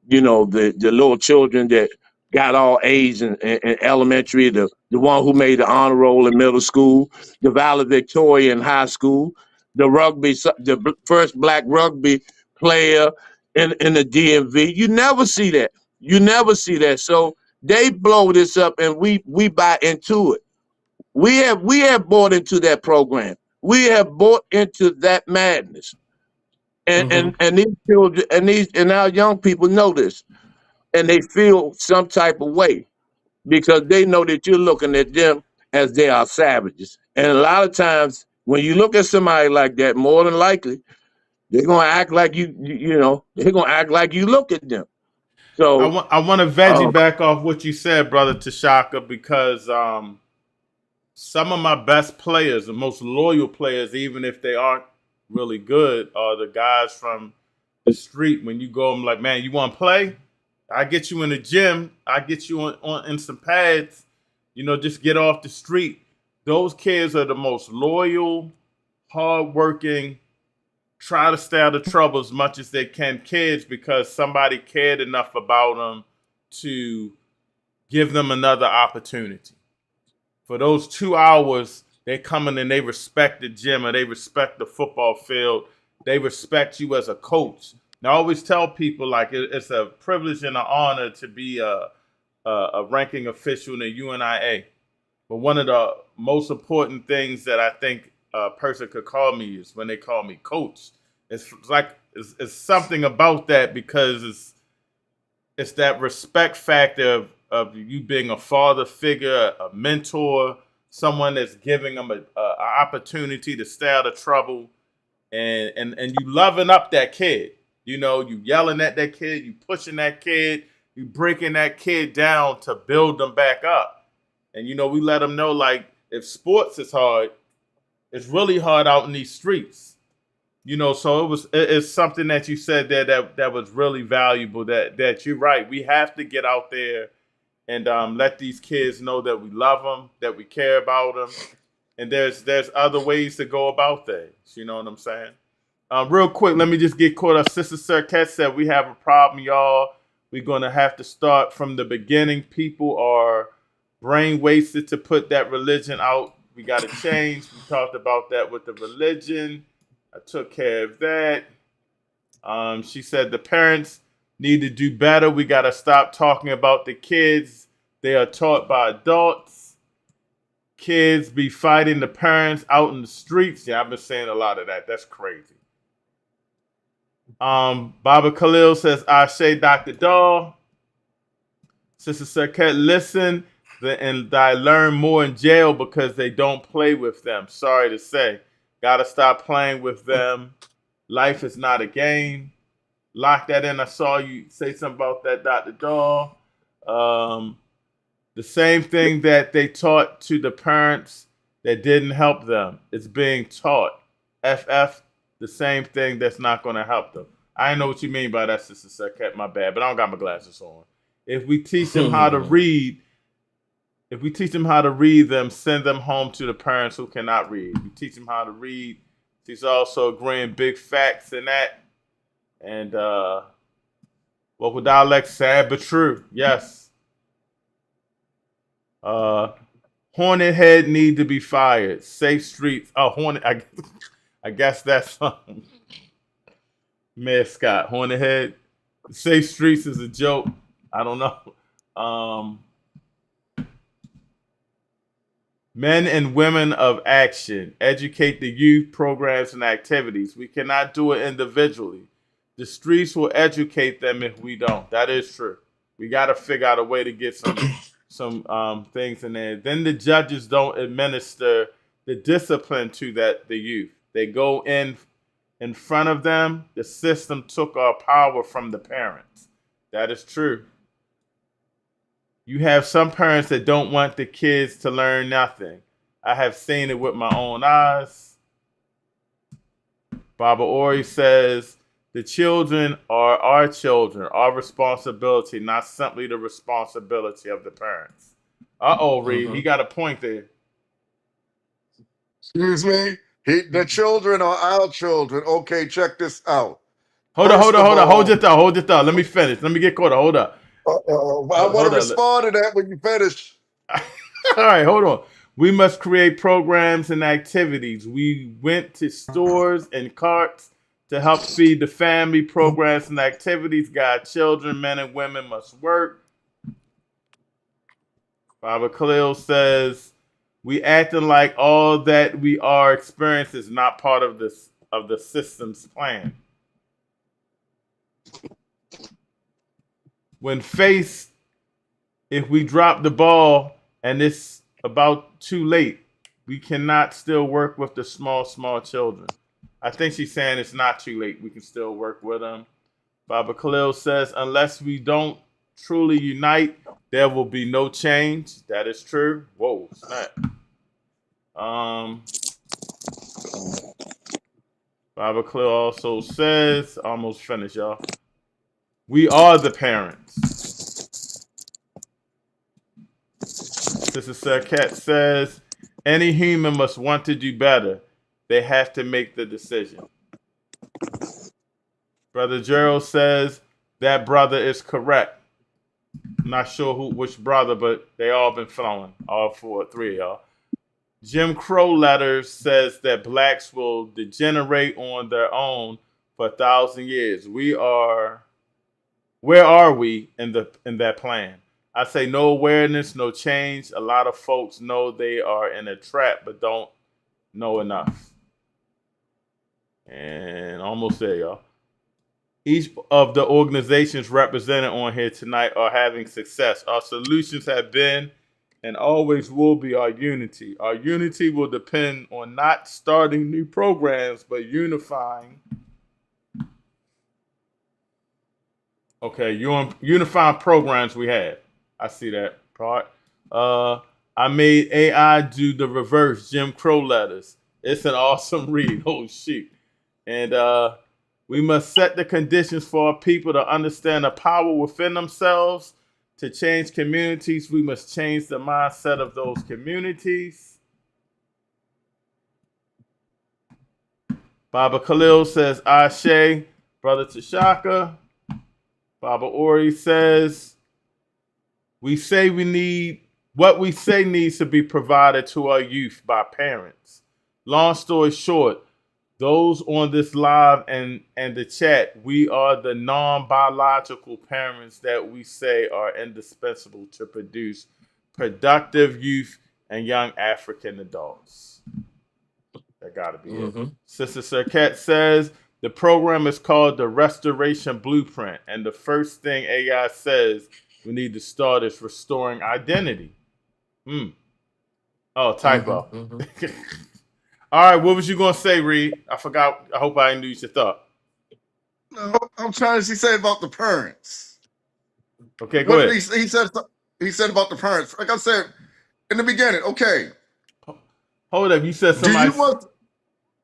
you know, the little children that got all A's in elementary, the one who made the honor roll in middle school, the valedictorian in high school, the first black rugby player in the DMV. You never see that. You never see that. So they blow this up and we buy into it. We have bought into that program. We have bought into that madness. And Mm-hmm. these children and our young people know this, and they feel some type of way because they know that you're looking at them as they are savages. And a lot of times when you look at somebody like that, more than likely, they're gonna act like they're gonna act like you look at them. So I want to veggie back off what you said, brother Tashaka, because some of my best players, the most loyal players, even if they aren't really good, are the guys from the street. When you go, I'm like, man, you want to play? I get you in the gym. I get you on in some pads. Just get off the street. Those kids are the most loyal, hardworking, try to stay out of trouble as much as they can kids because somebody cared enough about them to give them another opportunity. For those 2 hours, they come in and they respect the gym or they respect the football field. They respect you as a coach. And I always tell people like it's a privilege and an honor to be a ranking official in the UNIA. But one of the most important things that I think a person could call me is when they call me coach. It's something about that because it's that respect factor of you being a father figure, a mentor, someone that's giving them an opportunity to stay out of trouble, and you loving up that kid. You yelling at that kid, you pushing that kid, you breaking that kid down to build them back up. And we let them know like if sports is hard, it's really hard out in these streets. So it's something that you said there that was really valuable. That you're right. We have to get out there and let these kids know that we love them, that we care about them, and there's other ways to go about things. You know what I'm saying? Real quick, let me just get caught up. Sister Cirquette said we have a problem, y'all. We're gonna have to start from the beginning. People are brain wasted to put that religion out. We got to change. We talked about that with the religion. I took care of that. She said the parents need to do better. We got to stop talking about the kids. They are taught by adults. Kids be fighting the parents out in the streets. Yeah, I've been saying a lot of that. That's crazy. Baba Khalil says, Ashe, Dr. Dahl. Sister Cirquette, listen, and I learn more in jail because they don't play with them. Sorry to say. Gotta stop playing with them. Life is not a game. Lock that in. I saw you say something about that, Dr. Dahl. The same thing that they taught to the parents that didn't help them is being taught. FF, the same thing that's not going to help them. I know what you mean by that, Sister Cirquette. My bad, but I don't got my glasses on. If we teach them how to read, them, send them home to the parents who cannot read. We teach them how to read. She's also agreeing big facts in that. And vocal dialect, sad but true. Yes. Hornet head need to be fired. Safe streets. Oh, Hornet. I guess that's Mayor Scott. Hornet head. Safe streets is a joke. I don't know. Men and women of action. Educate the youth, programs, and activities. We cannot do it individually. The streets will educate them if we don't. That is true. We got to figure out a way to get some things in there. Then the judges don't administer the discipline to the youth. They go in front of them. The system took our power from the parents. That is true. You have some parents that don't want the kids to learn nothing. I have seen it with my own eyes. Baba Ori says, the children are our children, our responsibility, not simply the responsibility of the parents. Reed, he got a point there. Excuse me? The children are our children. Okay, check this out. Hold on. Hold your thought. Let me finish. Let me get caught up. Hold up. I want to respond to that when you finish. All right, hold on. We must create programs and activities. We went to stores and carts to help feed the family. Programs and activities guide children, men and women must work. Baba Khalil says, We acting like all that we are experiencing is not part of the system's plan. When faced, if we drop the ball and it's about too late, we cannot still work with the small children. I think she's saying it's not too late. We can still work with them. Baba Khalil says, unless we don't truly unite, there will be no change. That is true. Whoa, snap. Baba Khalil also says, almost finished, y'all. We are the parents. Sister Sarkat says, any human must want to do better. They have to make the decision. Brother Gerald says, that brother is correct. I'm not sure which brother, but they all been flowing. All three of y'all. Jim Crow Letters says that blacks will degenerate on their own for 1,000 years. Where are we in that plan? I say no awareness, no change. A lot of folks know they are in a trap, but don't know enough. And almost there, y'all. Each of the organizations represented on here tonight are having success. Our solutions have been and always will be our unity. Our unity will depend on not starting new programs, but unifying. Okay, unifying programs we have. I see that part. I made AI do the reverse Jim Crow letters. It's an awesome read. Oh, shoot. And we must set the conditions for our people to understand the power within themselves. To change communities, we must change the mindset of those communities. Baba Khalil says, Ashe. Brother Tashaka. Baba Ori says, we say what we say needs to be provided to our youth by parents. Long story short, those on this live and the chat, we are the non-biological parents that we say are indispensable to produce productive youth and young African adults. That gotta be it. Sister Sarkat says, the program is called the Restoration Blueprint. And the first thing AI says we need to start is restoring identity. Oh, typo. All right, what was you going to say, Reed? I forgot. I hope I didn't lose your thought. No, I'm trying to say about the parents. Okay, go ahead. He said about the parents. Like I said in the beginning, okay. Hold up. You said somebody.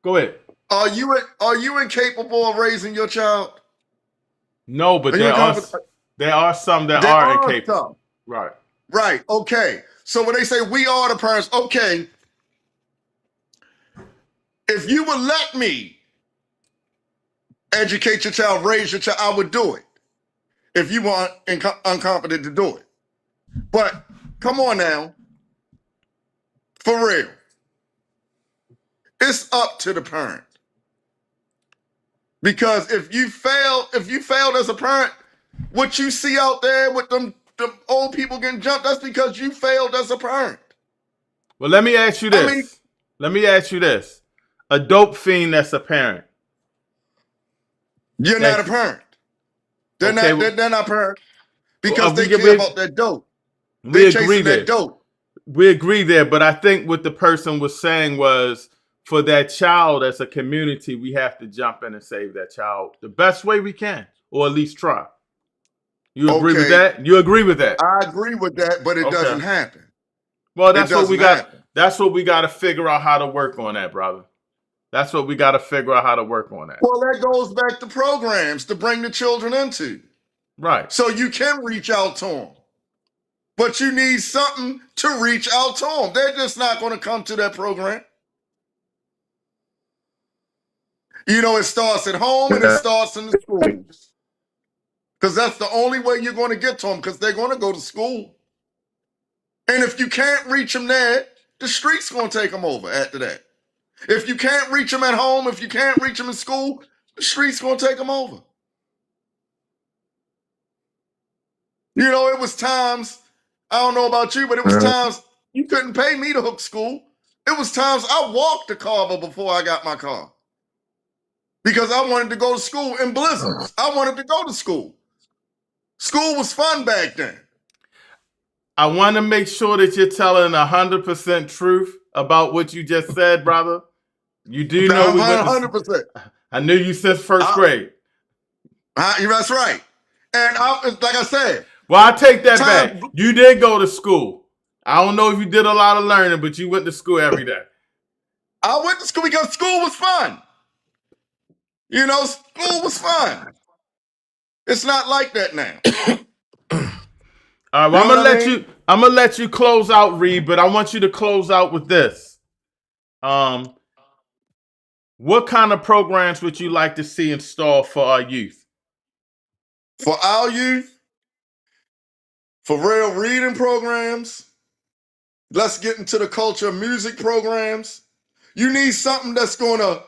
Go ahead. Are you incapable of raising your child? No, but there are some that are incapable. Right. Right. Okay. So when they say we are the parents, okay. If you would let me educate your child, raise your child, I would do it. If you want incompetent to do it. But come on now. For real. It's up to the parent. Because if you failed as a parent, what you see out there with them old people getting jumped, that's because you failed as a parent. Well, let me ask you this. A dope fiend that's a parent. You're not a parent. They're not parents because they care about that dope. We agree there. We agree there, but I think what the person was saying was for that child as a community, we have to jump in and save that child the best way we can, or at least try. You agree with that? You agree with that? I agree with that, but it doesn't happen. Well, that's what we got. That's what we got to figure out how to work on that, brother. That's what we got to figure out how to work on that. Well, that goes back to programs to bring the children into. Right. So you can reach out to them. But you need something to reach out to them. They're just not going to come to that program. You know, it starts at home and it starts in the schools. Because that's the only way you're going to get to them, because they're going to go to school. And if you can't reach them there, the street's going to take them over after that. If you can't reach them at home, if you can't reach them in school, the street's going to take them over. You know, it was times, I don't know about you, but it was times You couldn't pay me to hook school. It was times I walked to Carver before I got my car because I wanted to go to school in blizzards. I wanted to go to school. School was fun back then. I want to make sure that you're telling 100% truth about what you just said, brother. You do know I'm we went 100%. I knew you since first grade. That's right. And like I said. Well, I take that back. You did go to school. I don't know if you did a lot of learning, but you went to school every day. I went to school because school was fun. You know, school was fun. It's not like that now. All right, well, I'm gonna let you close out, Reed, but I want you to close out with this. What kind of programs would you like to see installed for our youth? For our youth, for real reading programs, let's get into the culture of music programs. You need something that's going to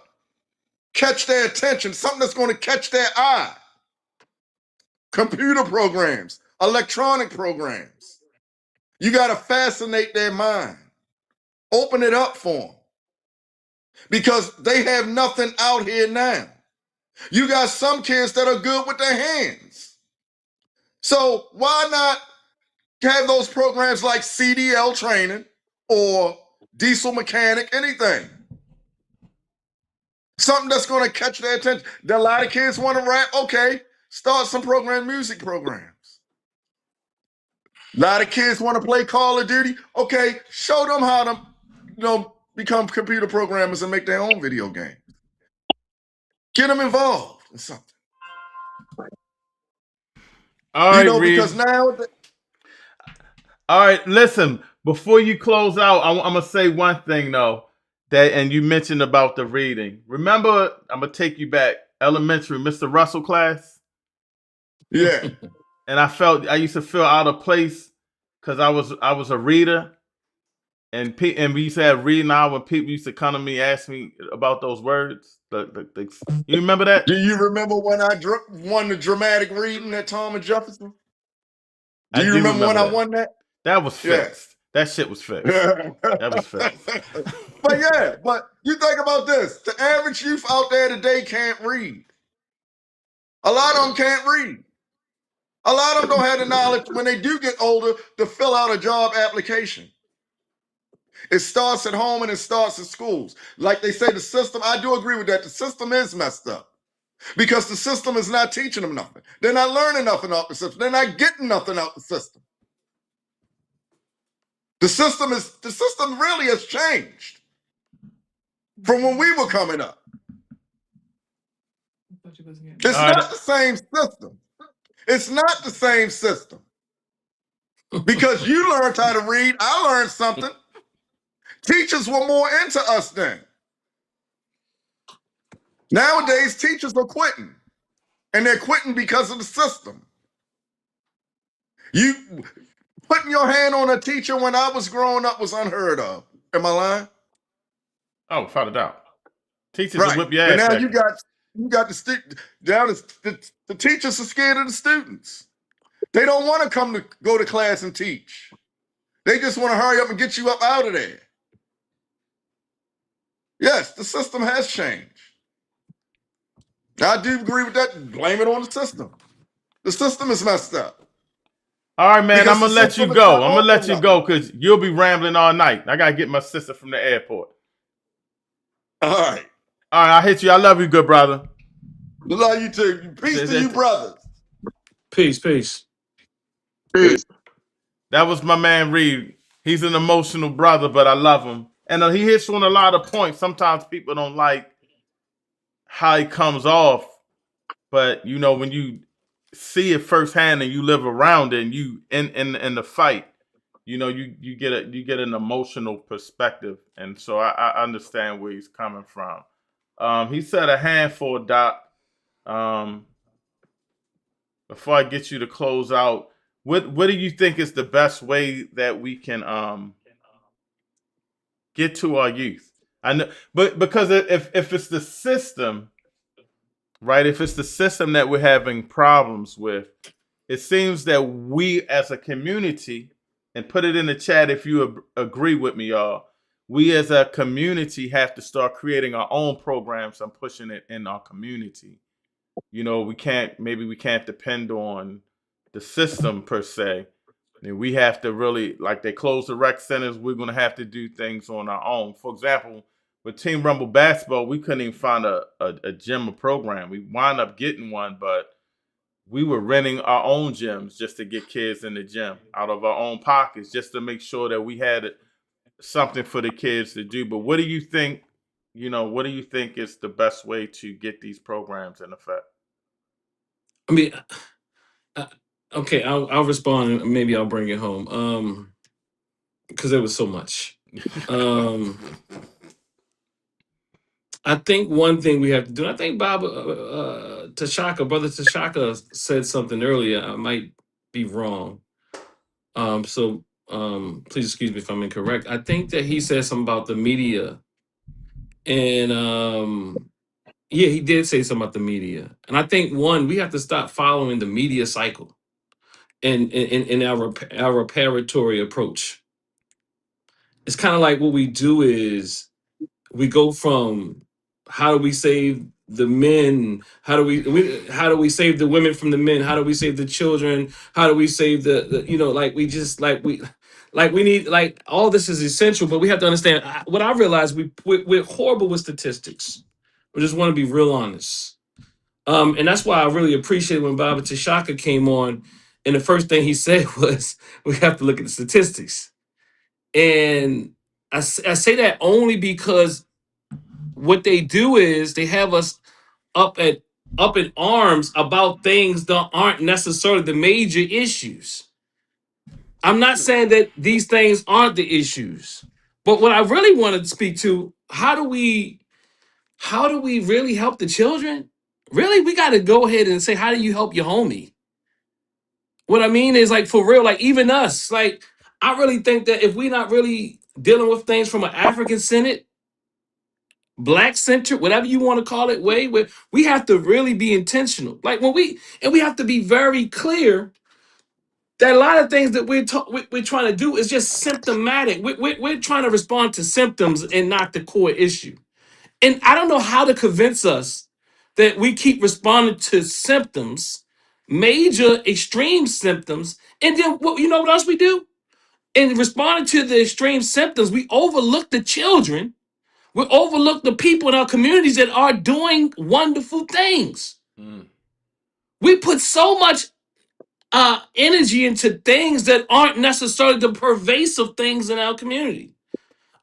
catch their attention, something that's going to catch their eye. Computer programs, electronic programs. You got to fascinate their mind. Open it up for them. Because they have nothing out here now. You got some kids that are good with their hands. So why not have those programs like CDL training or diesel mechanic, anything? Something that's going to catch their attention. A lot of kids want to rap. Okay, start some music programs. A lot of kids want to play Call of Duty. Okay, show them how to, become computer programmers and make their own video games. Get them involved in something. All right, Reed. Because now. All right, listen. Before you close out, I'm gonna say one thing though. And you mentioned about the reading. Remember, I'm gonna take you back. Elementary, Mr. Russell class. Yeah. And I used to feel out of place because I was a reader, and we used to have reading hour when people used to come to me ask me about those words. You remember that? Do you remember when I won the dramatic reading at Tom and Jefferson? Do you remember when I won that? That was fixed. Yeah. That shit was fixed. That was fixed. But you think about this. The average youth out there today can't read. A lot of them can't read. A lot of them don't have the knowledge when they do get older to fill out a job application. It starts at home and it starts at schools. Like they say, the system, I do agree with that. The system is messed up because the system is not teaching them nothing. They're not learning nothing out the system. They're not getting nothing out the system. The system really has changed from when we were coming up. It's not the same system. It's not the same system. Because you learned how to read, I learned something. Teachers were more into us then. Nowadays, teachers are quitting. And they're quitting because of the system. You putting your hand on a teacher when I was growing up was unheard of. Am I lying? Oh, without a doubt. Teachers will whip your ass. And now you got the teachers are scared of the students. They don't want to go to class and teach. They just want to hurry up and get you up out of there. Yes, the system has changed. I do agree with that. Blame it on the system. The system is messed up. All right, man, I'm going to let you go. I'm going to let you go because you'll be rambling all night. I got to get my sister from the airport. All right. All right, I'll hit you. I love you, good brother. Love you too. Peace to you, brothers. Peace, peace. Peace. That was my man, Reed. He's an emotional brother, but I love him. And he hits on a lot of points. Sometimes people don't like how he comes off. But, when you see it firsthand and you live around it and you in the fight, you get an emotional perspective. And so I understand where he's coming from. He said a handful, Doc. Before I get you to close out, what do you think is the best way that we can get to our youth? I know, but because if it's the system, right? If it's the system that we're having problems with, it seems that we as a community and put it in the chat if you agree with me, y'all. We as a community have to start creating our own programs and pushing it in our community. You know, we can't depend on the system per se. And we have to really, like, they close the rec centers, we're going to have to do things on our own. For example, with Team Rumble Basketball, we couldn't even find a gym or program. We wound up getting one, but we were renting our own gyms just to get kids in the gym out of our own pockets, just to make sure that we had something for the kids to do. But what do you think, what do you think is the best way to get these programs in effect? I mean, okay, I'll respond and maybe I'll bring it home. Because there was so much. I think one thing we have to do, I think Bob brother Tashaka said something earlier. I might be wrong. So please excuse me if I'm incorrect. I think that he said something about the media. And yeah, he did say something about the media. And I think we have to stop following the media cycle and in our reparatory approach. It's kind of like what we do is we go from how do we save the men, how do we save the women from the men, how do we save the children, how do we save the we need, like, all this is essential, but we have to understand what I realize. We're horrible with statistics. We just want to be real honest. And that's why I really appreciate when Baba Tashaka came on, and the first thing he said was we have to look at the statistics. And I say that only because what they do is they have us up in arms about things that aren't necessarily the major issues. I'm not saying that these things aren't the issues, but what I really want to speak to, how do we really help the children? Really, we got to go ahead and say, how do you help your homie? What I mean is, like, for real, like, even us, like, I really think that if we're not really dealing with things from an African Senate, Black centered, whatever you want to call it, way where we have to really be intentional. Like, we have to be very clear that a lot of things that we're trying to do is just symptomatic. We're trying to respond to symptoms and not the core issue. And I don't know how to convince us that we keep responding to symptoms, major extreme symptoms, and then you know what else we do? In responding to the extreme symptoms, we overlook the children. We overlook the people in our communities that are doing wonderful things. We put so much energy into things that aren't necessarily the pervasive things in our community.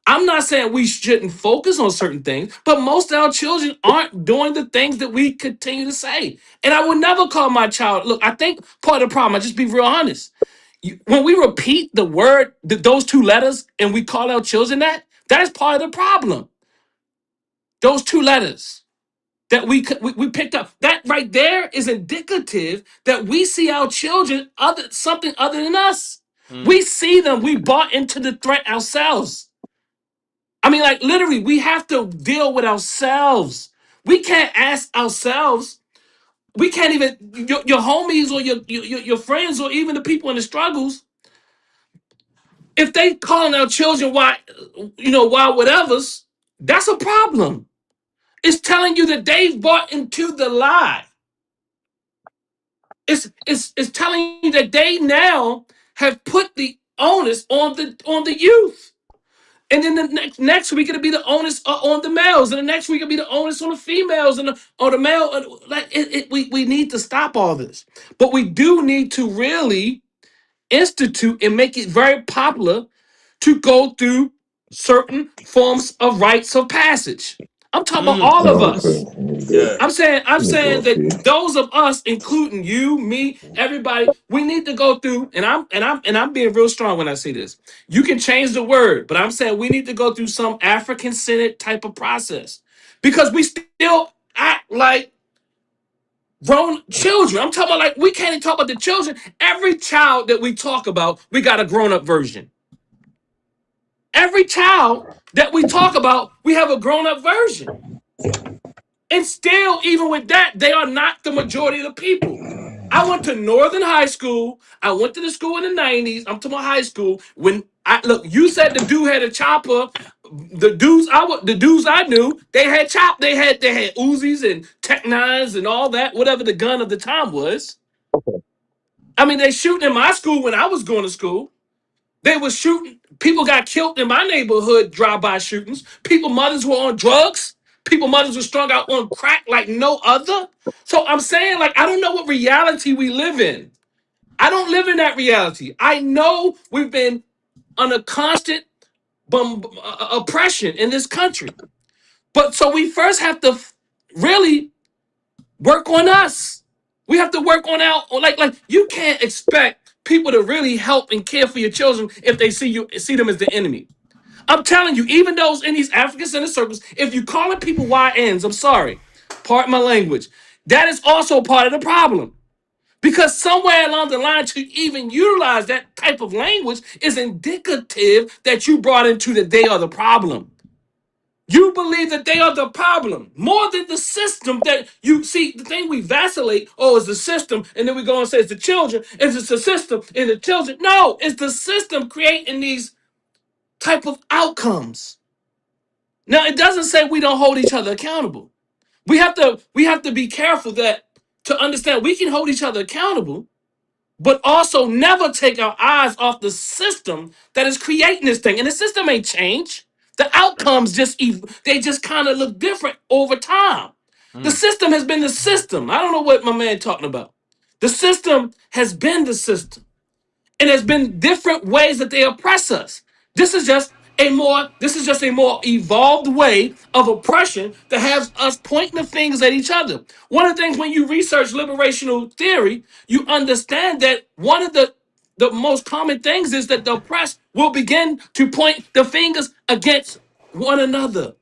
I'm not saying we shouldn't focus on certain things, but most of our children aren't doing the things that we continue to say. And I would never call my child, look, I think part of the problem, I'll just be real honest. When we repeat the word, those two letters, and we call our children that is part of the problem. Those two letters that we picked up, that right there is indicative that we see our children something other than us. We see them, we bought into the threat ourselves. I mean, like, literally, we have to deal with ourselves. We can't ask ourselves. We can't even your homies or your friends or even the people in the struggles. If they calling our children why whatever's, that's a problem. It's telling you that they've bought into the lie. It's telling you that they now have put the onus on the youth. And then the next week it'll be the onus on the males, and the next week it'll be the onus on the females and on the male. We need to stop all this, but we do need to really institute and make it very popular to go through certain forms of rites of passage. I'm talking about all of us. I'm saying that those of us, including you, me, everybody, we need to go through, and I'm being real strong when I say this. You can change the word, but I'm saying we need to go through some African Senate type of process, because we still act like grown children. I'm talking about, like, we can't even talk about the children. Every child that we talk about, we got a grown-up version. Every child that we talk about, we have a grown-up version. And still, even with that, they are not the majority of the people. I went to Northern High School. I went to the school in the 90s. I'm to my high school. When I look, you said the dude had a chopper. The dudes I knew, they had they had Uzis and Tech Nines and all that, whatever the gun of the time was. I mean, they shooting in my school when I was going to school. They were shooting. People got killed in my neighborhood, drive-by shootings. People mothers were on drugs. People mothers were strung out on crack like no other. So I'm saying, like, I don't know what reality we live in. I don't live in that reality. I know we've been under constant oppression in this country. But so we first have to really work on us. We have to work on like you can't expect people to really help and care for your children if they see them as the enemy. I'm telling you, even those in these African center circles, if you calling people YNs, I'm sorry, pardon my language, that is also part of the problem. Because somewhere along the line, to even utilize that type of language is indicative that you brought into that they are the problem. You believe that they are the problem more than the system that you see. The thing we vacillate, oh, it's the system, and then we go and say it's the children, it's the system, and the children. No, it's the system creating these type of outcomes. Now, it doesn't say we don't hold each other accountable. We have to be careful that to understand we can hold each other accountable, but also never take our eyes off the system that is creating this thing. And the system ain't changed. The outcomes they just kind of look different over time. The system has been the system. I don't know what my man talking about. The system has been the system. And there's been different ways that they oppress us. This is just a more evolved way of oppression that has us pointing the fingers at each other. One of the things when you research liberational theory, you understand that one of the most common things is that the oppressed will begin to point the fingers against one another.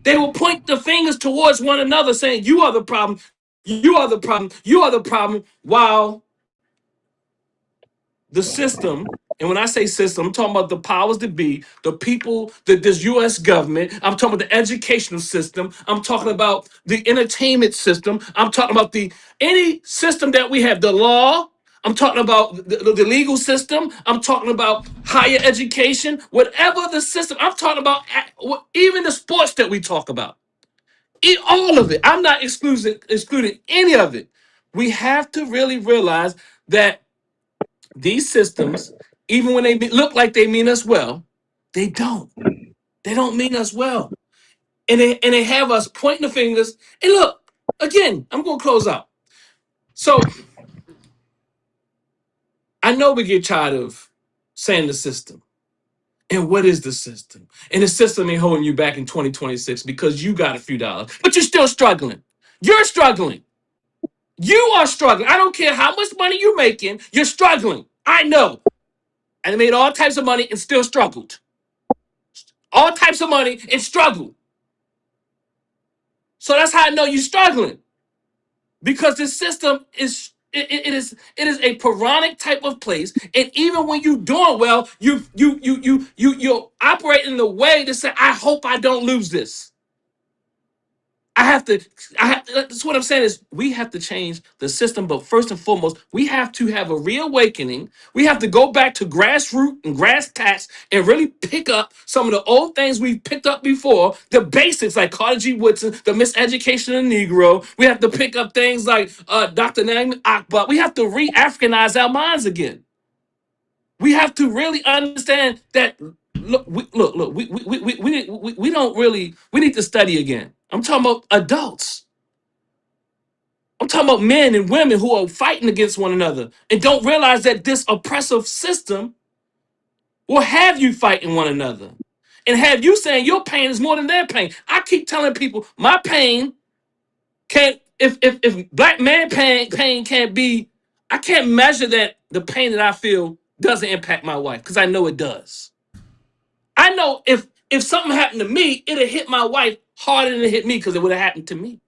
They will point the fingers towards one another, saying, "You are the problem. You are the problem. You are the problem." While the system, and when I say system, I'm talking about the powers that be, the people, this U.S. government. I'm talking about the educational system. I'm talking about the entertainment system. I'm talking about any system that we have, the law. I'm talking about the legal system. I'm talking about higher education, whatever the system. I'm talking about even the sports that we talk about. All of it. I'm not excluding any of it. We have to really realize that these systems, even when they look like they mean us well, they don't. They don't mean us well. And they have us pointing the fingers. And look, again, I'm going to close out. So I know we get tired of saying the system. And what is the system? And the system ain't holding you back in 2026 because you got a few dollars, but you're still struggling. You're struggling. You are struggling. I don't care how much money you're making, you're struggling. I know. And I made all types of money and still struggled. All types of money and struggled. So that's how I know you're struggling. Because the system is a Puranic type of place. And even when you're doing well, you're operating in a way to say, I hope I don't lose this. That's what I'm saying is we have to change the system, but first and foremost, we have to have a reawakening. We have to go back to grassroots and grass tats and really pick up some of the old things we've picked up before, the basics like Carter G. Woodson, the miseducation of the Negro. We have to pick up things like Dr. Naim Akbar. We have to re-Africanize our minds again. We have to really understand that. Look, we don't really. We need to study again. I'm talking about adults. I'm talking about men and women who are fighting against one another and don't realize that this oppressive system will have you fighting one another and have you saying your pain is more than their pain. I keep telling people my pain can't. If black man pain can't be, I can't measure that the pain that I feel doesn't impact my wife because I know it does. I know if something happened to me, it'd hit my wife harder than it hit me because it would have happened to me.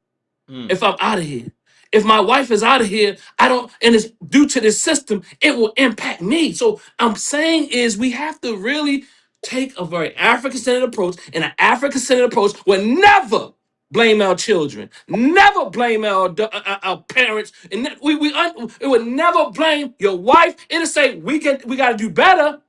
If I'm out of here. If my wife is out of here, and it's due to this system, it will impact me. So I'm saying is we have to really take a very African-centered approach, and an African-centered approach will never blame our children. Never blame our parents. And it would never blame your wife. It'll say we got to do better,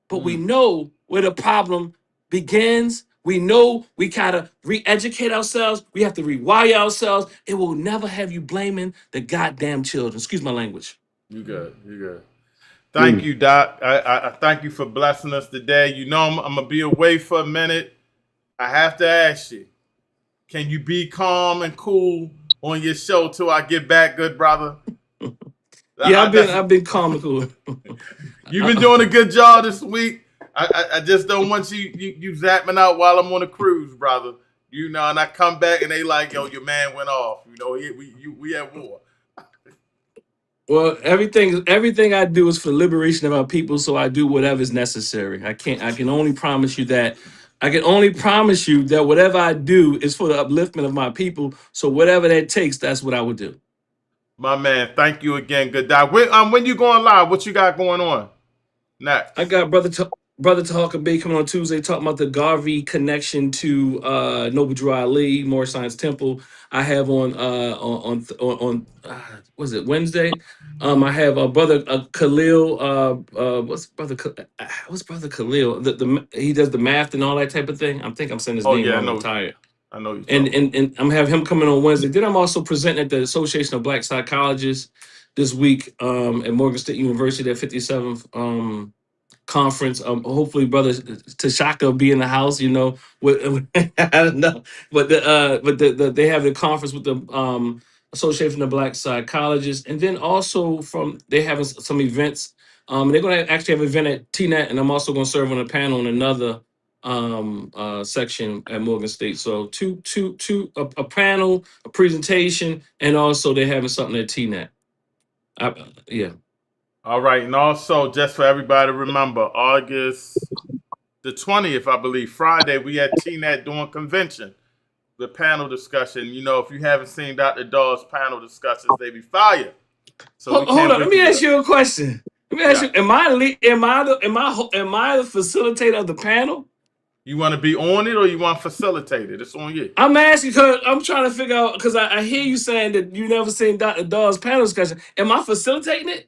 but we know where the problem begins. We know we gotta re-educate ourselves. We have to rewire ourselves. It will never have you blaming the goddamn children. Excuse my language. You good. You good. Thank you, Doc. I thank you for blessing us today. You know I'm gonna be away for a minute. I have to ask you, can you be calm and cool on your show till I get back, good brother? Yeah, I've been calm and cool. You've been doing a good job this week. I just don't want you zapping out while I'm on a cruise, brother. You know, and I come back and they like, yo, your man went off. You know, we at war. Well, everything I do is for the liberation of our people, so I do whatever is necessary. I can only promise you that. I can only promise you that whatever I do is for the upliftment of my people. So whatever that takes, that's what I would do. My man, thank you again, good doc. When you going live? What you got going on next? I got brother Talker Bay coming on Tuesday talking about the Garvey connection to Noble Drew Ali, Moorish Science Temple. I have on was it Wednesday? I have brother Khalil. What's brother Khalil? He does the math and all that type of thing. I think I'm saying his Oh name yeah, wrong. I'm tired. I know you. And I'm have him coming on Wednesday. Then I'm also presenting at the Association of Black Psychologists this week at Morgan State University, at 57th conference. Hopefully, brother Tashaka will be in the house. You know, I don't know, but they have the conference with the Association of Black Psychologists, and then also they having some events. They're going to actually have an event at TNET, and I'm also going to serve on a panel in another section at Morgan State. So a panel, a presentation, and also they're having something at TNET. Yeah. All right, and also just for everybody to remember, August the 20th, I believe, Friday, we at TNET doing convention, the panel discussion. You know, if you haven't seen Dr. Dawes' panel discussions, they be fire. So Hold on, let me ask you a question. Let me ask you: Am I the facilitator of the panel? You want to be on it or you want to facilitate it? It's on you. I'm asking because I'm trying to figure out, because I hear you saying that you never seen Dr. Dawes' panel discussion. Am I facilitating it?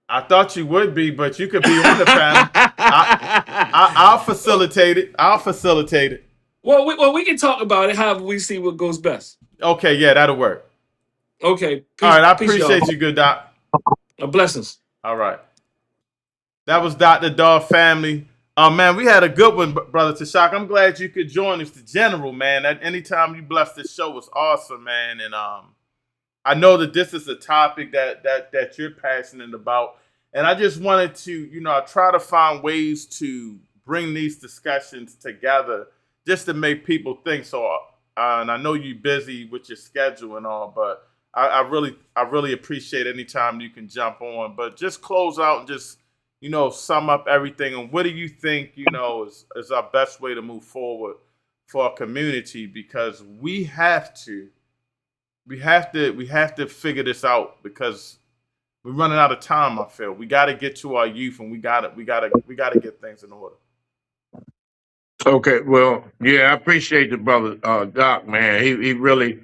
I thought you would be, but you could be on the panel. I'll facilitate it. Well, we can talk about it. However, we see what goes best. Okay, yeah, that'll work. Okay. All right, I appreciate you, good doc. Blessings. All right. That was Dr. Dawes family. Man, we had a good one, brother Tashak. I'm glad you could join us, the general, man. At any time you bless this show was awesome, man. And I know that this is a topic that you're passionate about. And I just wanted to, I try to find ways to bring these discussions together just to make people think. So, and I know you're busy with your schedule and all, but I really appreciate any time you can jump on. But just close out and just, sum up everything. And what do you think, is our best way to move forward for our community? Because we have to figure this out, because we're running out of time. I feel we got to get to our youth, and we got to get things in order. Okay, well, yeah, I appreciate the brother Doc, man. He really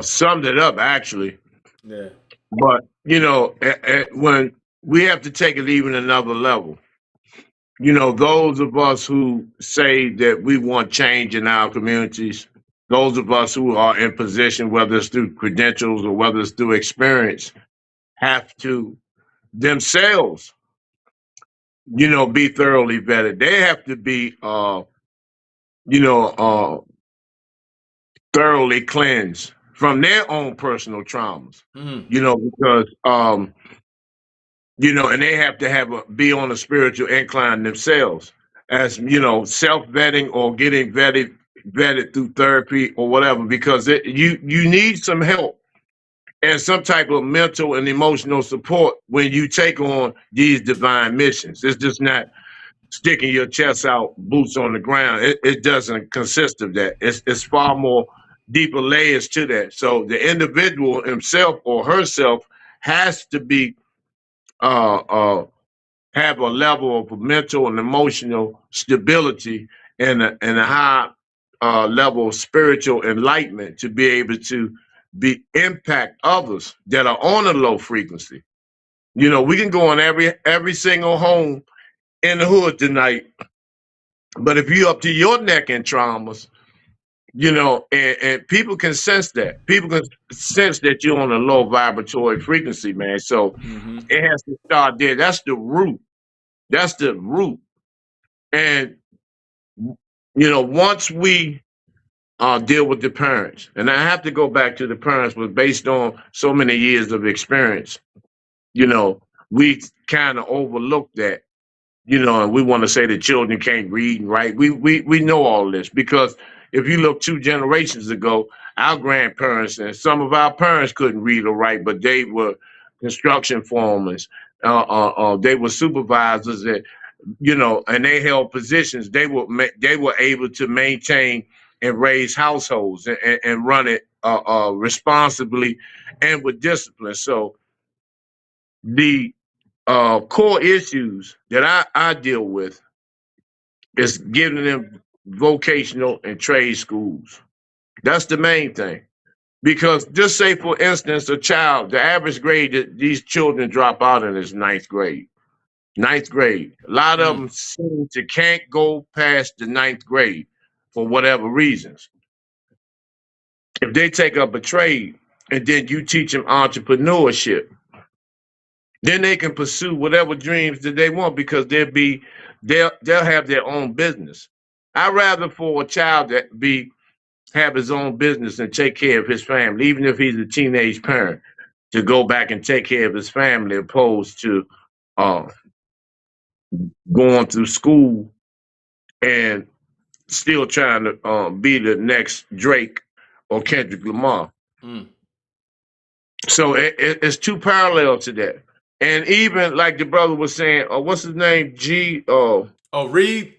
summed it up, actually. Yeah. But when we have to take it even another level, those of us who say that we want change in our communities, those of us who are in position, whether it's through credentials or whether it's through experience, have to themselves, be thoroughly vetted. They have to be, thoroughly cleansed from their own personal traumas, because, and they have to be on a spiritual incline themselves, as, self-vetting or getting vetted through therapy or whatever, because you need some help and some type of mental and emotional support when you take on these divine missions. It's just not sticking your chest out, boots on the ground. It doesn't consist of that. It's far more deeper layers to that. So the individual himself or herself has to be have a level of mental and emotional stability and a high level of spiritual enlightenment to be able to impact others that are on a low frequency. You know, we can go in every single home in the hood tonight, but if you up to your neck in traumas, you know, and people can sense that. People can sense that you're on a low vibratory frequency, man. So it has to start there. That's the root. That's the root. And you know, once we deal with the parents, and I have to go back to the parents, but based on so many years of experience, you know, we kind of overlook that. You know, and we want to say that children can't read and write. We know all this because if you look 2 generations ago, our grandparents and some of our parents couldn't read or write, but they were construction foremen. They were supervisors that, you know, and they held positions. They were able to maintain and raise households and run it responsibly and with discipline. So the core issues that I deal with is giving them vocational and trade schools. That's the main thing. Because just say, for instance, a child, the average grade that these children drop out in is 9th grade. 9th grade. A lot of them seem to can't go past the 9th grade for whatever reasons. If they take up a trade and then you teach them entrepreneurship, then they can pursue whatever dreams that they want because they'll have their own business. I'd rather for a child that have his own business and take care of his family, even if he's a teenage parent, to go back and take care of his family opposed to going through school and still trying to be the next Drake or Kendrick Lamar. So it's 2 parallel to that. And even like the brother was saying, what's his name? Reed?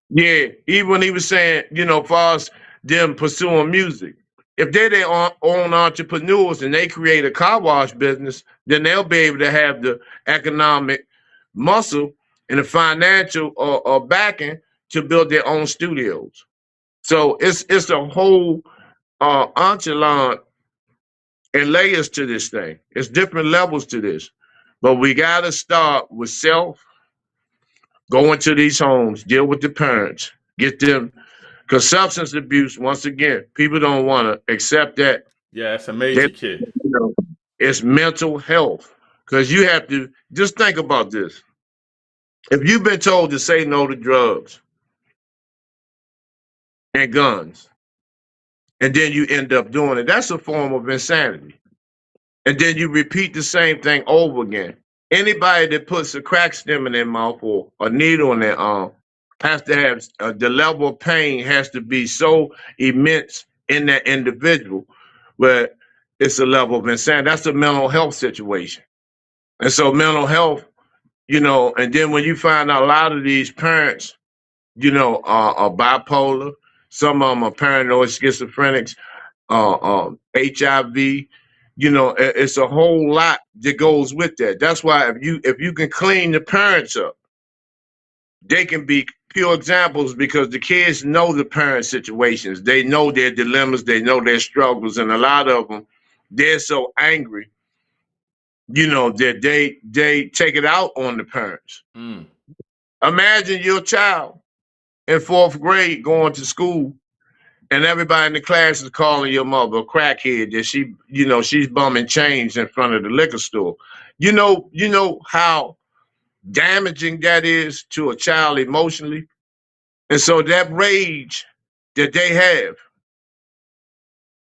Yeah, even when he was saying, you know, far as them pursuing music, if they're their own entrepreneurs and they create a car wash business, then they'll be able to have the economic muscle and the financial backing to build their own studios. So it's a whole enchilada and layers to this thing. It's different levels to this. But we got to start with self, go into these homes, deal with the parents, get them, because substance abuse, once again, people don't want to accept that. Yeah, it's a major kid. You know, it's mental health. Because you have to, just think about this. If you've been told to say no to drugs and guns, and then you end up doing it, that's a form of insanity. And then you repeat the same thing over again. Anybody that puts a crack stem in their mouth or a needle in their arm has to have the level of pain has to be so immense in that individual where it's a level of insanity. That's a mental health situation. And so mental health, you know, and then when you find out a lot of these parents, you know, are bipolar, some of them are paranoid schizophrenics, HIV, you know, it's a whole lot that goes with that. That's why if you can clean the parents up, they can be pure examples because the kids know the parent situations. They know their dilemmas, they know their struggles, and a lot of them, they're so angry, you know, that they take it out on the parents. Imagine your child in 4th grade going to school and everybody in the class is calling your mother a crackhead that she's bumming change in front of the liquor store. You know how damaging that is to a child emotionally. And so that rage that they have,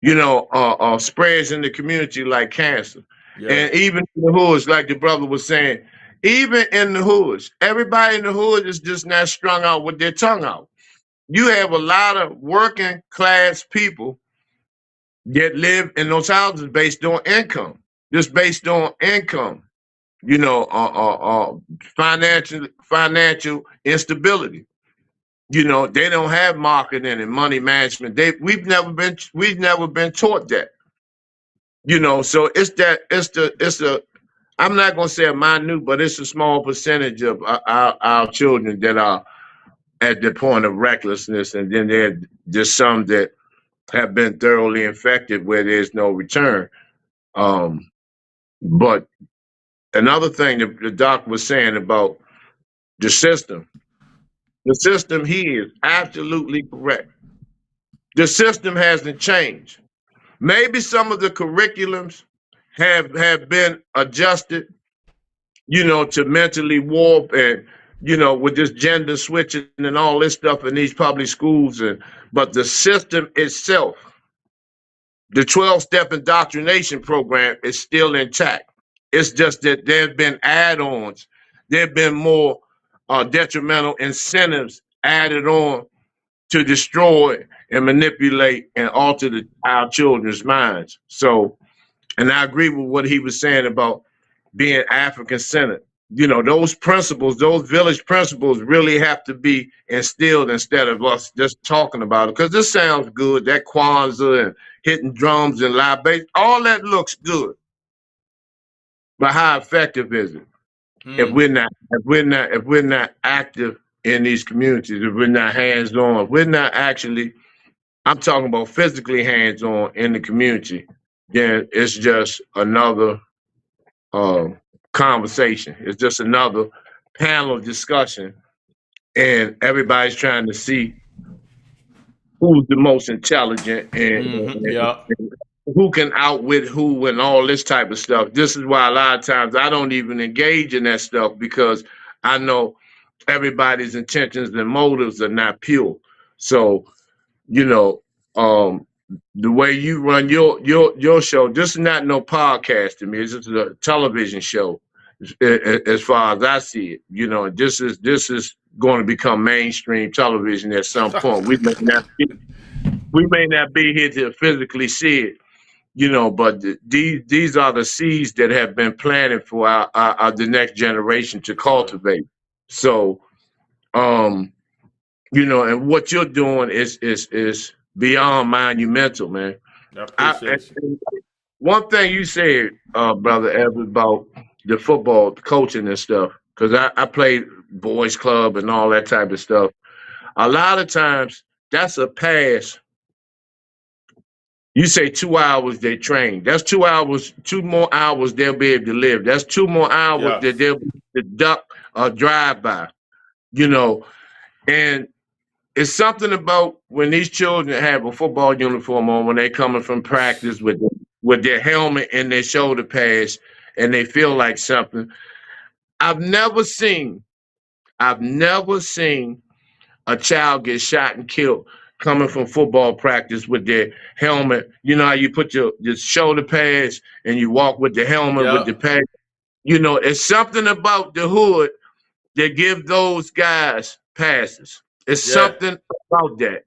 you know, spreads in the community like cancer. Yeah. And even in the hoods, like the brother was saying, even in the hoods, everybody in the hood is just not strung out with their tongue out. You have a lot of working class people that live in those houses based on income, just based on income, you know, financial instability. You know, they don't have marketing and money management. We've never been taught that. You know, so I'm not gonna say a minute, but it's a small percentage of our children that are at the point of recklessness, and then there are just some that have been thoroughly infected where there's no return. But another thing that the doc was saying about the system he is absolutely correct. The system hasn't changed. Maybe some of the curriculums have been adjusted, to mentally warp and, with this gender switching and all this stuff in these public schools. But the system itself, the 12-step indoctrination program is still intact. It's just that there have been add-ons. There have been more detrimental incentives added on to destroy and manipulate and alter our children's minds. So, and I agree with what he was saying about being African-centered. Those principles, those village principles really have to be instilled instead of us just talking about it. Because this sounds good, that Kwanzaa and hitting drums and libation, all that looks good. But how effective is it? If we're not active in these communities, if we're not hands-on, if we're not actually, I'm talking about physically hands-on in the community, then it's just another conversation. It's just another panel discussion, and everybody's trying to see who's the most intelligent and who can outwit who and all this type of stuff. This is why a lot of times I don't even engage in that stuff, because I know everybody's intentions and motives are not pure. So, the way you run your show, this is not no podcast to me. It's just a television show, as far as I see it. This is going to become mainstream television at some point. We may not be here to physically see it, but these are the seeds that have been planted for the next generation to cultivate. So, and what you're doing is beyond monumental, man. I appreciate you. One thing you said, Brother Evan, about the football coaching and stuff, because I played boys club and all that type of stuff. A lot of times, that's a pass. You say 2 hours they train. That's 2 hours, 2 more hours they'll be able to live. That's 2 more hours that they'll be able to duck or drive by, And it's something about when these children have a football uniform on, when they coming from practice with their helmet and their shoulder pads, and they feel like something. I've never seen a child get shot and killed coming from football practice with their helmet. You know how you put your shoulder pads and you walk with the helmet with the pad. It's something about the hood that give those guys passes. It's something about that,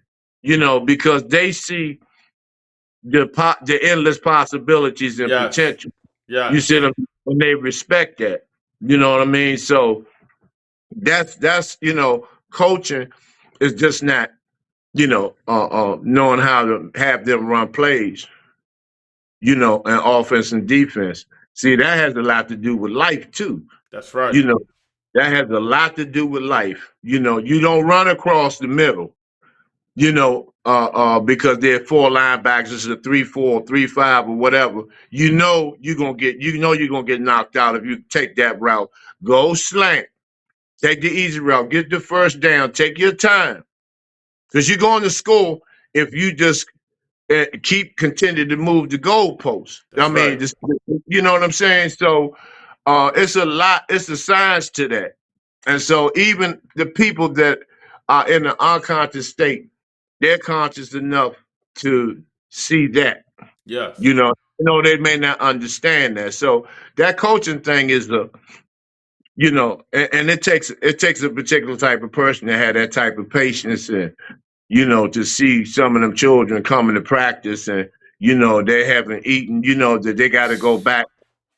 because they see the endless possibilities and potential. You see them, and they respect that. You know what I mean? So that's coaching is just not, knowing how to have them run plays, and offense and defense. See, that has a lot to do with life too. That's right. That has a lot to do with life. You don't run across the middle, because there are 4 linebackers, it's a 3-4, 3-5, or whatever. You're gonna get knocked out if you take that route. Go slant. Take the easy route. Get the first down. Take your time. Because you're going to score if you just continue to move the goalposts. You know what I'm saying? So it's a science to that. And so even the people that are in an unconscious state, they're conscious enough to see that. Yes. They may not understand that. So that coaching thing is and it takes a particular type of person to have that type of patience and, to see some of them children coming to practice and, they haven't eaten, that they got to go back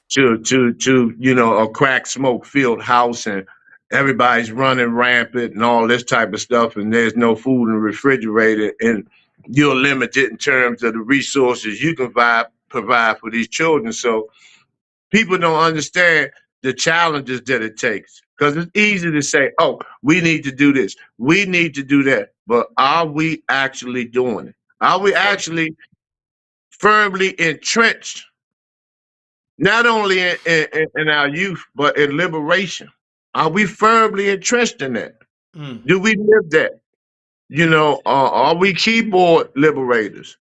to a crack smoke filled house and everybody's running rampant and all this type of stuff. And there's no food in the refrigerator and you're limited in terms of the resources you can provide for these children. So people don't understand the challenges that it takes. Because it's easy to say, oh, we need to do this, we need to do that. But are we actually doing it? Are we actually firmly entrenched, not only in our youth, but in liberation? Are we firmly entrenched in that? Mm. Do we live that? Are we keyboard liberators?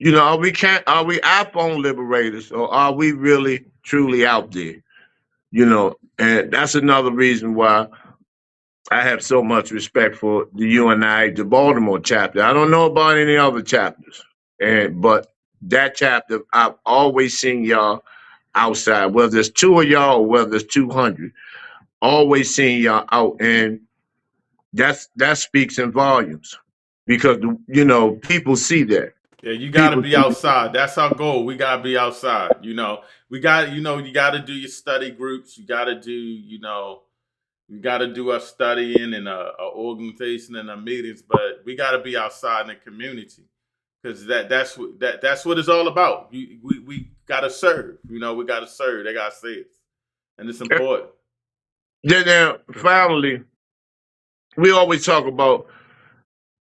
Are we iPhone liberators, or are we really truly out there? And that's another reason why I have so much respect for the UNI, the Baltimore chapter. I don't know about any other chapters, but that chapter, I've always seen y'all outside, whether there's 2 of y'all or whether there's 200, always seeing y'all out, and that speaks in volumes because people see that. Yeah, you got to be See outside. That's our goal. We got to be outside. We got, you got to do your study groups. You got to do, we got to do our studying and our organization and our meetings. But we got to be outside in the community because that's what it's all about. We got to serve. We got to serve. They got to say it, and it's important. Then finally, we always talk about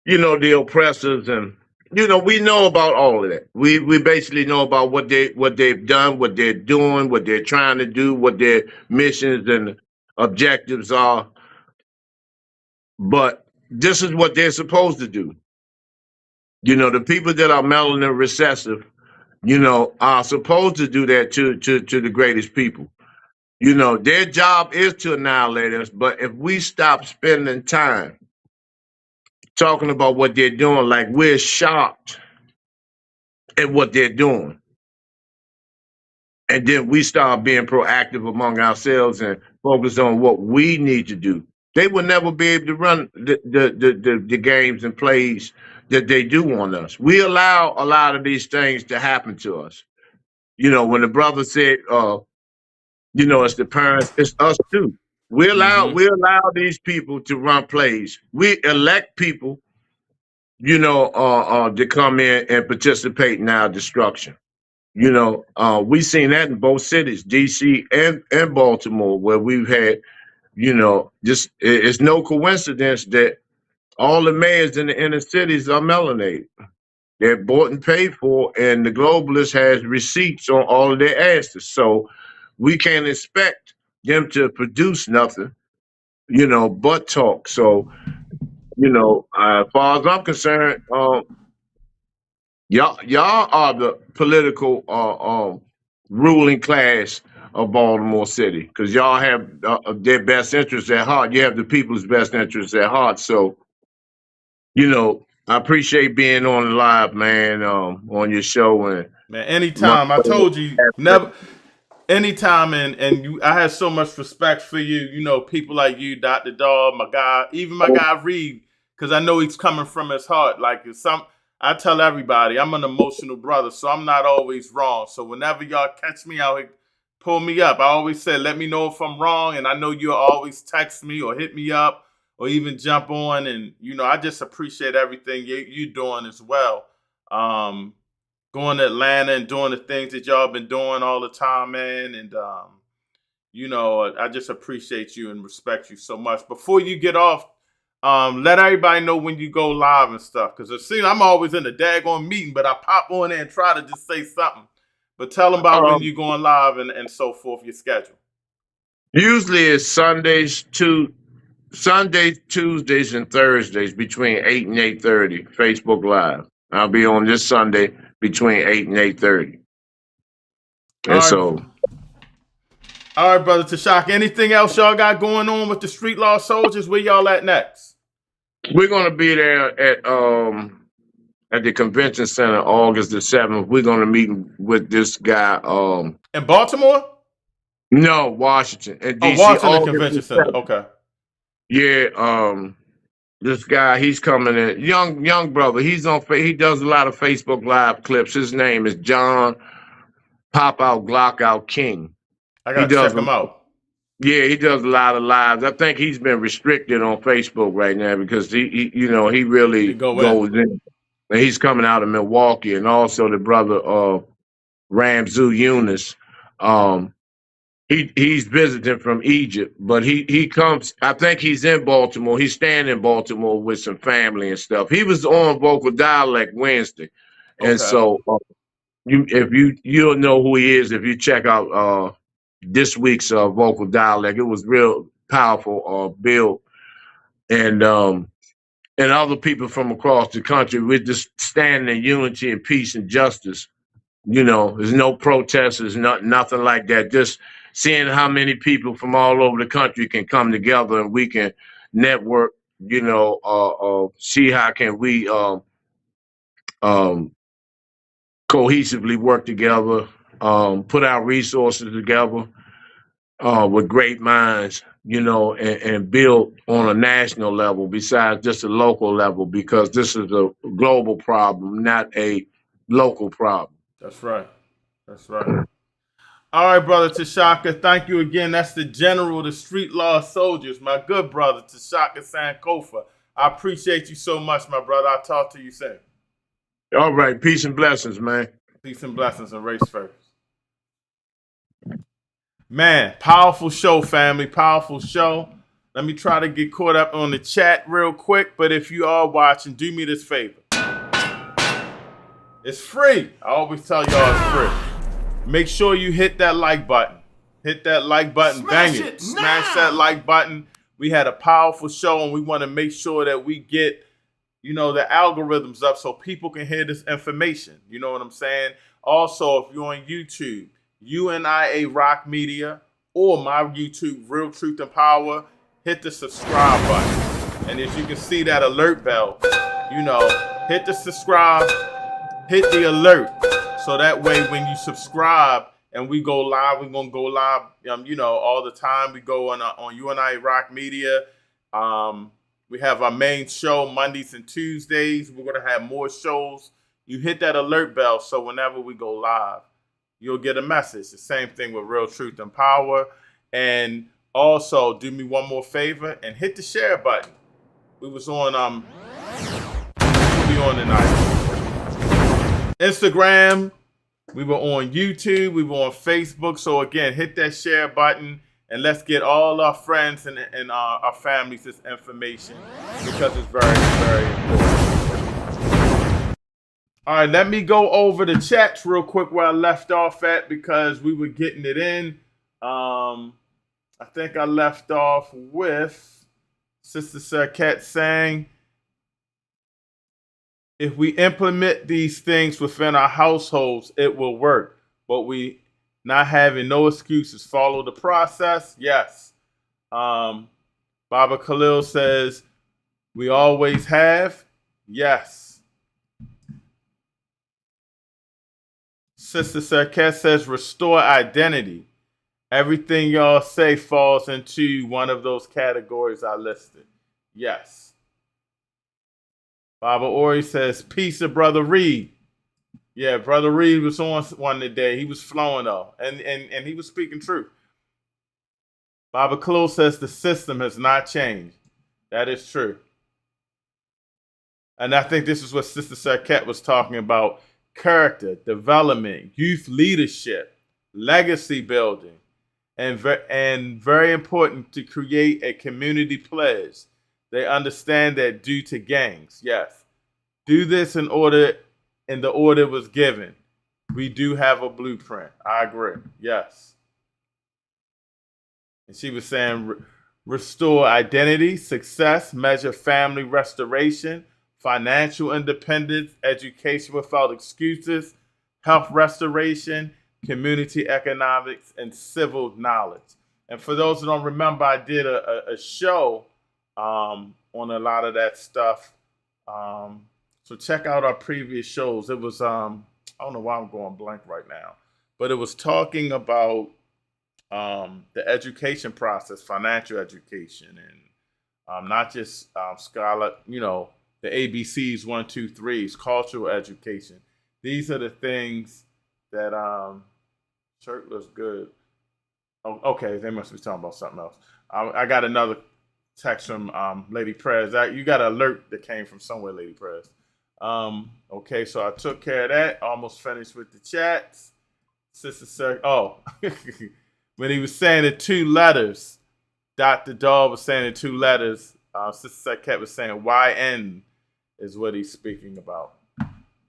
the oppressors, and we know about all of that. We basically know about what they've done, what they're doing, what they're trying to do, what their missions and objectives are. But this is what they're supposed to do. The people that are melanin recessive, are supposed to do that to the greatest people. Their job is to annihilate us, but if we stop spending time talking about what they're doing, like we're shocked at what they're doing, and then we start being proactive among ourselves and focus on what we need to do, they will never be able to run the games and plays that they do on us. We allow a lot of these things to happen to us. When the brother said, it's the parents, it's us too. We allow these people to run plays. We elect people, to come in and participate in our destruction. We've seen that in both cities, DC and Baltimore, where we've had, just it's no coincidence that all the mayors in the inner cities are melanated. They're bought and paid for, and the globalist has receipts on all of their asses. So we can't expect them to produce nothing, but talk. So, as far as I'm concerned, y'all are the political ruling class of Baltimore City, because y'all have their best interests at heart. You have the people's best interests at heart. So, I appreciate being on the live, man, on your show. And man, anytime. I told you, never. Anytime, and I had so much respect for you. People like you, Dr. Dawg, my guy, even my guy Reed, because I know he's coming from his heart. Like I tell everybody, I'm an emotional brother, so I'm not always wrong. So whenever y'all catch me out here, pull me up. I always say, let me know if I'm wrong, and I know you'll always text me or hit me up or even jump on. And I just appreciate everything you doing as well. Going to Atlanta and doing the things that y'all been doing all the time, man. And, I just appreciate you and respect you so much. Before you get off, let everybody know when you go live and stuff. Because it seems I'm always in a daggone meeting, but I pop on there and try to just say something. But tell them about when you're going live and so forth, your schedule. Usually it's Sundays, Tuesdays, and Thursdays between 8 and 8:30, Facebook Live. I'll be on this Sunday between 8 and 8:30. And so, all right, brother Tashak, anything else y'all got going on with the Street Law Soldiers? Where y'all at next? We're gonna be there at the convention center August the 7th. We're gonna meet with this guy. In Baltimore? No, Washington. And DC, Washington Convention Center. Okay. Yeah, this guy, he's coming in. Young brother. He does a lot of Facebook Live clips. His name is John Pop Out Glock Out King. I gotta check him out. Yeah, he does a lot of lives. I think he's been restricted on Facebook right now because he really goes in. And he's coming out of Milwaukee, and also the brother Ramzu Yunus. He's visiting from Egypt, but he comes. I think he's in Baltimore. He's staying in Baltimore with some family and stuff. He was on Vocal Dialect Wednesday, and Okay. so you'll know who he is if you check out this week's Vocal Dialect. It was real powerful build, and other people from across the country. We're just standing in unity and peace and justice. There's no protests, there's nothing like that. Just seeing how many people from all over the country can come together and we can network, see how can we um, cohesively work together, put our resources together with great minds, and build on a national level besides just a local level, because this is a global problem, not a local problem. That's right. That's right. All right, brother Tashaka. Thank you again. That's the general of the street law soldiers, my good brother Tashaka Sankofa. I appreciate you so much, my brother. I'll talk to you soon. All right. Peace and blessings, man. Peace and blessings and race first. Man, powerful show, family. Powerful show. Let me try to get caught up on the chat real quick. But if you are watching, do me this favor. It's free. I always tell y'all it's free. Make sure you hit that like button. Hit that like button. Bang it. Smash that like button. We had a powerful show, and we want to make sure that we get, the algorithms up so people can hear this information. You know what I'm saying? Also, if you're on YouTube, UNIA Rock Media, or my YouTube, Real Truth and Power, hit the subscribe button. And as you can see that alert bell, hit the subscribe, hit the alert. So that way when you subscribe and we go live, we're going to go live, all the time. We go on UNIA Rock Media. We have our main show Mondays and Tuesdays. We're going to have more shows. You hit that alert bell so whenever we go live, you'll get a message. The same thing with Real Truth and Power. And also, do me one more favor and hit the share button. We was on, tonight. Instagram, we were on YouTube, we were on Facebook. So again, hit that share button and let's get all our friends and our families this information, because it's very, very important. All right, let me go over the chats real quick where I left off at, because we were getting it in. I think I left off with Sister Sarkette saying, if we implement these things within our households, it will work. But we not having no excuses. Follow the process. Yes. Baba Khalil says, we always have. Yes. Sister Sarkette says, restore identity. Everything y'all say falls into one of those categories I listed. Yes. Baba Ori says, peace to Brother Reed. Yeah, Brother Reed was on one today. He was flowing though. And he was speaking truth. Baba Khalil says the system has not changed. That is true. And I think this is what Sister Sarkette was talking about. Character, development, youth leadership, legacy building, and very important to create a community pledge. They understand that due to gangs, yes. Do this in the order it was given. We do have a blueprint. I agree. Yes. And she was saying, restore identity, success, measure family restoration, financial independence, education without excuses, health restoration, community economics, and civil knowledge. And for those who don't remember, I did a show on a lot of that stuff. So check out our previous shows. It was, I don't know why I'm going blank right now, but it was talking about the education process, financial education, and not just scholar, the ABCs, 1, 2, 3s, cultural education. These are the things that shirt looks good. Oh, okay, they must be talking about something else. I got another text from Lady Prez. You got an alert that came from somewhere, Lady Prez. Okay, so I took care of that. Almost finished with the chats. Sister Sir. Oh, when he was saying the two letters, Dr. Dahl was saying the two letters, Sister Saket was saying YN is what he's speaking about.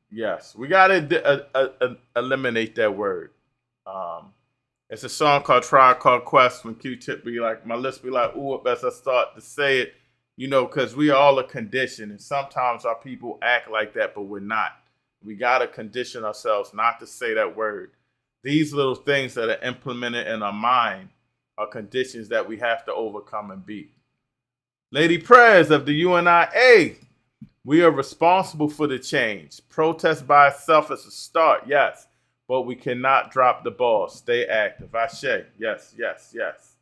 Yes, we got to eliminate that word. It's a song called Tribe Called Quest when Q-Tip be like, my lips be like, ooh, as I start to say it, you know, because we all are conditioned. And sometimes our people act like that, but we're not. We got to condition ourselves not to say that word. These little things that are implemented in our mind are conditions that we have to overcome and beat. Lady Prayers of the UNIA, we are responsible for the change. Protest by itself is a start, yes, but we cannot drop the ball. Stay active. Ashe, yes, yes, yes.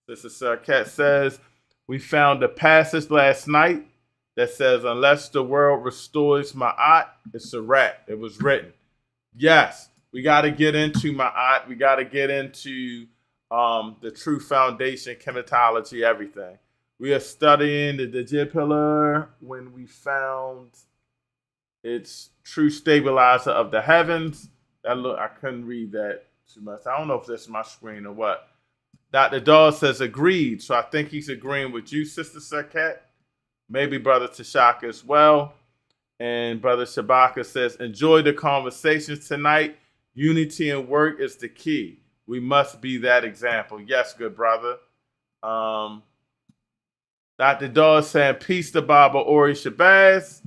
Sister Sarkat says, we found a passage last night that says, unless the world restores Ma'at, it's a wrap. It was written. Yes, we got to get into Ma'at. We got to get into the true foundation, chematology, everything. We are studying the Djib pillar when we found its true stabilizer of the heavens. I couldn't read that too much. I don't know if that's my screen or what. Dr. Dawes says agreed. So I think he's agreeing with you, Sister Sarkat. Maybe Brother Tashaka as well. And Brother Shabaka says, enjoy the conversations tonight. Unity and work is the key. We must be that example. Yes, good brother. Dr. Dawes saying, peace to Baba Ori Shabazz.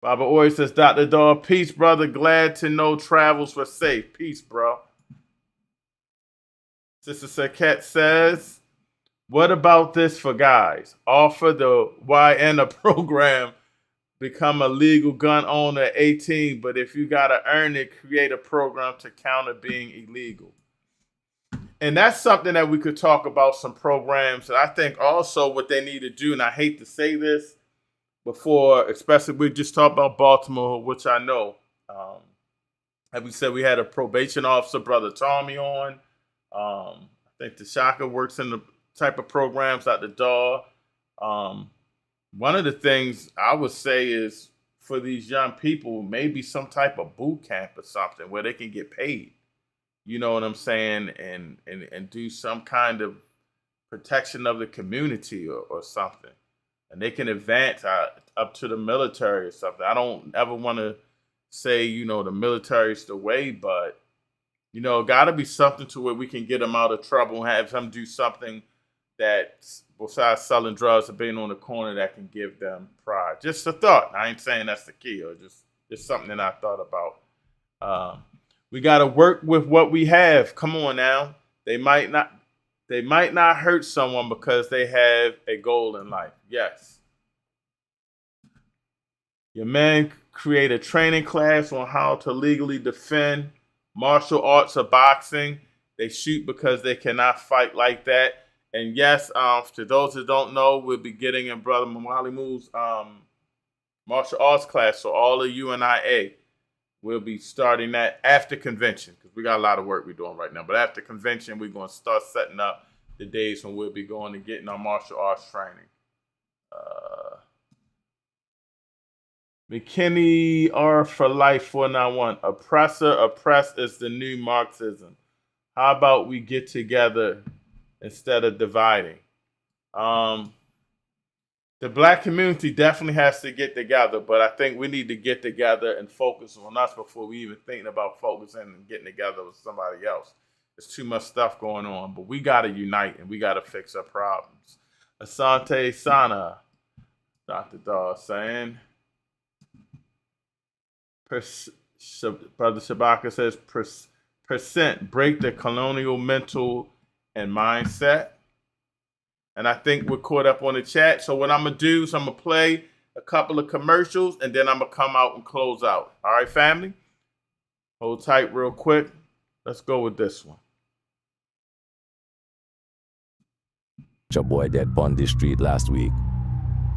Baba Ori says, Dr. Dawes, peace, brother. Glad to know travels were safe. Peace, bro. Sister Sarkat says, what about this for guys? Offer the YN a program, become a legal gun owner at 18, but if you got to earn it, create a program to counter being illegal. And that's something that we could talk about, some programs. And I think also what they need to do, and I hate to say this before, especially we just talked about Baltimore, which I know. As we said, we had a probation officer, Brother Tommy, on. I think Tashaka works in the type of programs at the door. One of the things I would say is for these young people, maybe some type of boot camp or something where they can get paid. You know what I'm saying? And do some kind of protection of the community or something. And they can advance up to the military or something. I don't ever want to say, you know, the military's the way, but, you know, got to be something to where we can get them out of trouble and have them do something that, besides selling drugs or being on the corner, that can give them pride. Just a thought. I ain't saying that's the key, or just something that I thought about. We got to work with what we have. Come on now. They might not hurt someone because they have a goal in life. Yes. Your man create a training class on how to legally defend martial arts or boxing. They shoot because they cannot fight like that. And yes, to those who don't know, we'll be getting in Brother Mamali Moo's martial arts class. So all of UNIA, we'll be starting that after convention because we got a lot of work we're doing right now. But after convention, we're going to start setting up the days when we'll be going and getting our martial arts training. McKinney R for Life 491. Oppressor, oppressed is the new Marxism. How about we get together instead of dividing? The Black community definitely has to get together, but I think we need to get together and focus on us before we even thinking about focusing and getting together with somebody else. There's too much stuff going on, but we got to unite and we got to fix our problems. Asante Sana, Dr. Dawes saying. Brother Shabaka says, percent break the colonial mental and mindset. And I think we're caught up on the chat. So what I'm going to do is I'm going to play a couple of commercials and then I'm going to come out and close out. All right, family? Hold tight real quick. Let's go with this one. A boy dead on the street last week.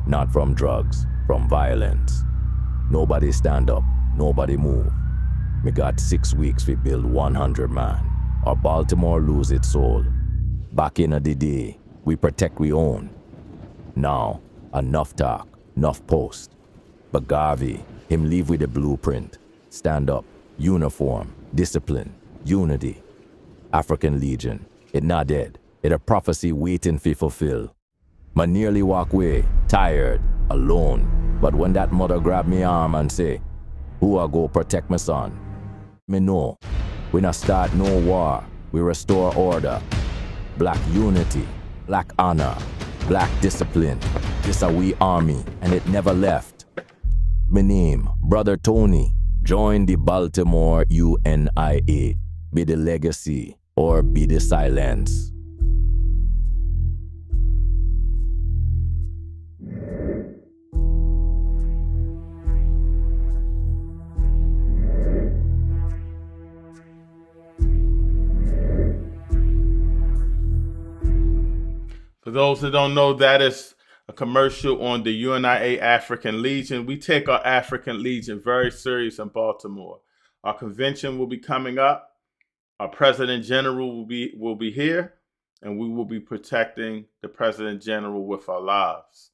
Not from drugs, from violence. Nobody stand up, nobody move. Me got 6 weeks we build 100 man. Or Baltimore lose its soul. Back in the day, we protect we own. Now, enough talk, enough post. But Garvey, him leave with the blueprint. Stand up, uniform, discipline, unity. African Legion. It not dead. It a prophecy waiting for fulfill. Ma nearly walk away, tired, alone. But when that mother grab me arm and say, who I go protect my son? Me know. We not start no war. We restore order. Black unity, black honor, black discipline. This a we army, and it never left. Me name, Brother Tony. Join the Baltimore UNIA. Be the legacy or be the silence. For those that don't know, that is a commercial on the UNIA African Legion. We take our African Legion very serious in Baltimore. Our convention will be coming up. Our President General will be here, and we will be protecting the President General with our lives.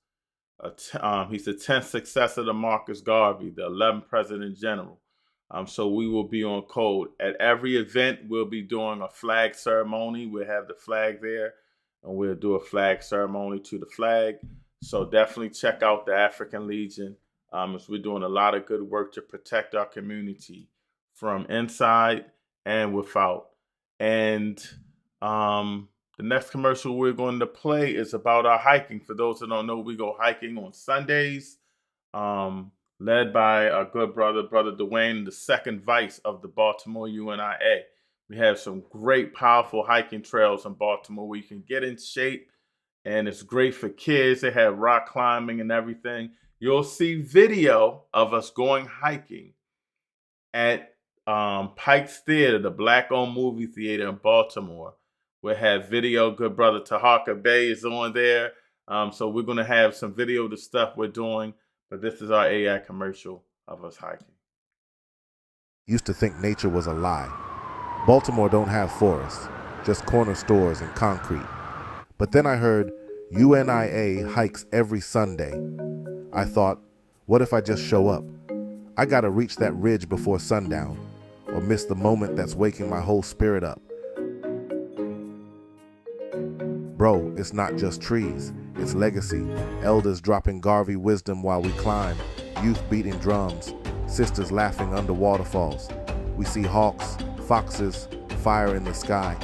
He's the 10th successor to Marcus Garvey, the 11th President General. So we will be on code. At every event, we'll be doing a flag ceremony. We'll have the flag there, and we'll do a flag ceremony to the flag. So definitely check out the African Legion, as we're doing a lot of good work to protect our community from inside and without. And the next commercial we're going to play is about our hiking. For those that don't know, we go hiking on Sundays, led by our good brother Dwayne, the second vice of the Baltimore UNIA. We have some great, powerful hiking trails in Baltimore where you can get in shape, and it's great for kids. They have rock climbing and everything. You'll see video of us going hiking at Pike's Theater, the Black-owned movie theater in Baltimore. We'll have video. Good brother Tahaka Bay is on there. So we're going to have some video of the stuff we're doing. But this is our AI commercial of us hiking. Used to think nature was a lie. Baltimore don't have forests, just corner stores and concrete. But then I heard UNIA hikes every Sunday. I thought, what if I just show up? I gotta reach that ridge before sundown, or miss the moment that's waking my whole spirit up. Bro, it's not just trees, it's legacy. Elders dropping Garvey wisdom while we climb, youth beating drums, sisters laughing under waterfalls. We see hawks, foxes, fire in the sky.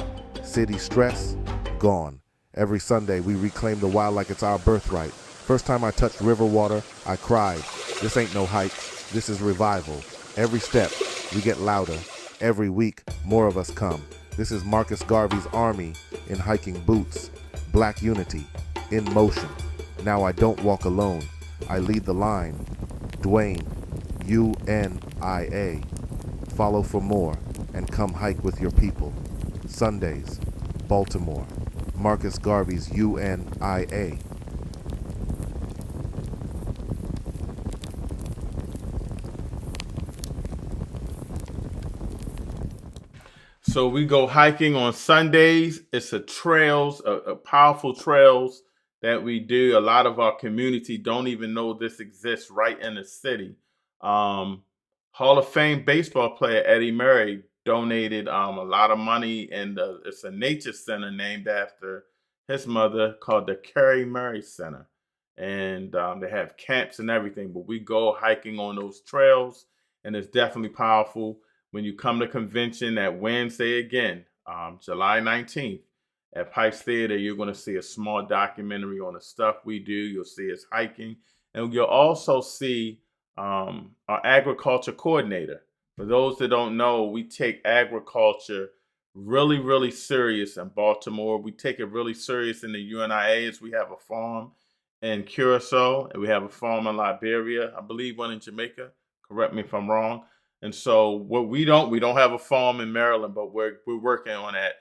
City stress, gone. Every Sunday we reclaim the wild like it's our birthright. First time I touched river water, I cried. This ain't no hike, this is revival. Every step, we get louder. Every week, more of us come. This is Marcus Garvey's army in hiking boots. Black unity, in motion. Now I don't walk alone. I lead the line. Dwayne, UNIA. Follow for more and come hike with your people. Sundays, Baltimore. Marcus Garvey's UNIA. So we go hiking on Sundays. It's a powerful trails that we do. A lot of our community don't even know this exists right in the city. Hall of Fame baseball player Eddie Murray donated a lot of money, and it's a nature center named after his mother called the Carrie Murray Center. And they have camps and everything, but we go hiking on those trails, and it's definitely powerful. When you come to convention that Wednesday again, July 19th, at Pike's Theater, you're going to see a small documentary on the stuff we do. You'll see us hiking, and you'll also see our agriculture coordinator. For those that don't know, we take agriculture really, really serious in Baltimore. We take it really serious in the UNIAs. We have a farm in Curacao, and we have a farm in Liberia. I believe one in Jamaica. Correct me if I'm wrong. And so what we don't have a farm in Maryland, but we're working on that.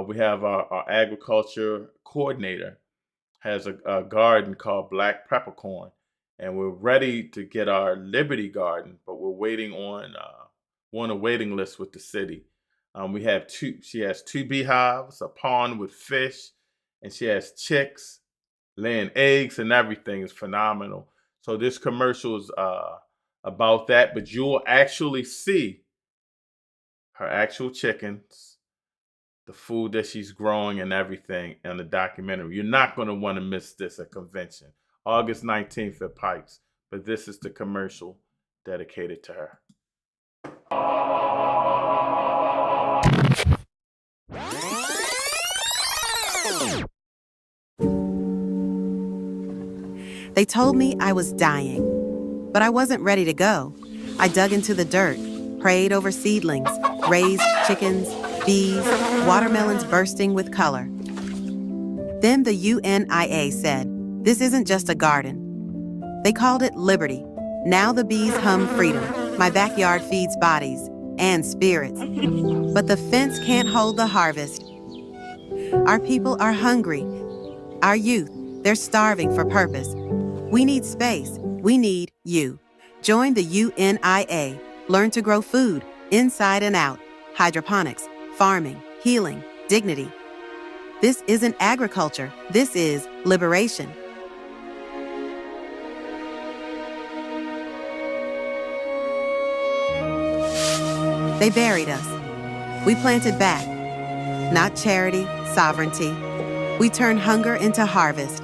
We have our agriculture coordinator has a garden called Black Peppercorn, and we're ready to get our Liberty Garden, but we're waiting on a waiting list with the city. She has 2 beehives, a pond with fish, and she has chicks laying eggs and everything. Is phenomenal. So this commercial is about that, but you'll actually see her actual chickens the food that she's growing and everything in the documentary. You're not going to want to miss this at convention. August 19th at Pikes. But this is the commercial dedicated to her. They told me I was dying, but I wasn't ready to go. I dug into the dirt, prayed over seedlings, raised chickens, bees, watermelons bursting with color. Then the UNIA said, this isn't just a garden. They called it liberty. Now the bees hum freedom. My backyard feeds bodies and spirits. But the fence can't hold the harvest. Our people are hungry. Our youth, they're starving for purpose. We need space. We need you. Join the UNIA. Learn to grow food inside and out. Hydroponics, farming, healing, dignity. This isn't agriculture. This is liberation. They buried us. We planted back. Not charity, sovereignty. We turn hunger into harvest.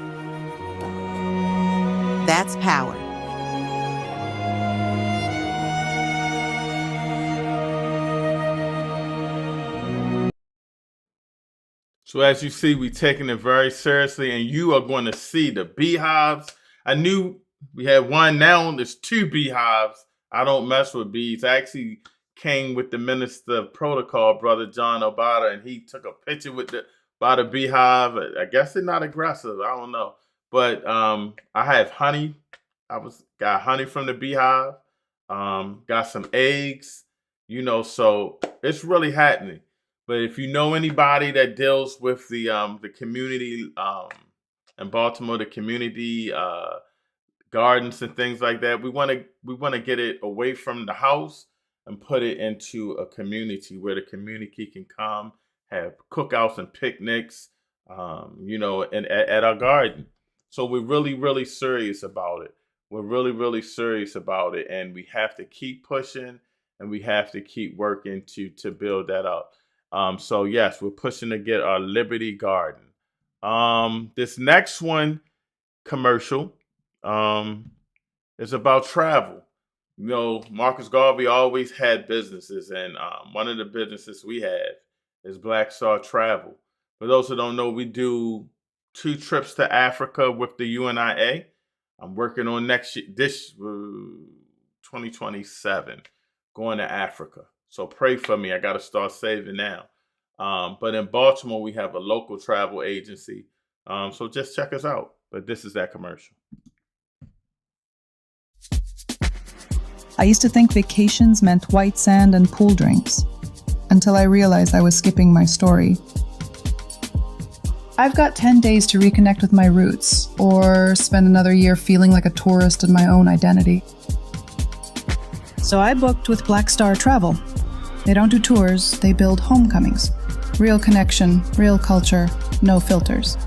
That's power. So as you see, we're taking it very seriously, and you are going to see the beehives. I knew we had one, now there's two beehives. I don't mess with bees. I actually came with the Minister of Protocol, Brother John Obata, and he took a picture by the beehive. I guess they're not aggressive. I don't know. But I have honey. Got honey from the beehive. Got some eggs. So it's really happening. But if you know anybody that deals with the community in Baltimore, the community gardens and things like that, we want to get it away from the house and put it into a community where the community can come, have cookouts and picnics, and at our garden. So we're really, really serious about it. We're really, really serious about it, and we have to keep pushing, and we have to keep working to build that up. So yes, we're pushing to get our Liberty Garden. This next one commercial is about travel. Marcus Garvey always had businesses, and one of the businesses we have is Black Star Travel. For those who don't know, we do 2 trips to Africa with the UNIA. I'm working on this 2027, going to Africa. So pray for me. I got to start saving now. But in Baltimore, we have a local travel agency. So just check us out. But this is that commercial. I used to think vacations meant white sand and pool drinks, until I realized I was skipping my story. I've got 10 days to reconnect with my roots, or spend another year feeling like a tourist in my own identity. So I booked with Black Star Travel. They don't do tours, they build homecomings. Real connection, real culture, no filters.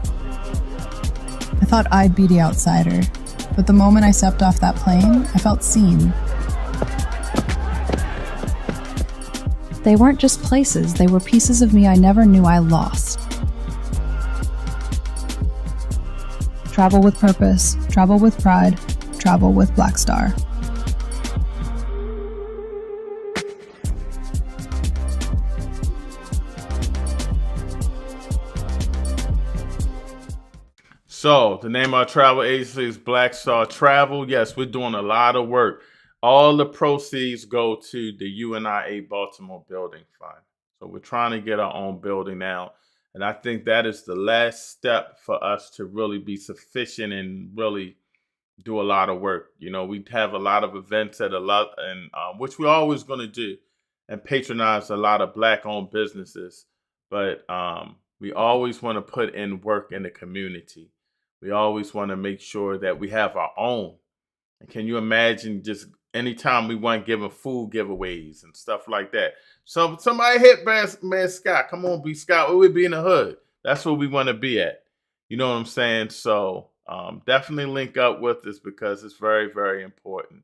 I thought I'd be the outsider, but the moment I stepped off that plane, I felt seen. They weren't just places, they were pieces of me I never knew I lost. Travel with purpose, travel with pride, travel with Black Star. So the name of our travel agency is Black Star Travel. Yes, we're doing a lot of work. All the proceeds go to the UNIA Baltimore Building Fund. So we're trying to get our own building now. And I think that is the last step for us to really be sufficient and really do a lot of work. We have a lot of events which we're always going to do, and patronize a lot of Black-owned businesses. But we always want to put in work in the community. We always want to make sure that we have our own. And can you imagine just anytime we want giving food giveaways and stuff like that? So somebody hit Man Scott. Come on, B Scott. We would be in the hood. That's where we want to be at. You know what I'm saying? So definitely link up with us, because it's very, very important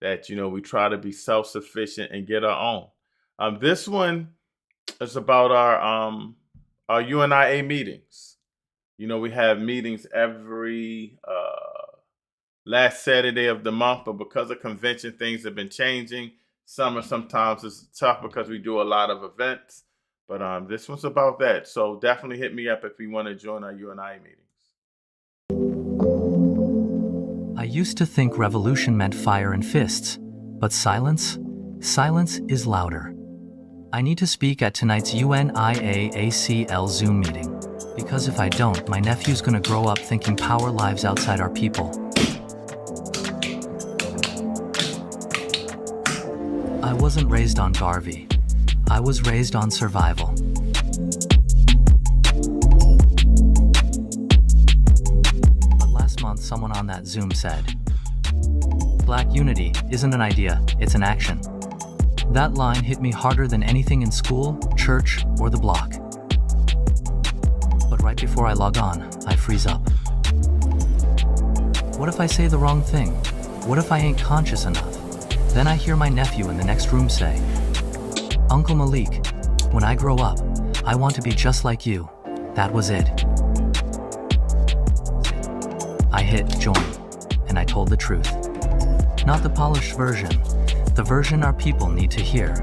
that, we try to be self-sufficient and get our own. This one is about our our UNIA meetings. You know, we have meetings every last Saturday of the month, but because of convention, things have been changing. Summer sometimes is tough because we do a lot of events, but this one's about that. So definitely hit me up if you want to join our UNIA meetings. I used to think revolution meant fire and fists, but silence is louder. I need to speak at tonight's UNIA ACL Zoom meeting, because if I don't, my nephew's gonna grow up thinking power lives outside our people. I wasn't raised on Garvey. I was raised on survival. But last month, someone on that Zoom said, Black unity isn't an idea, it's an action. That line hit me harder than anything in school, church, or the block. But right before I log on, I freeze up. What if I say the wrong thing? What if I ain't conscious enough? Then I hear my nephew in the next room say, Uncle Malik, when I grow up, I want to be just like you. That was it. I hit join, and I told the truth. Not the polished version, the version our people need to hear.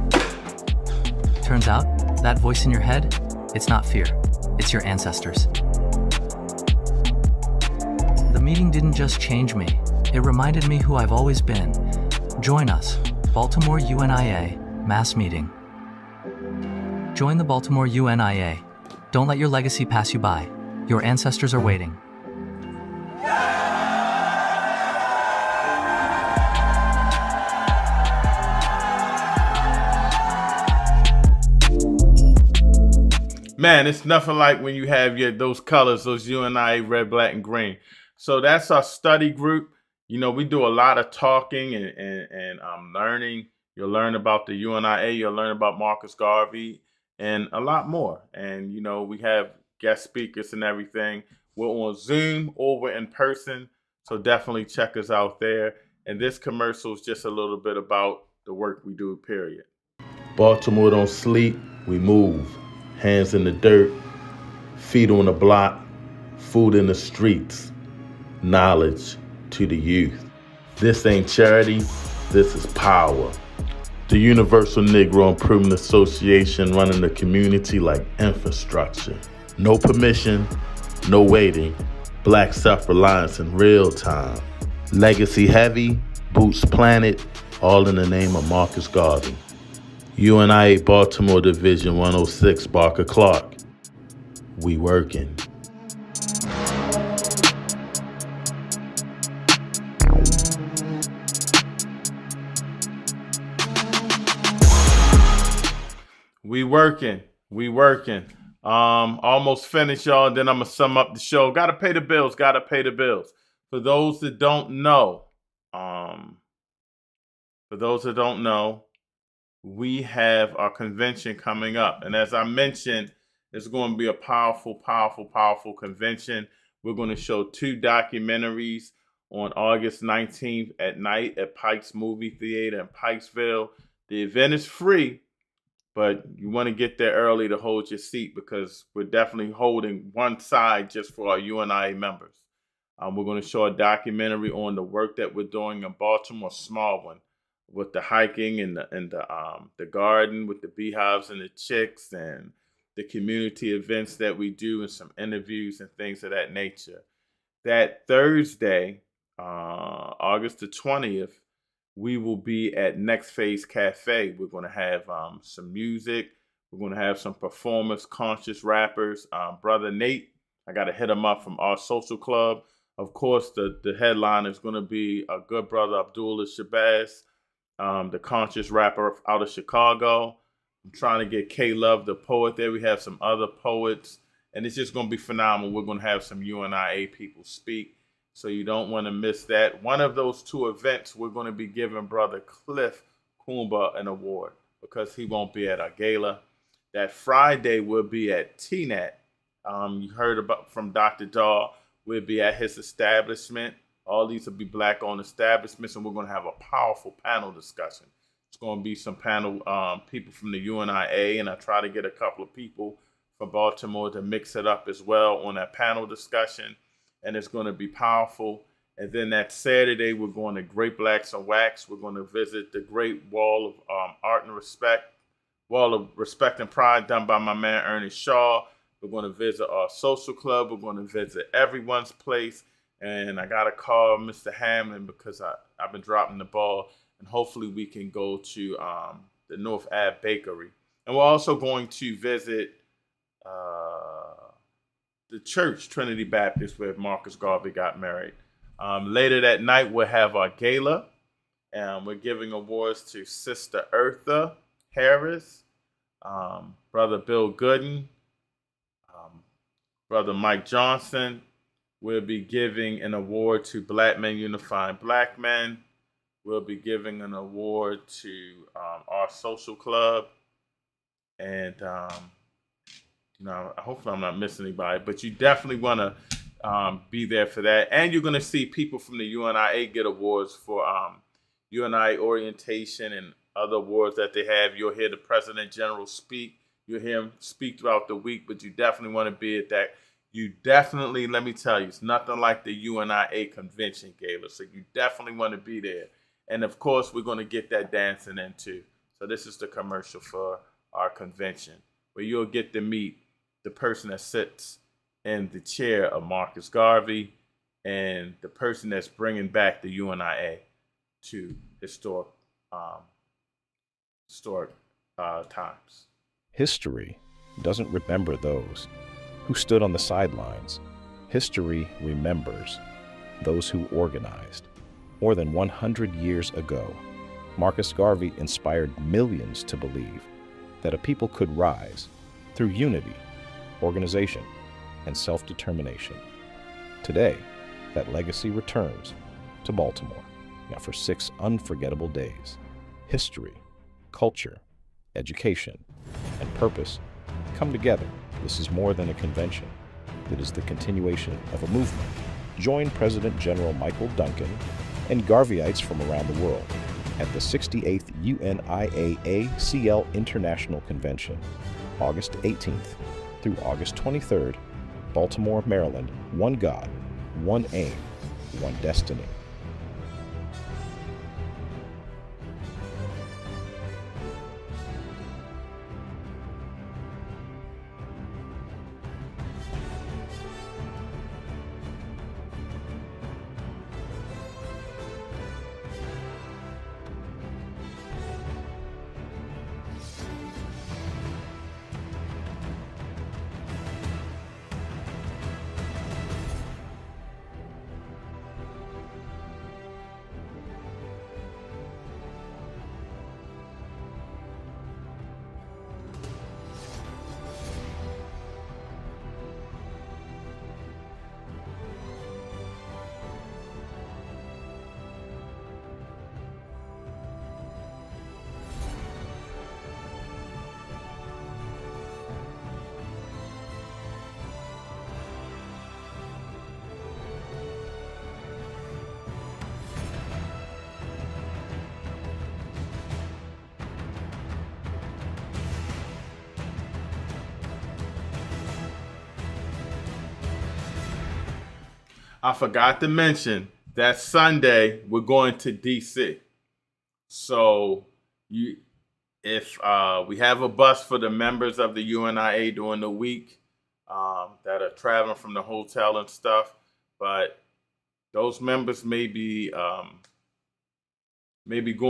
Turns out, that voice in your head, it's not fear, it's your ancestors. The meeting didn't just change me, it reminded me who I've always been. Join us, Baltimore UNIA, mass meeting. Join the Baltimore UNIA. Don't let your legacy pass you by. Your ancestors are waiting. Man, it's nothing like when you have those colors, those UNIA red, black, and green. So that's our study group. You know, we do a lot of talking and learning. You'll learn about the UNIA. You'll learn about Marcus Garvey and a lot more. And, you know, we have guest speakers and everything. We're on Zoom or we're in person. So definitely check us out there. And this commercial is just a little bit about the work we do, period. Baltimore don't sleep, we move. Hands in the dirt, feet on the block, food in the streets, knowledge to the youth. This ain't charity, this is power. The Universal Negro Improvement Association running the community like infrastructure. No permission, no waiting, Black self-reliance in real time. Legacy heavy, boots planted, all in the name of Marcus Garvey. UNIA Baltimore Division 106, Barker Clark. We working. We working. Almost finished, y'all. Then I'm gonna sum up the show. Gotta pay the bills. For those that don't know, we have our convention coming up. And as I mentioned, it's going to be a powerful, powerful, powerful convention. We're going to show 2 documentaries on August 19th at night at Pike's Movie Theater in Pikesville. The event is free, but you want to get there early to hold your seat because we're definitely holding one side just for our UNIA members. We're going to show a documentary on the work that we're doing in Baltimore, a small one, with the hiking and the garden with the beehives and the chicks and the community events that we do and some interviews and things of that nature. That Thursday, August the 20th, we will be at Next Phase Cafe. We're going to have some music. We're going to have some performance conscious rappers. Brother Nate, I got to hit him up from our social club. Of course, the headline is going to be a good brother, Abdullah Shabazz, the conscious rapper out of Chicago. I'm trying to get K-Love, the poet there. We have some other poets, and it's just going to be phenomenal. We're going to have some UNIA people speak, so you don't want to miss that. One of those 2 events, we're going to be giving Brother Cliff Kumba an award because he won't be at our gala. That Friday, we'll be at TNAT. You heard about from Dr. Daw. We'll be at his establishment. All these will be Black-owned establishments, and we're going to have a powerful panel discussion. It's going to be some panel people from the UNIA, and I try to get a couple of people from Baltimore to mix it up as well on that panel discussion, and it's going to be powerful. And then that Saturday, we're going to Great Blacks and Wax. We're going to visit the Great Wall of Art and Respect, Wall of Respect and Pride done by my man Ernest Shaw. We're going to visit our social club. We're going to visit everyone's place. And I got to call Mr. Hamlin because I've been dropping the ball. And hopefully we can go to the North Ave Bakery. And we're also going to visit the church, Trinity Baptist, where Marcus Garvey got married. Later that night, we'll have our gala. And we're giving awards to Sister Eartha Harris, Brother Bill Gooden, Brother Mike Johnson. We'll be giving an award to Black Men Unifying Black Men. We'll be giving an award to our social club. And, hopefully I'm not missing anybody, but you definitely want to be there for that. And you're going to see people from the UNIA get awards for UNIA orientation and other awards that they have. You'll hear the President General speak. You'll hear him speak throughout the week, but you definitely want to be at that. You definitely, let me tell you, it's nothing like the UNIA convention gala. So you definitely want to be there. And of course, we're going to get that dancing in too. So this is the commercial for our convention, where you'll get to meet the person that sits in the chair of Marcus Garvey and the person that's bringing back the UNIA to historic times. History doesn't remember those who stood on the sidelines. History remembers those who organized. More than 100 years ago, Marcus Garvey inspired millions to believe that a people could rise through unity, organization, and self-determination. Today, that legacy returns to Baltimore. Now for 6 unforgettable days, history, culture, education, and purpose come together. This is more than a convention. It is the continuation of a movement. Join President General Michael Duncan and Garveyites from around the world at the 68th UNIA-ACL International Convention, August 18th through August 23rd, Baltimore, Maryland. One God, one aim, one destiny. I forgot to mention that Sunday we're going to DC. So if we have a bus for the members of the UNIA during the week that are traveling from the hotel and stuff, but those members may be going.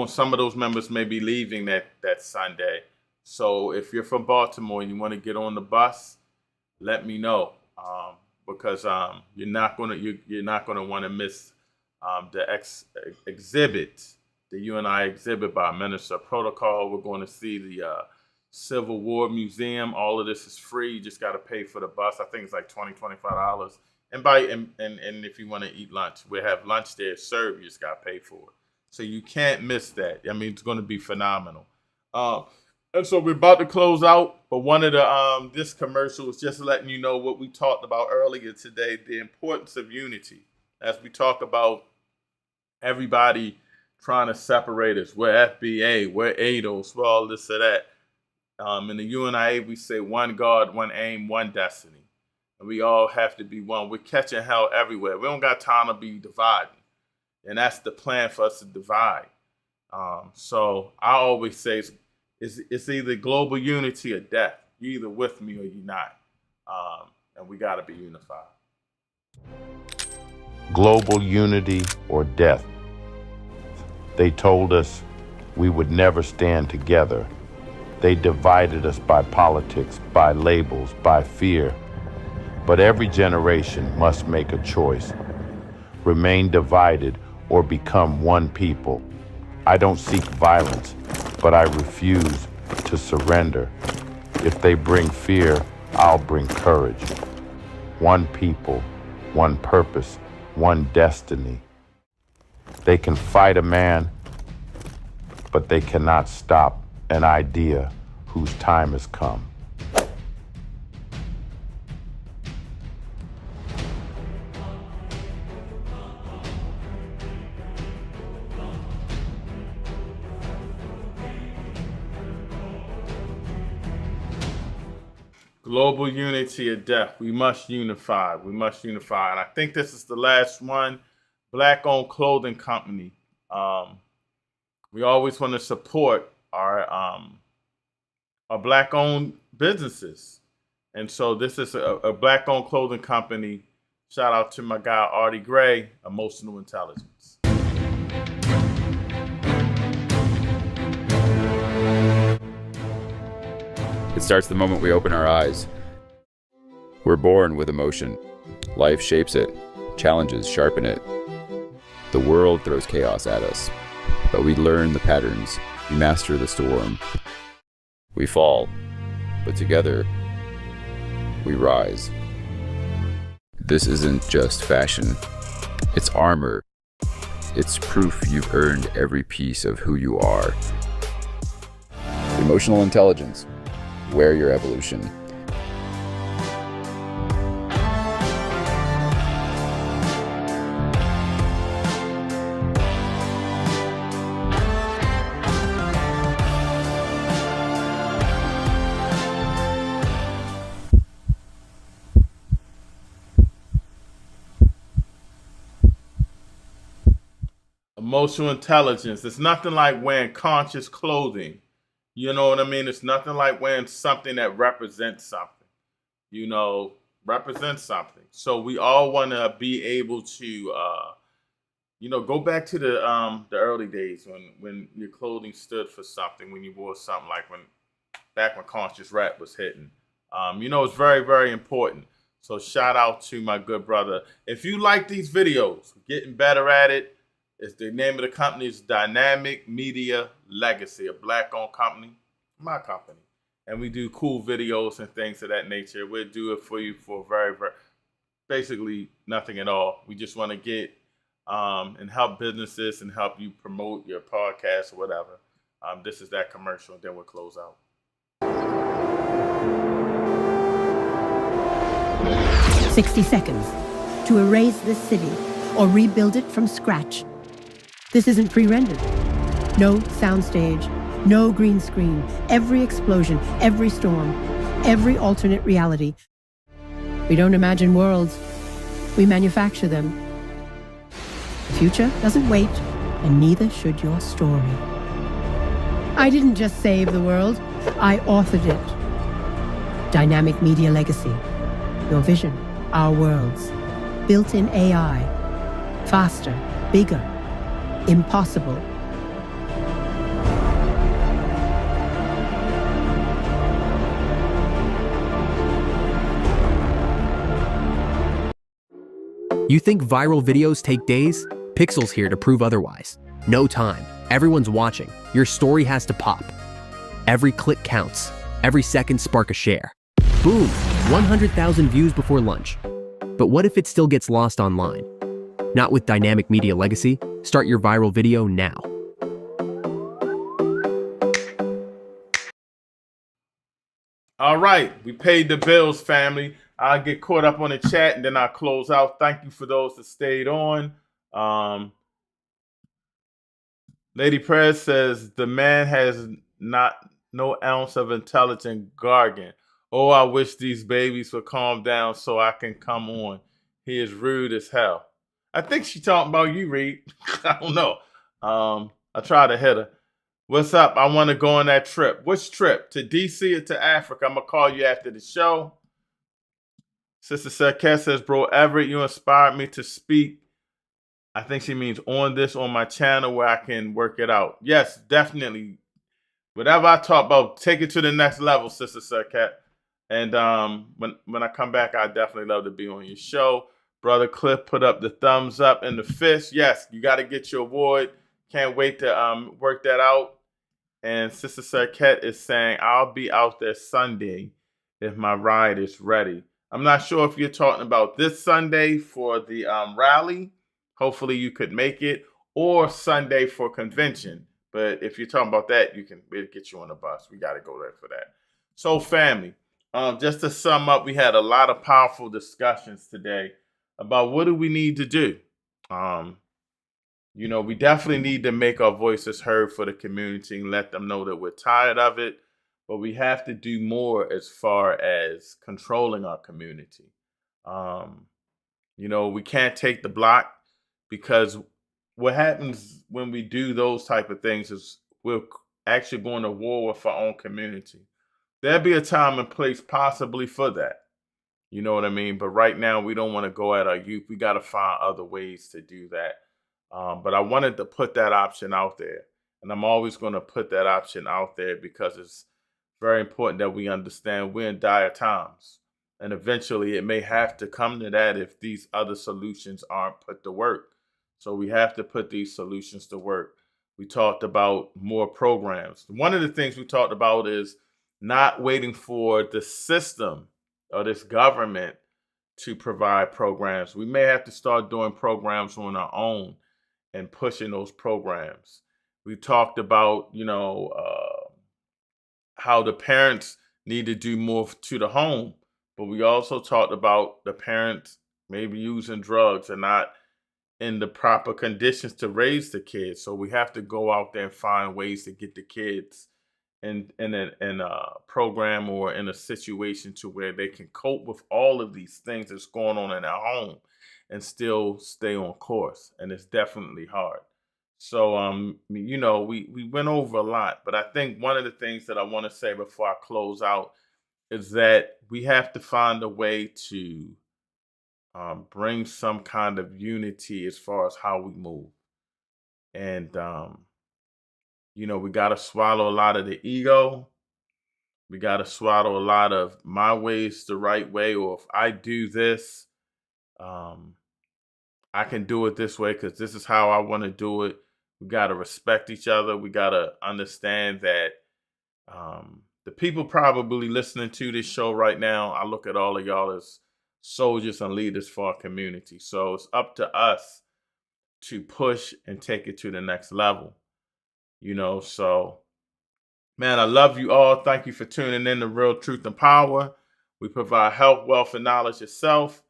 Some of those members may be leaving that Sunday. So if you're from Baltimore and you want to get on the bus, let me know. Because you're not gonna want to miss the exhibit, the UNI exhibit by Minister Protocol. We're going to see the Civil War Museum. All of this is free. You just got to pay for the bus. I think it's like $25. And if you want to eat lunch, we have lunch there served. You just got to pay for it. So you can't miss that. I mean, it's going to be phenomenal. And so we're about to close out, but one of the this commercial is just letting you know what we talked about earlier today, the importance of unity. As we talk about everybody trying to separate us, we're FBA, we're ADOS, we're all this or that. In the UNIA, we say one God, one aim, one destiny. And we all have to be one. We're catching hell everywhere. We don't got time to be dividing. And that's the plan for us to divide. So I always say it's either global unity or death. You're either with me or you're not. And we got to be unified. Global unity or death. They told us we would never stand together. They divided us by politics, by labels, by fear. But every generation must make a choice. Remain divided or become one people. I don't seek violence, but I refuse to surrender. If they bring fear, I'll bring courage. One people, one purpose, one destiny. They can fight a man, but they cannot stop an idea whose time has come. Global unity or death. We must unify. We must unify. And I think this is the last one. Black-owned clothing company. We always want to support our Black-owned businesses. And so this is a Black-owned clothing company. Shout out to my guy, Artie Gray, Emotional Intelligence. It starts the moment we open our eyes. We're born with emotion. Life shapes it. Challenges sharpen it. The world throws chaos at us. But we learn the patterns. We master the storm. We fall. But together, we rise. This isn't just fashion. It's armor. It's proof you've earned every piece of who you are. Emotional intelligence. Wear your evolution. Emotional intelligence. It's nothing like wearing conscious clothing. You know what I mean? It's nothing like wearing something that represents something. Represents something. So we all want to be able to, go back to the early days when your clothing stood for something. When you wore something like back when conscious rap was hitting. It's very, very important. So shout out to my good brother. If you like these videos, we're getting better at it. It's the name of the company is Dynamic Media Legacy, a Black-owned company, my company. And we do cool videos and things of that nature. We'll do it for you for very, very, basically nothing at all. We just want to get and help businesses and help you promote your podcast or whatever. This is that commercial, and then we'll close out. 60 seconds to erase this city or rebuild it from scratch. This isn't pre-rendered. No soundstage, no green screen. Every explosion, every storm, every alternate reality. We don't imagine worlds. We manufacture them. The future doesn't wait, and neither should your story. I didn't just save the world, I authored it. Dynamic Media Legacy. Your vision, our worlds. Built-in AI. Faster, bigger, impossible. You think viral videos take days? Pixel's here to prove otherwise. No time. Everyone's watching. Your story has to pop. Every click counts. Every second spark a share. Boom! 100,000 views before lunch. But what if it still gets lost online? Not with Dynamic Media Legacy. Start your viral video now. All right, we paid the bills, family. I'll get caught up on the chat and then I'll close out. Thank you for those that stayed on. Lady Prez says the man has not no ounce of intelligent gargant. Oh, I wish these babies would calm down so I can come on. He is rude as hell. I think she talking about you, Reed. I don't know. I try to hit her. What's up? I want to go on that trip. Which trip? To DC or to Africa? I'm going to call you after the show. Sister Sarkett says, bro, Everett, you inspired me to speak. I think she means on my channel where I can work it out. Yes, definitely. Whatever I talk about, take it to the next level, Sister Sarkett. And when I come back, I definitely love to be on your show. Brother Cliff put up the thumbs up and the fist. Yes, you got to get your award. Can't wait to work that out. And Sister Sarkett is saying, I'll be out there Sunday if my ride is ready. I'm not sure if you're talking about this Sunday for the rally. Hopefully you could make it. Or Sunday for convention. But if you're talking about that, we'll get you on the bus. We got to go there for that. So family, just to sum up, we had a lot of powerful discussions today about what do we need to do. We definitely need to make our voices heard for the community and let them know that we're tired of it. But we have to do more as far as controlling our community. We can't take the block, because what happens when we do those type of things is we're actually going to war with our own community. There'll be a time and place possibly for that. You know what I mean? But right now, we don't want to go at our youth. We got to find other ways to do that. But I wanted to put that option out there. And I'm always going to put that option out there because it's very important that we understand we're in dire times. And eventually, it may have to come to that if these other solutions aren't put to work. So we have to put these solutions to work. We talked about more programs. One of the things we talked about is not waiting for the system or this government to provide programs. We may have to start doing programs on our own and pushing those programs. We talked about, how the parents need to do more to the home, but we also talked about the parents maybe using drugs and not in the proper conditions to raise the kids. So we have to go out there and find ways to get the kids in a program or in a situation to where they can cope with all of these things that's going on in their home and still stay on course. And it's definitely hard. So, we went over a lot, but I think one of the things that I want to say before I close out is that we have to find a way to bring some kind of unity as far as how we move. And, we got to swallow a lot of the ego. We got to swallow a lot of my way is the right way, or if I do this, I can do it this way because this is how I want to do it. We got to respect each other. We got to understand that the people probably listening to this show right now, I look at all of y'all as soldiers and leaders for our community. So it's up to us to push and take it to the next level. So, man, I love you all. Thank you for tuning in to Real Truth and Power. We provide health, wealth, and knowledge itself.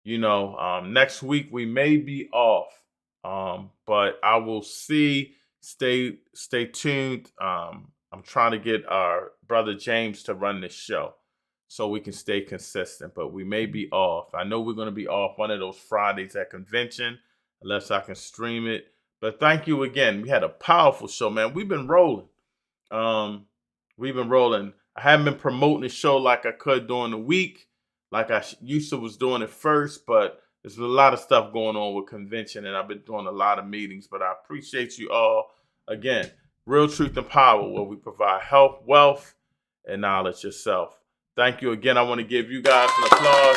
Next week we may be off, but I will see. Stay tuned. I'm trying to get our brother James to run this show so we can stay consistent, but we may be off. I know we're going to be off one of those Fridays at convention unless I can stream it. But thank you again. We had a powerful show, man. We've been rolling. I haven't been promoting the show like I could during the week, like I used to was doing it first, but there's a lot of stuff going on with convention, and I've been doing a lot of meetings. But I appreciate you all. Again, Real Truth and Power, where we provide health, wealth, and knowledge yourself. Thank you again. I want to give you guys an applause.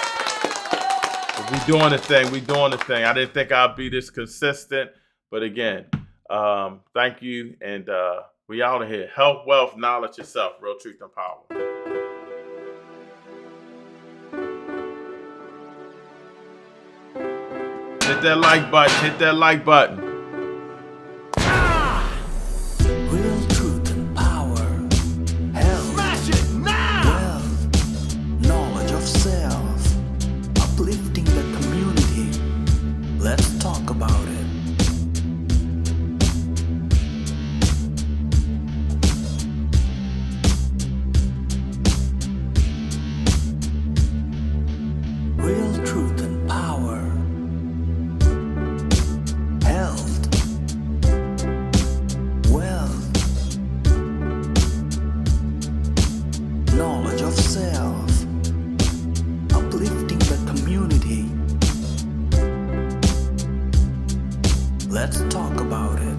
We doing the thing. I didn't think I'd be this consistent. But again, thank you. And we out of here. Health, wealth, knowledge yourself. Real Truth and Power. Hit that like button. Real truth and power. Health. Smash it now! Wealth. Knowledge of self. Uplifting the community. Let's talk about it. Let's talk about it.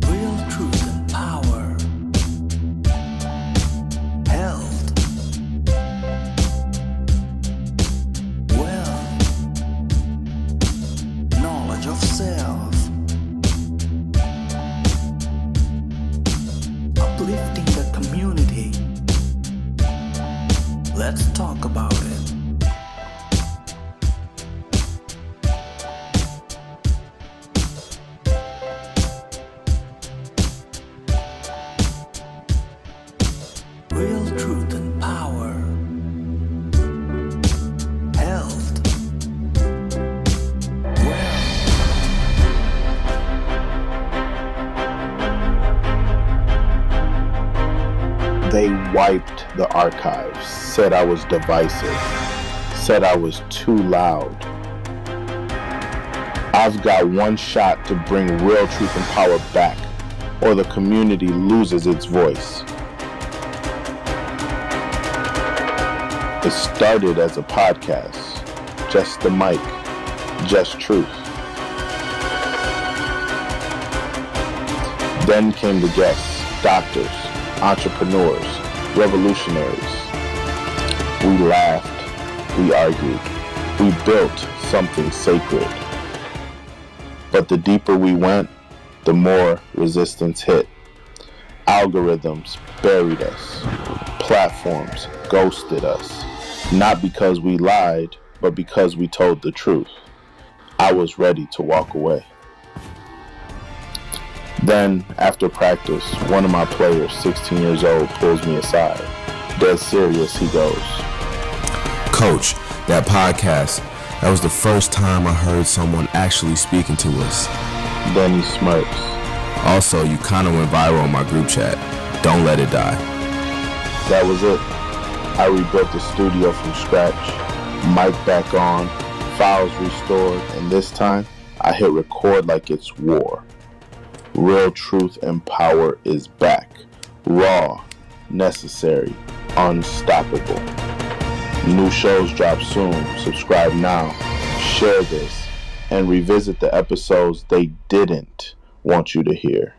Real truth and power. Health. Wealth. Knowledge of self. Uplifting the community. Let's talk about it. Real truth and power. Health. They wiped the archives, said I was divisive, said I was too loud. I've got one shot to bring real truth and power back, or the community loses its voice. It started as a podcast, just the mic, just truth. Then came the guests, doctors, entrepreneurs, revolutionaries. We laughed, we argued, we built something sacred. But the deeper we went, the more resistance hit. Algorithms buried us. Platforms ghosted us. Not because we lied, but because we told the truth. I was ready to walk away. Then, after practice, one of my players, 16 years old, pulls me aside. Dead serious, he goes, "Coach, that podcast, that was the first time I heard someone actually speaking to us." Then he smirks. "Also, you kind of went viral on my group chat. Don't let it die." That was it. I rebuilt the studio from scratch, mic back on, files restored, and this time, I hit record like it's war. Real truth and power is back. Raw, necessary, unstoppable. New shows drop soon. Subscribe now. Share this. And revisit the episodes they didn't want you to hear.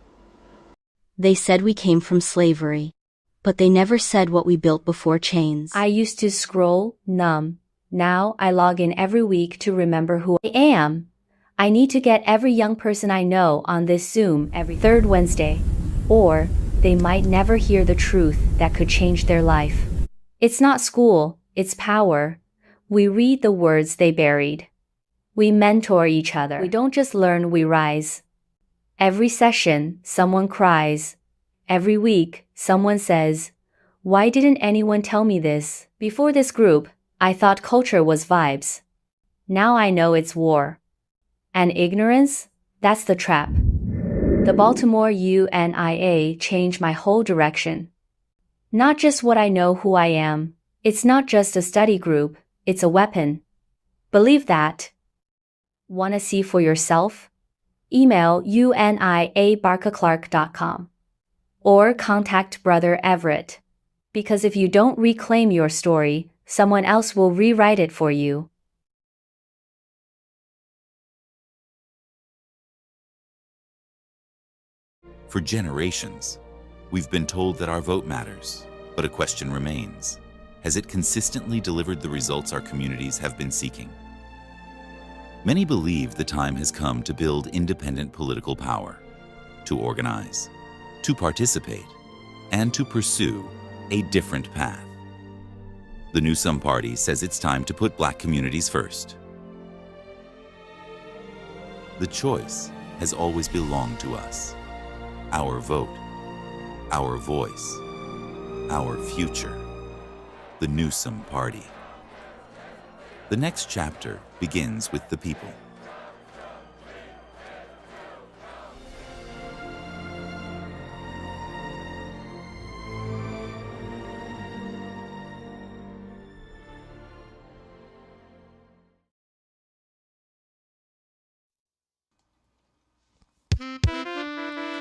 They said we came from slavery, but they never said what we built before chains. I used to scroll, numb. Now I log in every week to remember who I am. I need to get every young person I know on this Zoom every third Wednesday, or they might never hear the truth that could change their life. It's not school, it's power. We read the words they buried. We mentor each other. We don't just learn, we rise. Every session, someone cries. Every week, someone says, "Why didn't anyone tell me this?" Before this group, I thought culture was vibes. Now I know it's war. And ignorance? That's the trap. The Baltimore UNIA changed my whole direction. Not just what I know who I am. It's not just a study group, it's a weapon. Believe that. Wanna see for yourself? Email unia@barkaclark.com or contact Brother Everett. Because if you don't reclaim your story, someone else will rewrite it for you. For generations, we've been told that our vote matters, but a question remains. Has it consistently delivered the results our communities have been seeking? Many believe the time has come to build independent political power, to organize, to participate, and to pursue a different path. The Newsom Party says it's time to put Black communities first. The choice has always belonged to us. Our vote, our voice, our future. The Newsom Party. The next chapter begins with the people.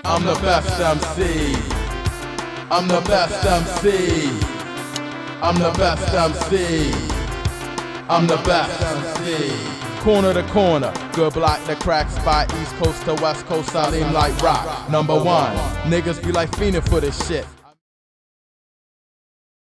I'm the best MC. I'm the best MC. I'm the best MC. I'm the best MC. Corner to corner, good block the crack spot, East Coast to West Coast, I aim like rock. Number one, niggas be like fiending for this shit.